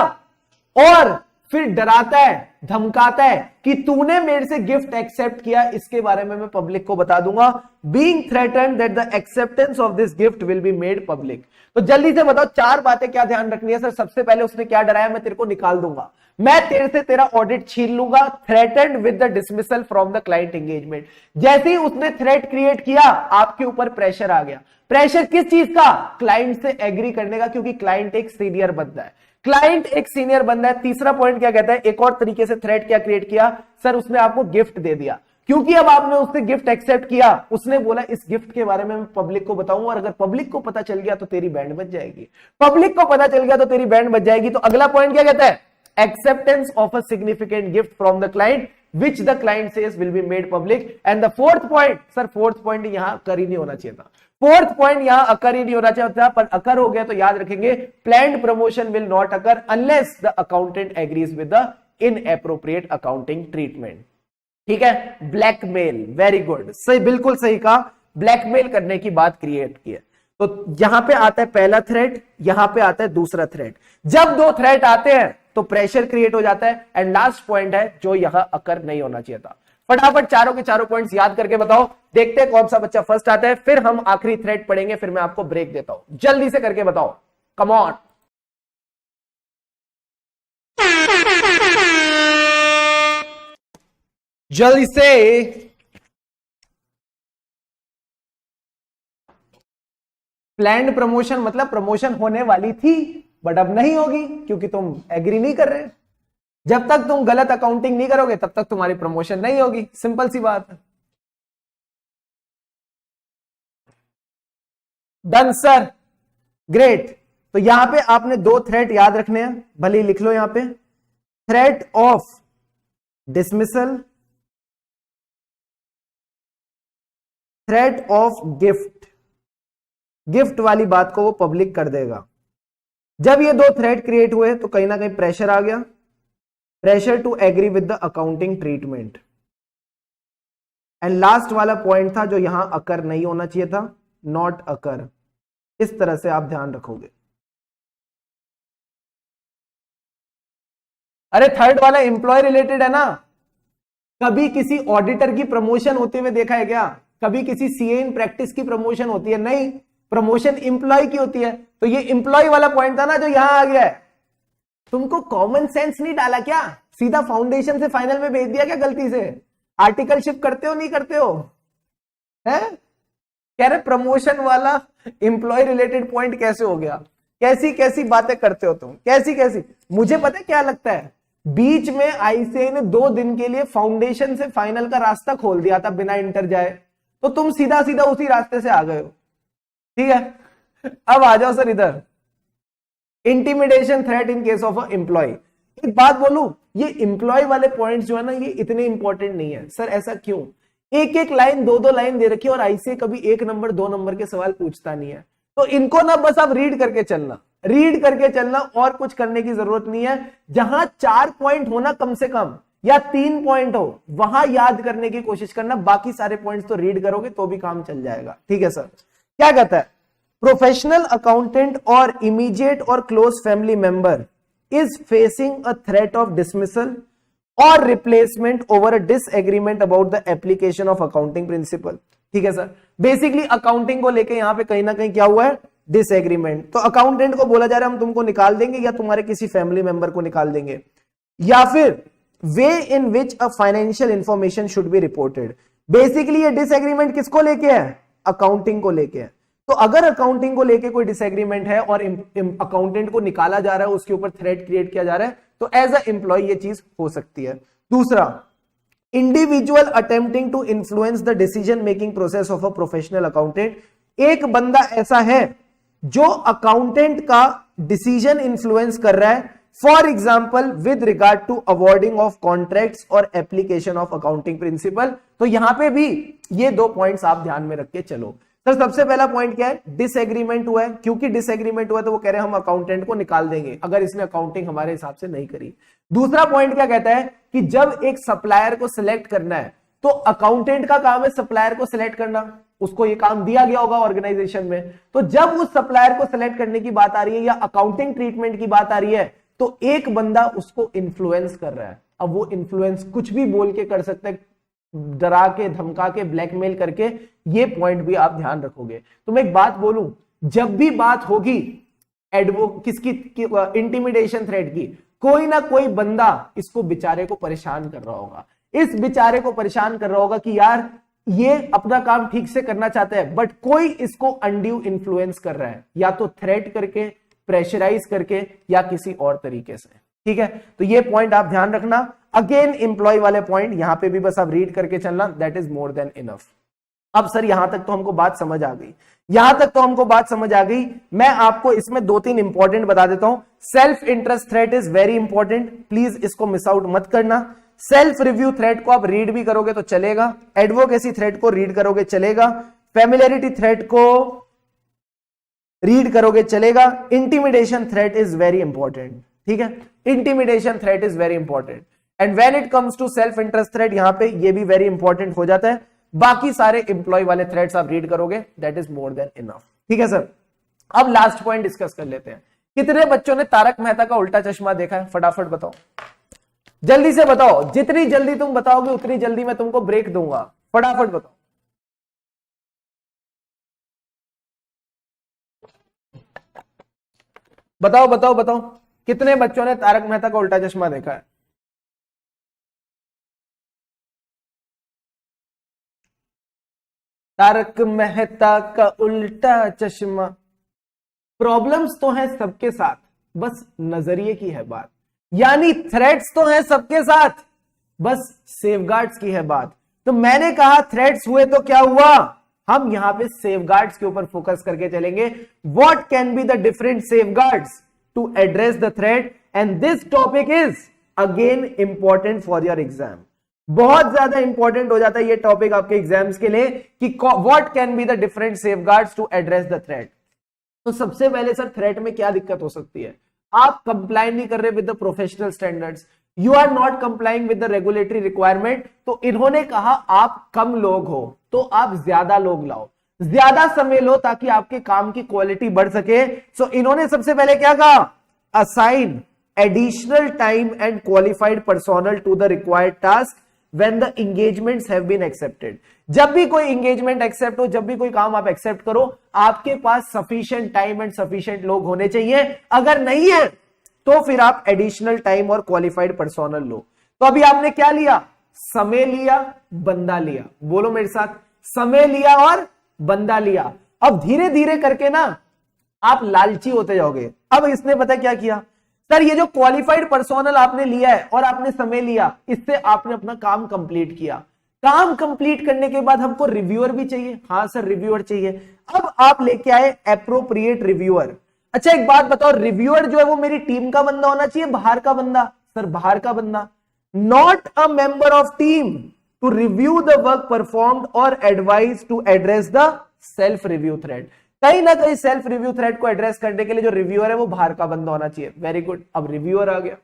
और फिर डराता है धमकाता है कि तूने मेरे से गिफ्ट एक्सेप्ट किया, इसके बारे में मैं पब्लिक को बता दूंगा। Being threatened that the acceptance of this gift will be made public. तो जल्दी से बताओ 4 बातें क्या ध्यान रखनी है सर। सबसे पहले उसने क्या डराया, मैं तेरे को निकाल दूंगा, मैं तेरे से तेरा ऑडिट छीन लूंगा। Threatened with the dismissal from the client engagement. जैसे ही उसने थ्रेट क्रिएट किया, आपके ऊपर प्रेशर आ गया। प्रेशर किस चीज का? क्लाइंट से एग्री करने का, क्योंकि क्लाइंट एक सीनियर बंदा है। क्लाइंट एक सीनियर बंदा है। तीसरा पॉइंट क्या कहता है, एक और तरीके से थ्रेट क्या क्रिएट किया सर, उसने आपको गिफ्ट दे दिया, क्योंकि अब आपने उससे गिफ्ट एक्सेप्ट किया। उसने बोला इस गिफ्ट के बारे में मैं पब्लिक को बताऊंगा, और अगर पब्लिक को पता चल गया तो तेरी बैंड बच जाएगी। पब्लिक को पता चल गया तो तेरी बैंड बच जाएगी। तो अगला पॉइंट क्या कहता है, acceptance of a significant gift from the client which the client says will be made public. And the fourth point, sir fourth point यहां अकर ही नहीं होना चाहिए था। फोर्थ पॉइंट यहां अकर ही नहीं होना चाहिए था, पर अकर हो गया तो याद रखेंगे, planned promotion will not occur unless the accountant agrees with the inappropriate accounting treatment। ठीक है, ब्लैकमेल, वेरी गुड, सही, बिल्कुल सही कहा, ब्लैकमेल करने की बात क्रिएट की है। तो यहां पे आता है पहला थ्रेट, यहां पे आता है दूसरा थ्रेट। जब 2 थ्रेट आते हैं तो प्रेशर क्रिएट हो जाता है। एंड लास्ट पॉइंट है जो यहां अकर नहीं होना चाहिए था। फटाफट चारों के चारों पॉइंट्स याद करके बताओ, देखते हैं कौन सा बच्चा फर्स्ट आता है, फिर हम आखिरी थ्रेट पढ़ेंगे, फिर मैं आपको ब्रेक देता हूं। जल्दी से करके बताओ, कम ऑन। जल्दी से। प्लान्ड प्रमोशन मतलब प्रमोशन होने वाली थी बट अब नहीं होगी, क्योंकि तुम एग्री नहीं कर रहे। जब तक तुम गलत अकाउंटिंग नहीं करोगे तब तक तुम्हारी प्रमोशन नहीं होगी, सिंपल सी बात है। Done sir, great. तो यहां पे आपने 2 थ्रेट याद रखने हैं, भले ही लिख लो यहां पे, threat of dismissal, threat of gift. Gift वाली बात को वो पब्लिक कर देगा। जब ये 2 थ्रेट क्रिएट हुए तो कहीं ना कहीं प्रेशर आ गया, pressure to agree with the accounting treatment. And last वाला पॉइंट था जो यहां अकर नहीं होना चाहिए था, नॉट अकर। इस तरह से आप ध्यान रखोगे। अरे थर्ड वाला एम्प्लॉय रिलेटेड है ना। कभी किसी ऑडिटर की प्रमोशन होते हुए देखा है क्या? कभी किसी सीए इन प्रैक्टिस की प्रमोशन होती है? नहीं, प्रमोशन एम्प्लॉय की होती है। तो ये एम्प्लॉय वाला पॉइंट था ना जो यहां आ गया है। तुमको कॉमन सेंस नहीं डाला क्या? सीधा फाउंडेशन से फाइनल में भेज दिया क्या गलती से? आर्टिकलशिप करते हो नहीं करते हो? है कह रहे प्रमोशन वाला एम्प्लॉय रिलेटेड पॉइंट कैसे हो गया? कैसी कैसी बातें करते हो तुम, कैसी कैसी। मुझे पता है क्या लगता है, बीच में आईसीआई ने 2 दिन के लिए फाउंडेशन से फाइनल का रास्ता खोल दिया था बिना इंटर जाए, तो तुम सीधा सीधा उसी रास्ते से आ गए हो। ठीक है, अब आ जाओ सर इधर, intimidation threat in case of a employee. एक बात बोलूं, ये एम्प्लॉय वाले पॉइंट्स जो है ना, ये इतने इंपॉर्टेंट नहीं है। सर ऐसा क्यों? एक एक लाइन 2-2 लाइन दे रखी है और आईसीआई कभी 1 नंबर 2 नंबर के सवाल पूछता नहीं है। तो इनको ना बस आप रीड करके चलना, रीड करके चलना, और कुछ करने की जरूरत नहीं है। जहां 4 पॉइंट होना कम से कम या 3 पॉइंट हो, वहां याद करने की कोशिश करना। बाकी सारे पॉइंट्स तो रीड करोगे तो भी काम चल जाएगा। ठीक है सर, क्या कहता है, professional accountant or immediate or close family member is facing a threat of dismissal or replacement over a disagreement about the application of accounting principle. ठीक है सर, बेसिकली अकाउंटिंग को लेके यहां पे कहीं ना कहीं क्या हुआ है, डिसएग्रीमेंट। तो अकाउंटेंट को बोला जा रहा है हम तुमको निकाल देंगे, या तुम्हारे किसी फैमिली मेंबर को निकाल देंगे, या फिर way in which a financial information should be reported. Basically ये डिसएग्रीमेंट किसको लेके है? अकाउंटिंग को लेके है। तो अगर अकाउंटिंग को लेके कोई डिसएग्रीमेंट है और अकाउंटेंट को निकाला जा रहा है, उसके ऊपर थ्रेट क्रिएट किया जा रहा है, तो एज अ एम्प्लॉय ये चीज हो सकती है। दूसरा, individual attempting to influence the decision making process of a professional accountant. एक बंदा ऐसा है जो अकाउंटेंट का डिसीजन इन्फ्लुएंस कर रहा है, for example with regard to awarding of contracts और एप्लीकेशन ऑफ अकाउंटिंग प्रिंसिपल। तो यहां पे भी ये 2 पॉइंट्स आप ध्यान में रख के चलो। सर सबसे पहला पॉइंट क्या है, डिसएग्रीमेंट हुआ है। क्योंकि डिसएग्रीमेंट हुआ है तो वो कह रहे हैं हम अकाउंटेंट को निकाल देंगे अगर इसने अकाउंटिंग हमारे हिसाब से नहीं करी। दूसरा पॉइंट क्या कहता है कि जब एक सप्लायर को सिलेक्ट करना है तो अकाउंटेंट का काम है सप्लायर को सिलेक्ट करना, उसको ये काम दिया गया होगा ऑर्गेनाइजेशन में। तो जब उस सप्लायर को सिलेक्ट करने की बात आ रही है या अकाउंटिंग ट्रीटमेंट की बात आ रही है, तो एक बंदा उसको इन्फ्लुएंस कर रहा है, अब वो इन्फ्लुएंस कुछ भी बोल के कर सकते हैं, डरा के, धमका के, ब्लैकमेल करके, ये पॉइंट भी आप ध्यान रखोगे। तो मैं एक बात बोलूं, जब भी बात होगी किसकी, इंटिमिडेशन थ्रेट की, कोई ना कोई बंदा इसको बेचारे को परेशान कर रहा होगा, इस बेचारे को परेशान कर रहा होगा कि यार ये अपना काम ठीक से करना चाहता है, बट कोई इसको अनड्यू इन्फ्लुएंस कर रहा है, या तो थ्रेट करके, प्रेशराइज करके, या किसी और तरीके से। ठीक है, तो ये पॉइंट आप ध्यान रखना। अगेन एम्प्लॉय वाले पॉइंट यहां पे भी बस आप रीड करके चलना, that is more than enough. अब सर यहां तक तो हमको बात समझ आ गई, यहां तक तो हमको बात समझ आ गई। मैं आपको इसमें 2-3 इंपॉर्टेंट बता देता हूं। Self interest threat is very important, please इसको मिस आउट मत करना। सेल्फ रिव्यू थ्रेट को आप रीड भी करोगे तो चलेगा, एडवोकेसी थ्रेट को रीड करोगे चलेगा, फेमिलियरिटी थ्रेट को रीड करोगे चलेगा। Intimidation threat is very important, ठीक है, intimidation threat is very important. And when it comes to self interest threat, यहां पे ये भी वेरी इंपॉर्टेंट हो जाता है। बाकी सारे एम्प्लॉय वाले थ्रेट्स आप रीड करोगे, that is more than enough. ठीक है सर, अब लास्ट पॉइंट डिस्कस कर लेते हैं। कितने बच्चों ने तारक मेहता का उल्टा चश्मा देखा है? फटाफट बताओ, जल्दी से बताओ, जितनी जल्दी तुम बताओगे उतनी जल्दी मैं तुमको ब्रेक दूंगा। फटाफट बताओ। बताओ बताओ बताओ, कितने बच्चों ने तारक मेहता का उल्टा चश्मा देखा है? तारक मेहता का उल्टा चश्मा। प्रॉब्लम्स तो हैं सबके साथ, बस नजरिए की है बात, यानी थ्रेट्स तो हैं सबके साथ, बस सेफगार्ड्स की है बात। तो मैंने कहा थ्रेट्स हुए तो क्या हुआ, हम यहां पे सेफगार्ड्स के ऊपर फोकस करके चलेंगे। What can be the different safeguards to address the threat, and this topic is again important for your exam. बहुत ज्यादा इंपॉर्टेंट हो जाता है ये टॉपिक आपके एग्जाम्स के लिए कि what can be the different safeguards to address the threat. तो सबसे पहले सर थ्रेट में क्या दिक्कत हो सकती है? आप कंप्लाई नहीं कर रहे with the professional standards, you are not complying with the regulatory requirement. तो इन्होंने कहा आप कम लोग हो तो आप ज्यादा लोग लाओ, ज्यादा समय लो ताकि आपके काम की क्वालिटी बढ़ सके। सो इन्होंने सबसे पहले क्या कहा, assign additional time and qualified personnel to the required task when the engagements have been accepted। जब भी कोई engagement accept हो, जब भी कोई काम आप accept करो, आपके पास sufficient time and sufficient लोग होने चाहिए। अगर नहीं है तो फिर आप additional time और qualified personnel लो। तो अभी आपने क्या लिया, समय लिया, बंदा लिया। बोलो मेरे साथ, समय लिया और बंदा लिया। अब धीरे धीरे करके ना आप लालची होते जाओगे। अब इसने पता क्या किया सर, ये जो क्वालिफाइड पर्सोनल आपने लिया है और आपने समय लिया, इससे आपने अपना काम कंप्लीट किया। काम कंप्लीट करने के बाद हमको रिव्यूअर भी चाहिए। हाँ सर रिव्यूअर चाहिए। अब आप लेके आए एप्रोप्रिएट रिव्यूअर। अच्छा एक बात बताओ, रिव्यूअर जो है वो मेरी टीम का बंदा होना चाहिए, बाहर का बंदा? सर बाहर का बंदा। Not a member of team to review the work performed or advise to address the self review threat. कहीं ना कहीं सेल्फ रिव्यू थ्रेड को एड्रेस करने के लिए जो रिव्यूअर है वो बाहर का बंदा होना चाहिए। वेरी गुड, अब रिव्यूअर आ गया।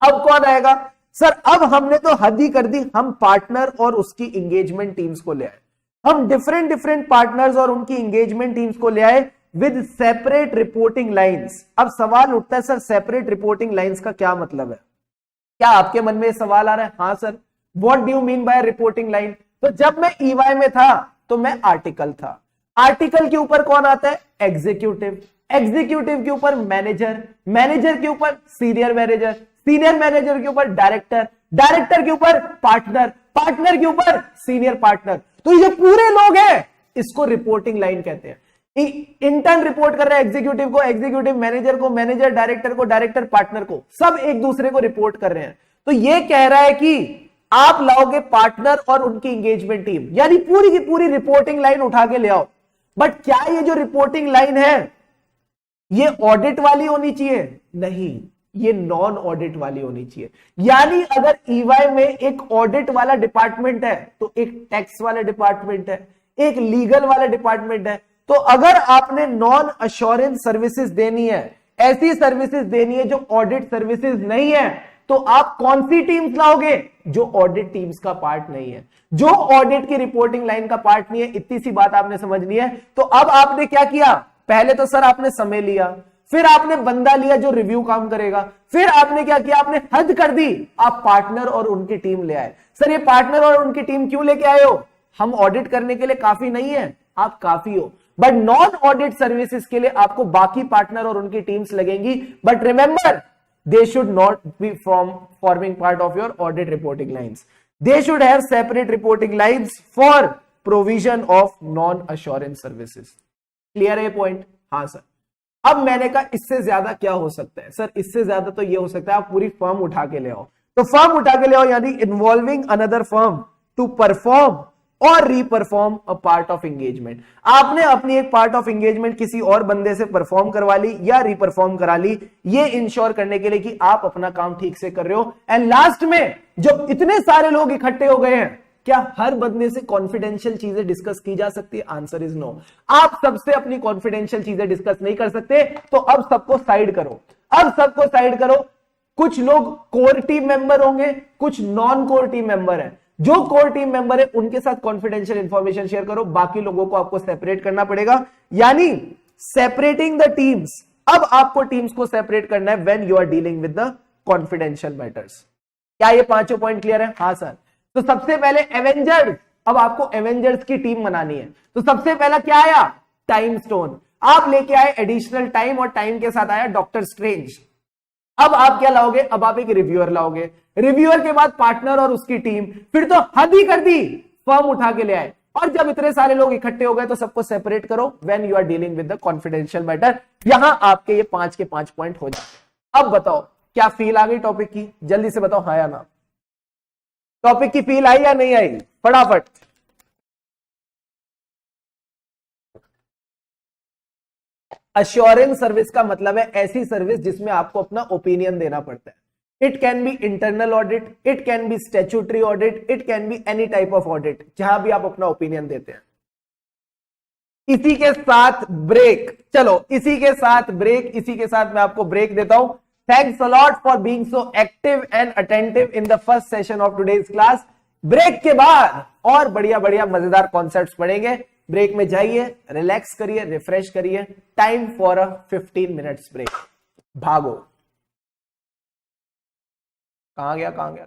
अब कौन आएगा सर? अब हमने तो हद ही कर दी, हम पार्टनर और उसकी इंगेजमेंट टीम्स को ले आए। हम डिफरेंट डिफरेंट पार्टनर्स और उनकी इंगेजमेंट टीम्स को ले आए विद सेपरेट रिपोर्टिंग लाइंस। अब सवाल उठता है सर सेपरेट रिपोर्टिंग लाइंस का क्या मतलब है? क्या आपके मन में सवाल आ रहा है? हाँ sir, what do you mean by reporting line? तो जब मैं ईवाई में था तो मैं आर्टिकल था। आर्टिकल के ऊपर कौन आता है? एग्जीक्यूटिव। एग्जीक्यूटिव के ऊपर मैनेजर, मैनेजर के ऊपर सीनियर मैनेजर, सीनियर मैनेजर के ऊपर डायरेक्टर, डायरेक्टर के ऊपर पार्टनर, पार्टनर के ऊपर सीनियर पार्टनर। तो ये पूरे लोग हैं, इसको रिपोर्टिंग लाइन कहते हैं। इंटर्न रिपोर्ट कर रहा है एग्जीक्यूटिव को, एग्जीक्यूटिव मैनेजर को, मैनेजर डायरेक्टर को, डायरेक्टर पार्टनर को, सब एक दूसरे को रिपोर्ट कर रहे हैं। तो ये कह रहा है कि आप लाओगे पार्टनर और उनकी इंगेजमेंट टीम, यानी पूरी की पूरी रिपोर्टिंग लाइन उठा के ले आओ। बट क्या ये जो रिपोर्टिंग लाइन है ये ऑडिट वाली होनी चाहिए? नहीं, ये नॉन ऑडिट वाली होनी चाहिए। यानी अगर ईवाई में एक ऑडिट वाला डिपार्टमेंट है तो एक टैक्स वाला डिपार्टमेंट है, एक लीगल वाला डिपार्टमेंट है। तो अगर आपने नॉन अश्योरेंस सर्विसेज देनी है, ऐसी सर्विसेज देनी है जो ऑडिट सर्विसेज नहीं है, तो आप कौन सी टीम्स लाओगे? जो ऑडिट टीम्स का पार्ट नहीं है, जो ऑडिट की रिपोर्टिंग लाइन का पार्ट नहीं है। इतनी सी बात आपने समझनी है। तो अब आपने क्या किया, पहले तो सर आपने समय लिया, फिर आपने बंदा लिया जो रिव्यू काम करेगा, फिर आपने क्या किया, आपने हद कर दी, आप पार्टनर और उनकी टीम ले आए। सर ये पार्टनर और उनकी टीम क्यों लेके आए हो? हम ऑडिट करने के लिए काफी नहीं है, आप काफी हो, बट नॉन ऑडिट सर्विसेज के लिए आपको बाकी पार्टनर और उनकी टीम्स लगेंगी। But remember, they should not be forming part of your audit reporting lines. They should have separate reporting lines for provision of non assurance services. Clear है point? हाँ sir. अब मैंने कहा इससे ज्यादा क्या हो सकता है? सर इससे ज्यादा तो ये हो सकता है आप पूरी फर्म उठा के ले आओ। तो फर्म उठा के ले आओ यानी involving another firm to perform और reperform a part of engagement. आपने अपनी एक पार्ट ऑफ एंगेजमेंट किसी और बंदे से परफॉर्म करवा ली या रीपरफॉर्म करा ली, ये इंश्योर करने के लिए कि आप अपना काम ठीक से कर रहे हो। एंड लास्ट में जब इतने सारे लोग इकट्ठे हो गए हैं, क्या हर बंदे से कॉन्फिडेंशियल चीजें डिस्कस की जा सकती है? Answer is no. आप सबसे अपनी कॉन्फिडेंशियल चीजें डिस्कस नहीं कर सकते, तो अब सबको साइड करो, अब सबको साइड करो। कुछ लोग कोर टीम मेंबर होंगे, कुछ नॉन कोर टीम मेंबर है। जो कोर टीम मेंबर है उनके साथ कॉन्फिडेंशियल इंफॉर्मेशन शेयर करो, बाकी लोगों को आपको सेपरेट करना पड़ेगा, यानी सेपरेटिंग द टीम्स। अब आपको टीम्स को सेपरेट करना है when you are dealing with the confidential matters. क्या ये पांचों पॉइंट क्लियर है? हाँ सर। तो सबसे पहले एवेंजर्स, अब आपको एवेंजर्स की टीम बनानी है, तो सबसे पहला क्या आया? Time stone. आप लेके आए एडिशनल टाइम और टाइम के साथ आया डॉक्टर स्ट्रेंज। अब आप क्या लाओगे? अब आप एक रिव्यूअर लाओगे, रिव्यूअर के बाद पार्टनर और उसकी टीम, फिर तो हद ही कर दी, फर्म उठा के ले आए। और जब इतने सारे लोग इकट्ठे हो गए तो सबको सेपरेट करो when you are dealing with the confidential matter. यहां आपके ये 5 के 5 पॉइंट हो जाते। अब बताओ क्या फील आ गई टॉपिक की? जल्दी से बताओ हाँ या ना। टॉपिक की फील आई या नहीं आई? फटाफट। अश्योरेंस सर्विस का मतलब है ऐसी सर्विस जिसमें आपको अपना ओपिनियन देना पड़ता है। It can be internal audit, it can be statutory audit, it can be any type of audit, जहां भी आप अपना ओपिनियन देते हैं। इसी के साथ ब्रेक, चलो इसी के साथ ब्रेक, इसी के साथ मैं आपको ब्रेक देता हूं। Thanks a lot for being so active and attentive in the first session of today's class. Break के बाद और बढ़िया बढ़िया मजेदार कॉन्सेप्ट्स पढ़ेंगे। ब्रेक में जाइए, रिलैक्स करिए, रिफ्रेश करिए। Time for a 15 minutes break. भागो। कहां गया?